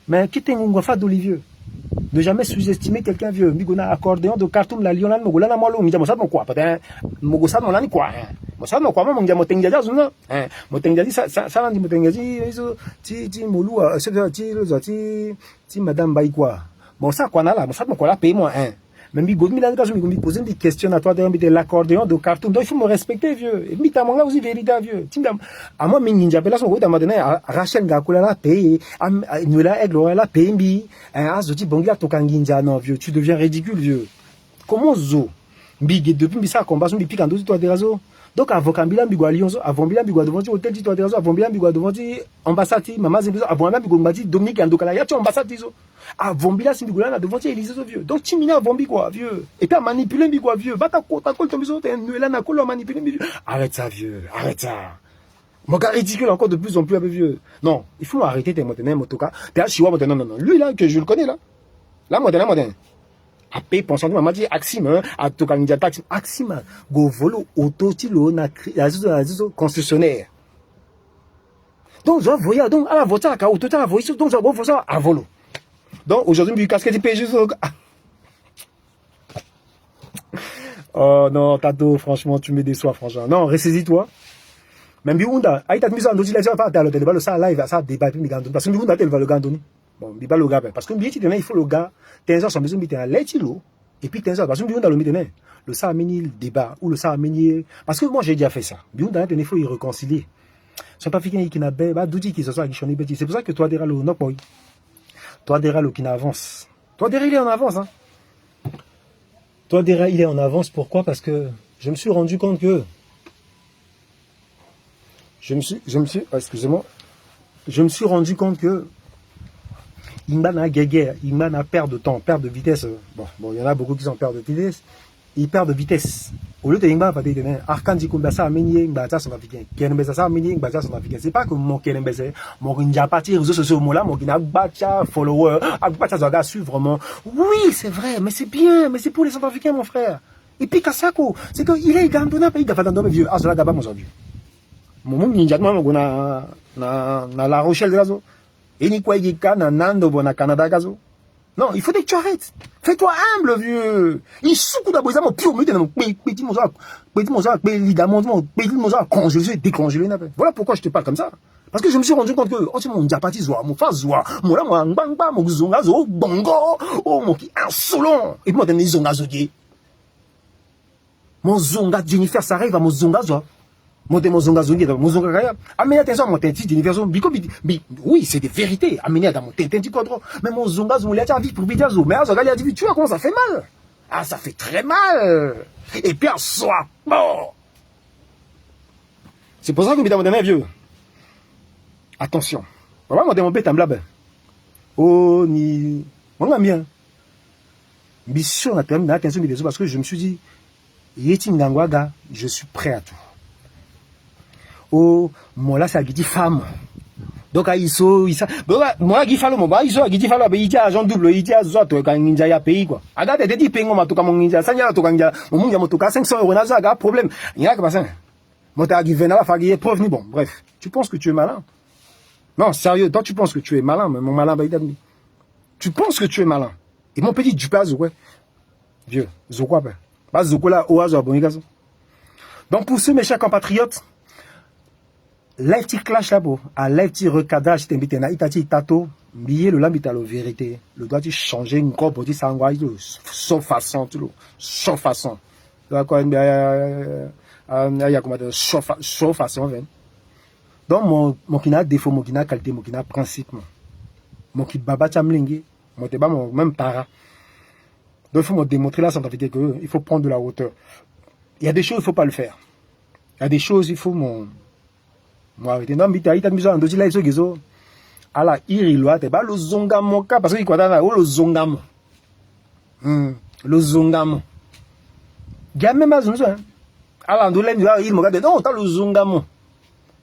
Mais qui t'es un fa d'Olivier? Ne jamais sous-estimer quelqu'un vieux. Migona accordéon de Khartoum la Lyon là mogola na malo mija mosad quoi peut-être mogosa non là ni quoi mosad non quoi mo mija motengaja zuna motengaji ça ndi motengaji izo ti molu ti madame Baï quoi bon ça quoi là mosad quoi là paye moi mais Migo mi là quand je me poser des questions à toi de l'accordéon de Khartoum donc il faut me respecter vieux et mi ta monga aussi vérité vieux timdam à moi mi ninja pela son go ta madene Rachel ngakula la paye Noela Aigle la paye mbi azoti bongia tokanginja non vieux tu deviens ridicule vieux comment zo mbi depuis ça combat son pique en dos toi des réseaux donc avocat mbila mbi Lyonzo avant mbila mbi devant hôtel dit toi des réseaux avant mbila mbi devant ambassade maman zimbizo avant mbila mbi ngati Dominique Andokala ya tu ambassade zo avant mbila simbi na devant Élysée vieux donc timina avant mbi quoi vieux et puis manipuler mbi quoi vieux va ta côte ton biso Noela na kolo manipuler mbi vieux arrête ça vieux arrête ça. Mon gars ridicule encore de plus en plus un peu vieux. Non, il faut arrêter tes motenins, motoka. T'es à Chihuahua, non, non, non. Lui, là, que je le connais, là. Là, motenin. A paix, pensant, m'a dit, Axime, à Tokangia Taxi. Axime, go volo, auto-tilo, na concessionnaire. Donc, je voyais, donc, à la voiture, à auto, à la voiture, donc, je vois ça à volo. Donc, aujourd'hui, du casquette, il paye juste. Oh, non, Tato, franchement, tu me déçois, franchement. Non, ressaisis-toi. Même Biunda, aïe, mis en dossier, pas dans le débat, ça live, ça débat, parce que Biunda, elle va le gandoni. Bon, il va le gars, parce que il faut le gars, t'es un son besoin de un letilo, et puis t'es un parce que Biunda le mitten, le ça a mené le débat, ou le ça a mené, parce que moi j'ai déjà fait ça. Biunda, il faut y réconcilier. Son africain qui n'a pas, d'outils qui se sont aguichonnés, c'est pour ça que toi, derrière le Nokboy, toi, derrière le qui n'avance. Toi, derrière, il est en avance, hein. Toi, derrière, il est en avance, pourquoi? Parce que je me suis rendu compte que, excusez-moi, je me suis rendu compte que il m'a perte de temps, perte de vitesse. Bon, il y en a beaucoup qui sont perte de vitesse. Ils perdent de vitesse. Au lieu de Ingba, Arkandi Kumbasa a mené Ngbacha son africain. Kenembesa a mené Ngbacha son africain. C'est pas que mon Kenembesa, mon Njapati, réseaux sociaux, là, mon Ngbacha, follower, Ngbacha Zaga suit vraiment. Oui, c'est vrai, mais c'est bien, mais c'est pour les Centrafricains, mon frère. Et puis Kasako, c'est qu'il est Gandona, pays d'Afadandome vieux. Ah, cela d'abord, mon vieux. Mon ninja, na La Rochelle de Gazo. Et ni quoi, il na Nando, na Canada Gazo. Non, il faut que tu arrêtes. Fais-toi humble, vieux. Il souffle d'abord, mon pire, petit moza, congelé, décongelé. Voilà pourquoi je te parle comme ça. Parce que je me suis rendu compte que, oh, c'est mon diapati zoa, mon fa zoa, mon là, mon zongazo, bongo, oh, mon qui insolent. Et puis, moi, t'as zongazo, mon zonga, Jennifer, ça arrive à mon zongazo. Mon zonga zongi, mon zonga kaya. Amener attention à mon tenti d'universo. Oui, c'est des vérités. Amener dans mon tenti contrôle. Mais mon zonga zongi, il a dit pour Bidiazo. Mais Azoga, il a dit, tu vois comment ça fait mal. Ah, ça fait très mal. Et puis, en soi, bon. C'est pour ça que je me dis, vieux. Attention. Papa m'a mon bête en blague. Oh, ni. Moi, bien. Mission, on a terminé l'attention des autres parce que je me suis dit, je suis prêt à tout. Oh, moi là, c'est Agiti femme. Donc, moi, qui falo, moi, Agiti falo, il y a agent double, il y a autres, quand il y a pays, quoi. Aga, des petits pays, on m'a tout comme on y a, ça y a, tout comme il y a, on m'a tout 500 euros, on a un problème. Il y a que ça. Moi, t'as arrivé là, il y a preuve, ni bon. Bref, tu penses que tu es malin? Non, sérieux, toi, tu penses que tu es malin, mais mon malin, bah, tu penses que tu es malin. Et mon petit, du pas, ouais. Vieux, Zokwa, pas Zokwa là, Oazo, Bonigazo. Donc, pour ceux, mes chers compatriotes, live petit clash là, à live petit recadrage, t'invite, itati tato, billet le lambita la vérité. Le doigt, tu changer une corps pour dire ça, sans façon, tout le, sans façon. Donc, il y a comment dire, sans façon, donc, mon qui n'a défaut, mon qui n'a qualité, mon qui n'a principe, mon qui baba chamlingue, mon te mon même para. Donc, il faut me démontrer là, sans t'inquiéter que il faut prendre de la hauteur. Il y a des choses, il ne faut pas le faire. Il y a des choses, il faut moi arrêter. Non, mais tu as mis en dossier là, il faut que à la iriloa, tu pas le zongamo, parce que il quoi là, le zongamo. Le zongamo. Il y a même à zongamo. À l'endroit, il me regarde, non, tu as le zongamo.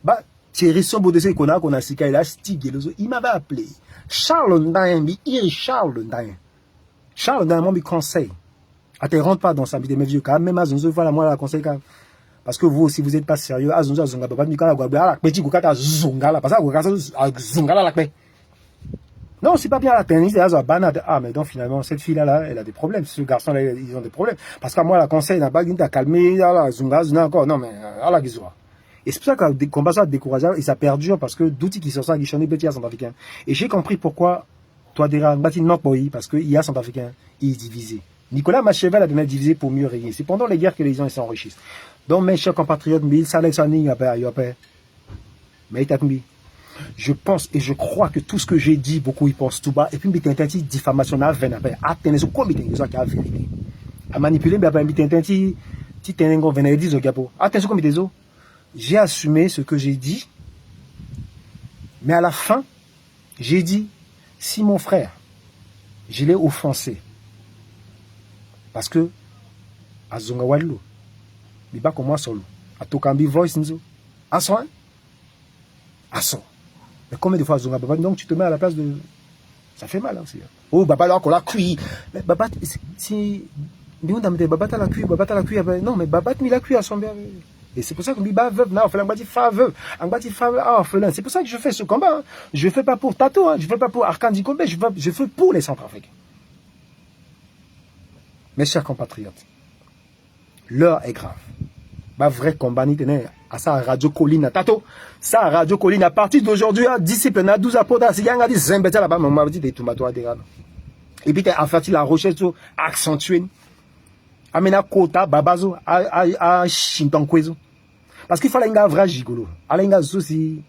Bah, Thierry Sombo de ce qu'on a sika, il a stigé, il m'avait appelé. Charles Ndayen, Charles Ndayen. Charles Ndayen, mon conseil. Ah, tu rentres pas dans sa vie, mes vieux, quand même, Azonzo, voilà, moi, la conseil, parce que vous aussi, vous n'êtes pas sérieux. Azonzo, Azonga, papa, Mikala, Guabala, petit, Goukata, Zongala, parce que Zongala, la paix. Non, c'est pas bien la tennis, ah, mais donc, finalement, cette fille-là, elle a des problèmes. Ce garçon-là, ils ont des problèmes. Parce que moi, la conseil, n'a pas calmé, Zunga, encore, non, mais, à la Gizoa. Et c'est pour ça que le combat ça découragé et ça perdure parce que d'outils qui sont ça qui chantent petit à centrafricain. Et j'ai compris pourquoi toi déjà bâti non parce que il y a centrafricain, il est divisé. Nicolas Machiavel a donné divisé pour mieux régner. C'est pendant les guerres que les gens s'enrichissent. Donc mes chers compatriotes, je pense et je crois que tout ce que j'ai dit, beaucoup y pensent tout bas. Et puis il y a une diffamation à venir après. Attenez ce qu'on dit ça qui a vérité. À manipuler, mais après il y a une dit attention comme des j'ai assumé ce que j'ai dit, mais à la fin, j'ai dit, si mon frère, je l'ai offensé, parce que, à Zongawallo, il va comme moi solo, à Tokambi voice, à son, mais combien de fois Zongababa, donc tu te mets à la place de, ça fait mal aussi. Oh, Baba là, qu'on l'a cuit, mais Baba, si, Baba t'as la cuit, non, mais Baba t'as la cuit à son bien. Et c'est pour ça que Biba veuve, c'est pour ça que je fais ce combat. Hein. Je ne fais pas pour Tato, hein. Je ne fais pas pour Arkandi Kombe, je fais pour les Centrafricains. Mes chers compatriotes, l'heure est grave. Bah, vrai combat, ni tenez, à ça, Radio Colline, Tato, ça, Radio Colline, à partir d'aujourd'hui, discipline, à 12 apôtres, si y a un dit, Zembeta là-bas, on m'a dit des tomatoes à des gars. Et puis, en fait, la recherche, accentuée. Amena Kota, Babazo, à Chintankwezo. Parce qu'il fallait un vrai gigolo. Un souci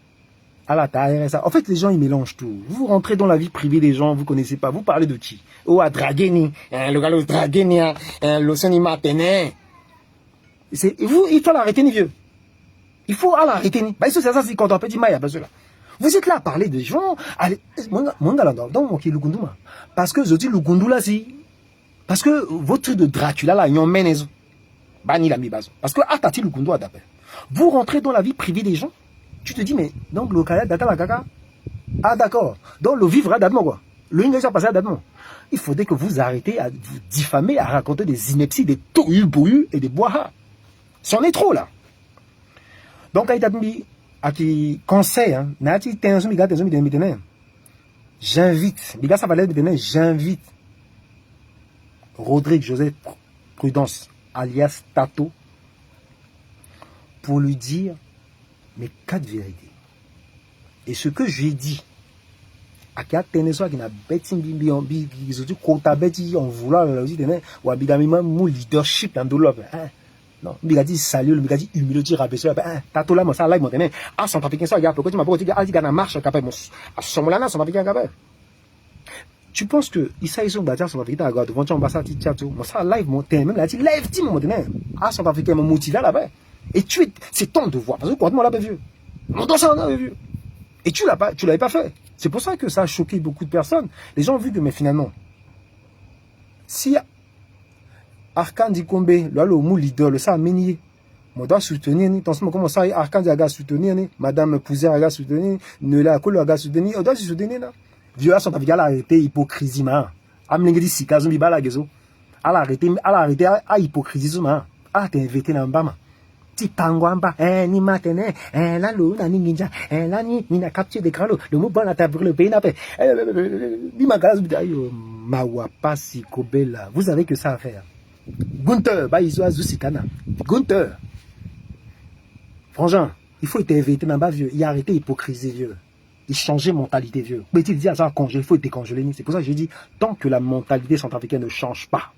à la taille. En fait, les gens, ils mélangent tout. Vous rentrez dans la vie privée des gens, vous connaissez pas. Vous parlez de qui? Oh, à Drageni, le gars, le Drageni, le Sonima Pene. Vous, il faut l'arrêter, ni vieux. Il faut l'arrêter, ni. Bah, c'est ça, c'est quand on peut dire, Maya, vous êtes là à parler des gens. Allez, mon gars, dans qui Lugunduma. Parce que je dis Lugundula, si. Parce que votre truc de Dracula, là, ils ont mené. Bani la mi-base. Parce que, atati Lugundua d'après. Vous rentrez dans la vie privée des gens. Tu te dis, mais, donc, le Kaya data la caca. Ah, d'accord. Donc, le vivre à Dadmo, quoi. Le Indonésie a passé à Dadmo. Il faudrait que vous arrêtez à vous diffamer, à raconter des inepties, des tohu-bohu et des boaha. C'en est trop, là. Donc, à qui conseille, hein, j'invite, j'invite Rodrigue Joseph Prudence, alias Tato, pour lui dire mes 4 vérités. Et ce que je lui ai dit, à qui a tenu ça, qui n'a bêti, ils ont dit qu'on t'a bêti, on voulait, ou à bidamima, mon leadership dans l'autre. Non, il a dit salut, il a dit humilité, rabaisseur, Tato là, moi, ça, là, moi, ah, Centrafricain, ça, regarde, pourquoi tu m'as pas dit, ah, il y a une marche, capable, à ce moment-là, Centrafricain, capable. Tu penses que Issa Issa Mbata Centrafricain à devant l'ambassade Tchato, moi ça live mon thème même là dit live team mon thème. Ah Centrafricain m'a motivé là-bas. Et c'est ton devoir. Parce que quand on l'a pas vu. On doit ça, on l'avait vu. Et tu l'avais pas fait. C'est pour ça que ça a choqué beaucoup de personnes. Les gens ont vu que, mais finalement, si Arkan Dikombe, le mot leader, le ça a mené, on doit soutenir, dans ce moment, comment ça, Arkan Diaga soutenir, Madame Pouzer a soutenir, Nela Kolo a soutenir, on doit se soutenir, là. Vieux, son avis, elle a arrêté hypocrisie, man. Amlingedi Sika, Zumbi Balagezo. Elle a arrêté à hypocrisie, man. Elle a été invitée dans le bas, ti pangwamba ni matene la luna ni ninja la ni na capture des cralo le mot bon la table le pays n'a pas ni magalas bidayo mawapa sikobela vous avez que ça à faire Gunther ba izo azusikana Gunther franchement il faut être invité dans bas vieux il a arrêté hypocrisie vieux il changeait mentalité vieux petit dit à ça congelé il faut être congelé c'est pour ça que je dis tant que la mentalité centrafricaine ne change pas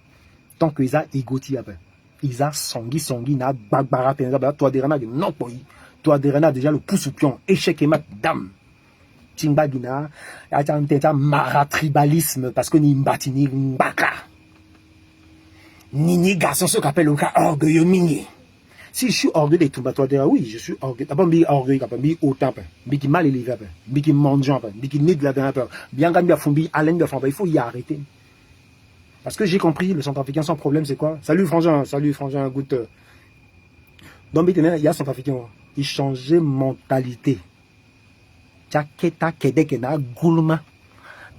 tant que ils a égoti après ils ont songi na bagbara penza toi derana non boy toi derana déjà le pouce au pion échec et mat dame timbagina a maratribalisme parce que ni mbatini mbaka ni garçon ce qu'appelle au cas orgueilleux mini si je suis orgueilleux des tout toi derana oui je suis orgueilleux d'abord bi orgueilleux capable bi autant bi qui mal élevé bi qui mangeant bi qui nègre la bien gagne bien fombi alain bien fombi il faut y arrêter. Parce que j'ai compris, le centrafricain sans problème, c'est quoi? Salut Frangin, good. Donc, il y a centrafricain, il changeait mentalité. Tchaketa kedeke na goulma,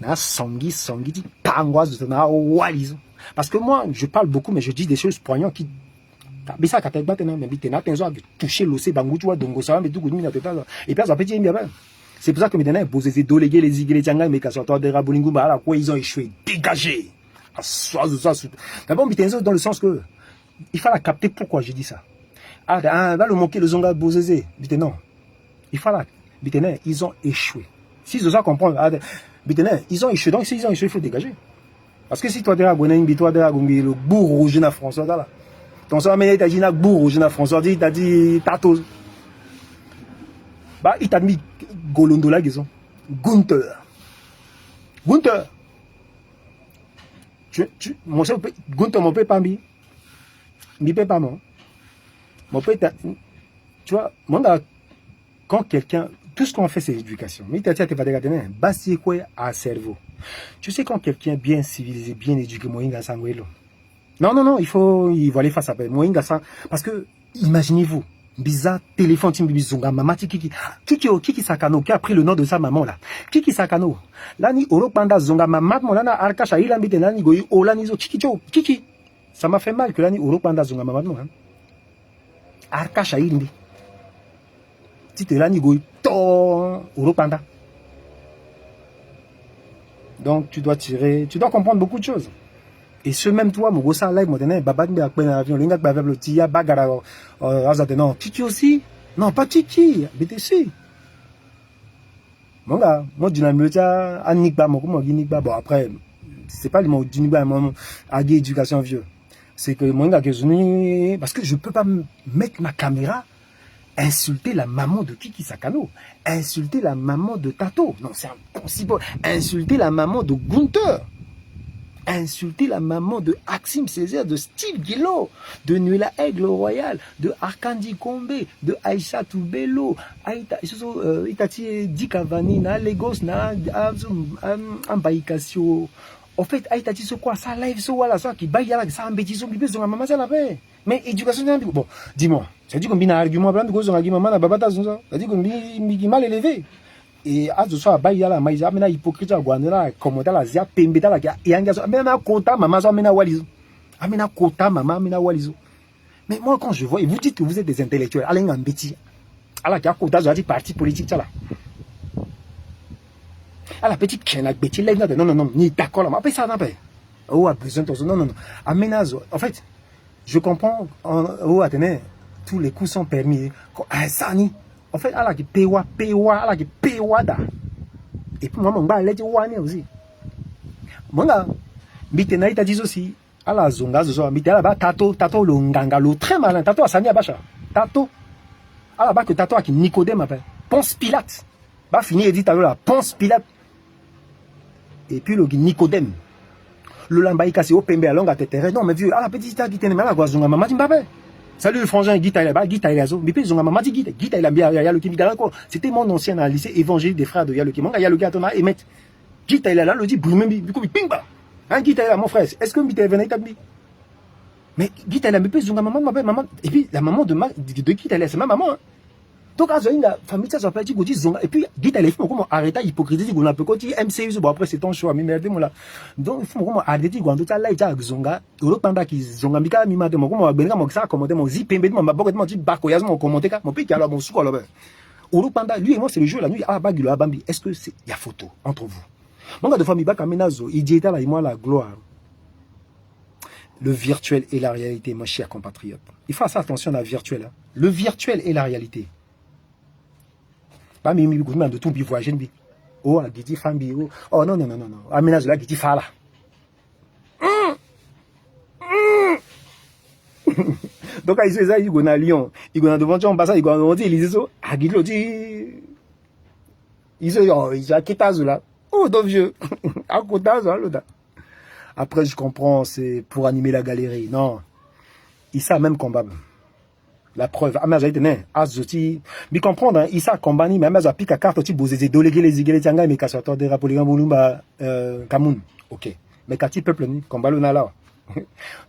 na songi, di pangoise, na walizo. Parce que moi, je parle beaucoup, mais je dis des choses poignantes qui. Mais ça, quand tu mais tu as touché l'océ, bangou, tu vois, dongo, ça va, mais tout le monde et puis, ça peut dire bien. C'est pour ça que maintenant, les délégués, les igles, les tiangas, mais quand toi, des raboulingou, bah, quoi, ils ont échoué, dégagés. D'abord, dans le sens que il faut la capter pourquoi j'ai dit ça. Va le moquer le zonga bozézé. Non. Il faut la. Ils ont échoué. Si ils osent comprendre, ils ont échoué. Donc, si ils ont échoué, il faut dégager. Parce que si toi, tu as le bourg rouge na François, là. Ton soeur, mais t'as dit na bourg rouge na François, t'as dit tatos. Bah, il t'a mis Golondola, ils ont. Gunther. Mon père, Gunther, mon père, pas mi. Mi père, pas moi. Mon père, tu vois, quand quelqu'un, tout ce qu'on fait, c'est l'éducation. Mais tu as dit, basi quoi à cerveau. Tu sais, quand quelqu'un bien civilisé, bien éduqué, moinga sanguelo. Non, il faut aller face à moinga sang. Parce que, imaginez-vous, bizarre téléphone, timbizunga, maman, Kiki Sakano, qui a pris le nom de sa maman là. Kiki Sakano. Là, ni Oropanda Zonga, maman, mon lana, Arkasha, il a mis des nani, goyi, Olanizo, Kiki. Ça m'a fait mal que là, ni Oropanda Zonga, maman, non, Arkasha, il dit. Si tu es là, ni goyi, to, Oropanda. Donc, tu dois comprendre beaucoup de choses. Et ce même toi, mon gosse, live, moi, babad, mais après, l'avion, le gars, le tia, bagara, non, Titi aussi? Non, pas Titi, BTC. Mon gars, moi, je dis, Anikba, moi, Guinikba, bon, après, c'est pas le mot d'Unikba, mon agé éducation vieux. C'est que, mon gars, parce que je peux pas mettre ma caméra, insulter la maman de Kiki Sakano, insulter la maman de Tato. Non, c'est impossible. Insulter la maman de Gunther. Insulter la maman de Axim Césaire, de Steve Guillot, de Nuela Aigle Royal, de Arkandi Kombe, de Aïcha Toubelo, Itati Dikavani, na Lagos, na Ambaïkasio. En fait, Aïtati, c'est quoi ça live, c'est voilà, ça qui baille là, ça embêtise, on maman, ça la paix. Mais éducation, bon, dis-moi, ça dit qu'on a un argument, blanc de cause, on a dit maman, la babata, ça dit qu'on est mal élevé. Et à ce soir, bah, il y a la maïs, amena hypocrite, guanela, commenta la zia, pembeta la, et engagement, amena kota, maman, amena walizo. Amena kota, maman, amena walizo. Mais moi, quand je vois, et vous dites que vous êtes des intellectuels, allez, en bêtis. Alors, qu'il y a kota, j'ai dit parti politique, ça là. À la petite qui a bêtis, là, non, ni d'accord, là, mais ça n'a pas. Oh, a besoin de non. Amena, en fait, je comprends, oh, attendez, tous les coups sont permis. Ça, ni. En fait, ala qui pewa, ala qui pewada. Et puis moi, mon gars, il est aussi. Mon gars, Mitena, il a dit aussi, ala zonga, Mitena, tato, le nganga, le très malin, tato, à Sania Bacha. Tato. Ala ba que tato, qui Nicodème, appelle. Ponce Pilate. Ba fini, il dit, tato, là, Ponce Pilate. Et puis le Nicodème. Le lambaïka, c'est au pembe à longue à terre. Non, mais vieux, ala petit, t'as dit, t'es mal à quoi, zonga, maman, tu m'appelles. Salut le frangin, Guita il est Guita il est mais puis ils ont maman dit Guita il a bien Yaloki encore. C'était mon ancien à lycée évangile des frères de Yaloki. Mon gars Yaloki a tourné et met Guita il est là, le dit brumembi, du coup pingba. Hein Guita il est là mon frère. Est-ce que Guita est venu établi? Mais Guita il a mais puis ils ont maman m'appelle maman et puis la maman de Guita il est c'est ma maman. Hein. Donc à la famille ça s'appelle dit zonga et puis Guita il est comment arrêter l'hypocrisie qu'on a peu côté MCU bon après c'est ton choix mais merde moi là. Donc il faut comment arrêter quand tout là il a zonga au pendant qu'ils zonga mika mi mate mo comment benga mo ça commenter mon zipembe mo bako mo dit bako yas mo commenter ka mon pique alors mon sou alors au pendant lui et moi c'est le jour la nuit ah bagilo abambi est-ce que c'est il y a photo entre vous mon gars de famille baka menazo il dit là moi la gloire. Le virtuel et la réalité mon cher compatriote. Il faut faire attention à la virtuelle. Hein. Le virtuel et la réalité. Pas mi de tout bi voyager bi. Oh a gidi fambi oh non. Aménage là gidi fala. Donc ils ça ils go na Lyon, ils go na devant ambassade, ils go on dit Élysée so a gidi lo dit ils a quitté là. Oh donc vieux. À côté ça là. Après je comprends c'est pour animer la galerie. Non. Il ça même combat. La preuve, mais j'ai été azoti, mais comprendre, il s'est combattu, mais j'ai piqué à carte, tu bosses des délégués les igles tianga, mais qu'à sortir des rapports Bolumba, Cameroun, ok. Mais qu'à ti peuple ni, combat le nala.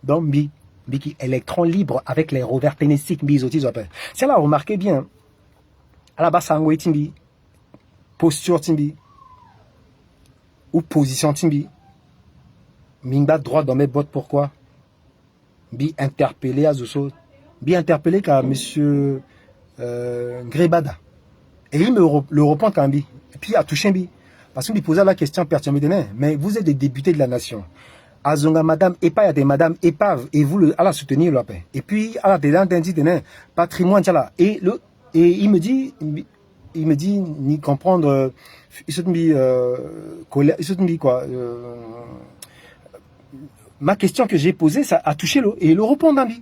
Donc, qui électron libre avec les rovers ténéstiques, mais ils appellent. C'est là, remarquez bien, à la base, sangué timbi, posture timbi, ou position timbi, mingba droit dans mes bottes, pourquoi? Bi interpellé à Zoso. Bien interpellé par monsieur Grébada. Et il me le reprend quand même. Et puis il a touché un bi. Parce qu'il lui posait la question pertinente. Mais vous êtes des députés de la nation. Azonga madame Epa, il y a des madame Epave. Et vous à la soutenir la paix. Et puis à la dit patrimoine là. Et il me dit ni comprendre il se dit quoi ma question que j'ai posée ça a touché l'eau et le répond d'un bi.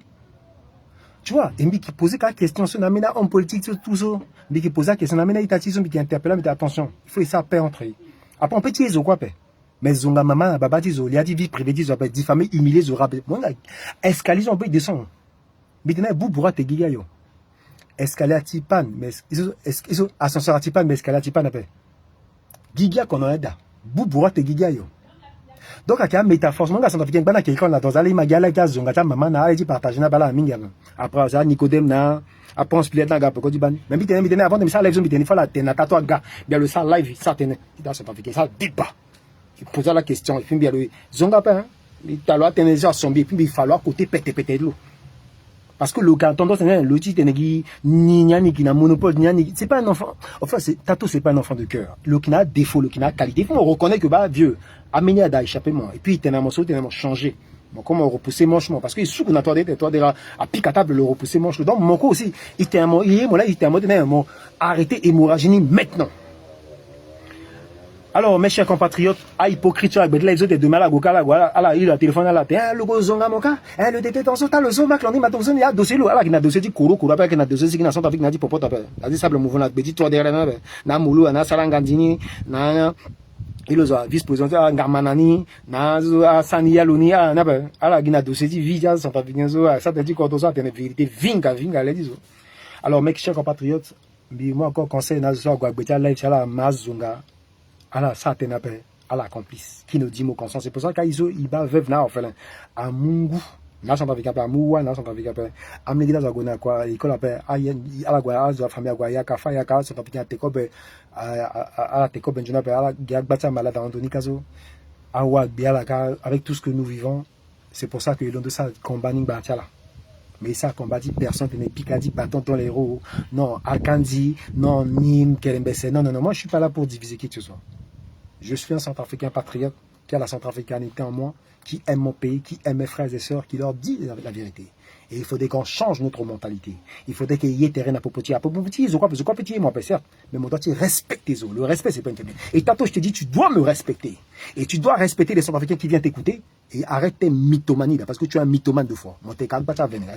Tu vois, et qui posait la question sur l'amena en politique, tout ça. Mais qui posait la question, l'amena itatison, mais qui interpelle, mais attention, il faut ça paix entre eux. Après, on peut tirer quoi, paix. Mais zonga maman, baba, tizo, il y a dit vie privée, tizo, diffamé, humilié, zora, bon, escalise, on peut descendre. Mais tenez, vous pourrez te guider, yo. Escalier à Tipan, mais, ascenseur à Tipan, mais escalier à Tipan, paix. Giga qu'on en aide, vous pourrez te guider, yo. Donc, il y a une métaphore. Mon gars, ça fait que quelqu'un là dans la magala qui a zonga maman a dit partager na bala minga. Après ça Nicodème na après on split na gars pour du ban. Même bien avant de ça live zombie il faut la tena tato gars bien le ça live ça tenait dans ce papier ça débat. Il pose la question et puis bien le zonga pas il t'a loin tenir ça zombie puis il falloir côté péter de l'eau. Parce que le canton c'est le titre ni qui n'a monopole ni c'est pas un enfant. Enfin c'est Tato c'est pas un enfant de cœur. Le qui n'a défaut, le qui n'a qualité. Il faut reconnaître que bah vieux amené à échappement et puis il t'a morceau tellement changé. Bon comment repousser manchement parce que sous qu'on attendait toi déjà à pic à table le repousser manche. Donc mon coup aussi il était un mot là il était un mot arrêter hémorragie maintenant. Alors, mes chers compatriotes, à hypocrite, avec les autres de malades, il a téléphone à la terre, le gozonga moka, le détention, t'as le zomac, l'on dit, ma tonson, il y a dossier, là, qui n'a dossier dit Kourou, après, qui n'a dossier, qui n'a son avec Nadi Popote, a dit, ça, le mouvement, petit toi derrière, na Moulou, na Sarangandini, na, il a vice-président, à Garmanani, na, Sania Luni, à la, qui n'a dossier dit, Vija, son avec ça, t'as dit, quand on s'en a vérité, vinga, les disons. Alors, mes chers compatriotes, moi, encore conseil, na, so, Guabetia, live, ça, la, Mazunga, alors ça t'es nappé à la complice qui nous dit mot conscience c'est pour ça qu'ils il va veuve na orphelin à mungu na sont avec à muwa na sont avec à me dire zagona quoi école appelle à la gwa à famille gwa ya ka fa ya ka sont avec à tekobe à la tekobe njuna à la gabata malade Anthony Kazo à wa bien la avec tout ce que nous vivons c'est pour ça que l'on de ça combat ning ba là. Mais ça combattit personne n'est picadi bâton dans les héros non Alkandi non Nîmes Kelembese non moi je suis pas là pour diviser qui que ce soit. Je suis un centrafricain patriote qui a la centrafricanité en moi, qui aime mon pays, qui aime mes frères et sœurs, qui leur dit la vérité. Et il faudrait qu'on change notre mentalité. Il faudrait qu'il y ait terrain à Popoti. À Popoti, ils ont quoi petit, moi, certes. Mais mon doigt, respecte tes os. Le respect, c'est pas une technique. Et tantôt, je te dis, tu dois me respecter. Et tu dois respecter les Centrafricains qui viennent t'écouter. Et arrête tes mythomanies, là, parce que tu es un mythomane de foi. Mon técal, bata venir.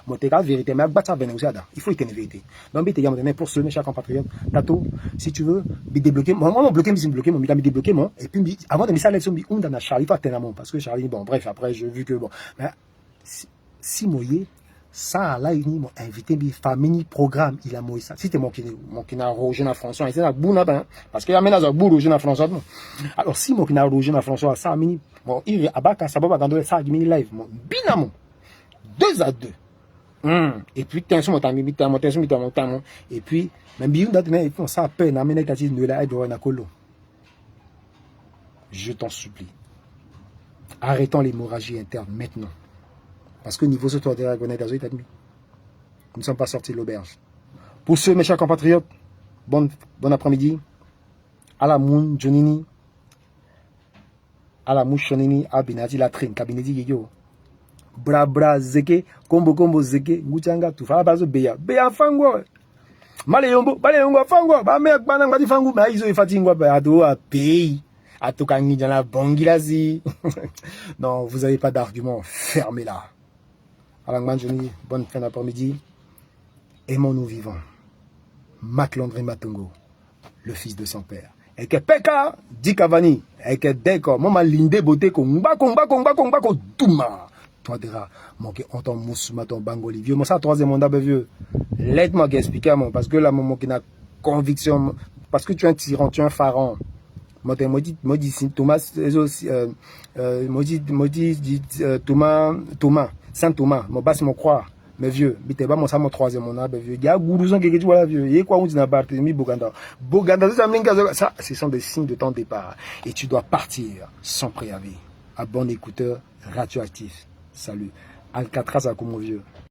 Mon técal, vérité, mais bata venir aussi, il faut qu'il y ait une vérité. Donc, pour ceux, mes chers compatriotes, tantôt, si tu veux, débloquer, moi, mon bloqué, mon gars, débloqué, moi. Et puis, avant de me saler, on a Charlie, pas tellement, parce que Charlie, bon, bref, après, j'ai vu que, bon, mais, si moyen Ça, là, il m'a invité, il famille programme, il a mouillé ça. Si c'était mon qui n'a rogé dans François, il a bout parce qu'il y a maintenant un bout rogé dans François. Alors, si mon qui n'a rogé dans François, ça, mini, bon, il a pas ça va dans ça, il live, mon binamon. 2 à 2. Et puis, tension, mon et puis, même bien, ils font ça à peine, amener qu'à dire, ne la aide, na colo. Je t'en supplie. Arrêtons l'hémorragie interne maintenant. Parce que niveau social, nous ne sommes pas sortis de l'auberge. Pour ceux, mes chers compatriotes, bon après-midi. À la moune, Jonini. À la mouche, Jonini. À Benadi, la traîne, Kabinedi, yo. Bra, zeke, kombo, zeke, Mouchanga, tout. Fala bazo, beya fango. Male yombo, fango. Ba mek, banang, badi fango. Ma iso, fatingwa, ba ado, a pays. À tout kangi dans la bangilazi. Non, vous n'avez pas d'argument. Fermez-la. Alangman Johnny, bonne fin d'après-midi. Aimons-nous vivants. Mac Landry Matongo, le fils de son père. Et que Peka, dit Cavani. Et que Deko, maman linde beauté, mbako, douma. Toi, dira, mon qui entend moussouma ton bangoli. Vieux, moi, ça, 3e mandat, vieux. Laisse-moi expliquer, moi, parce que là, mon qui n'a conviction, parce que tu es un tyran, tu es un pharaon. Moi, dit Thomas, Thomas, Saint Thomas, mon bas, mon croix, mes vieux, mais t'es pas mon ça, mon 3e, mon abe, vieux. Il y a Gourouzan qui dit, voilà, vieux, et quoi, on dit, n'a pas, mis Boganda. Boganda, ça, ce sont des signes de ton départ. Et tu dois partir sans préavis. À bon écouteur, radioactif. Salut. Alcatraz à comme vieux.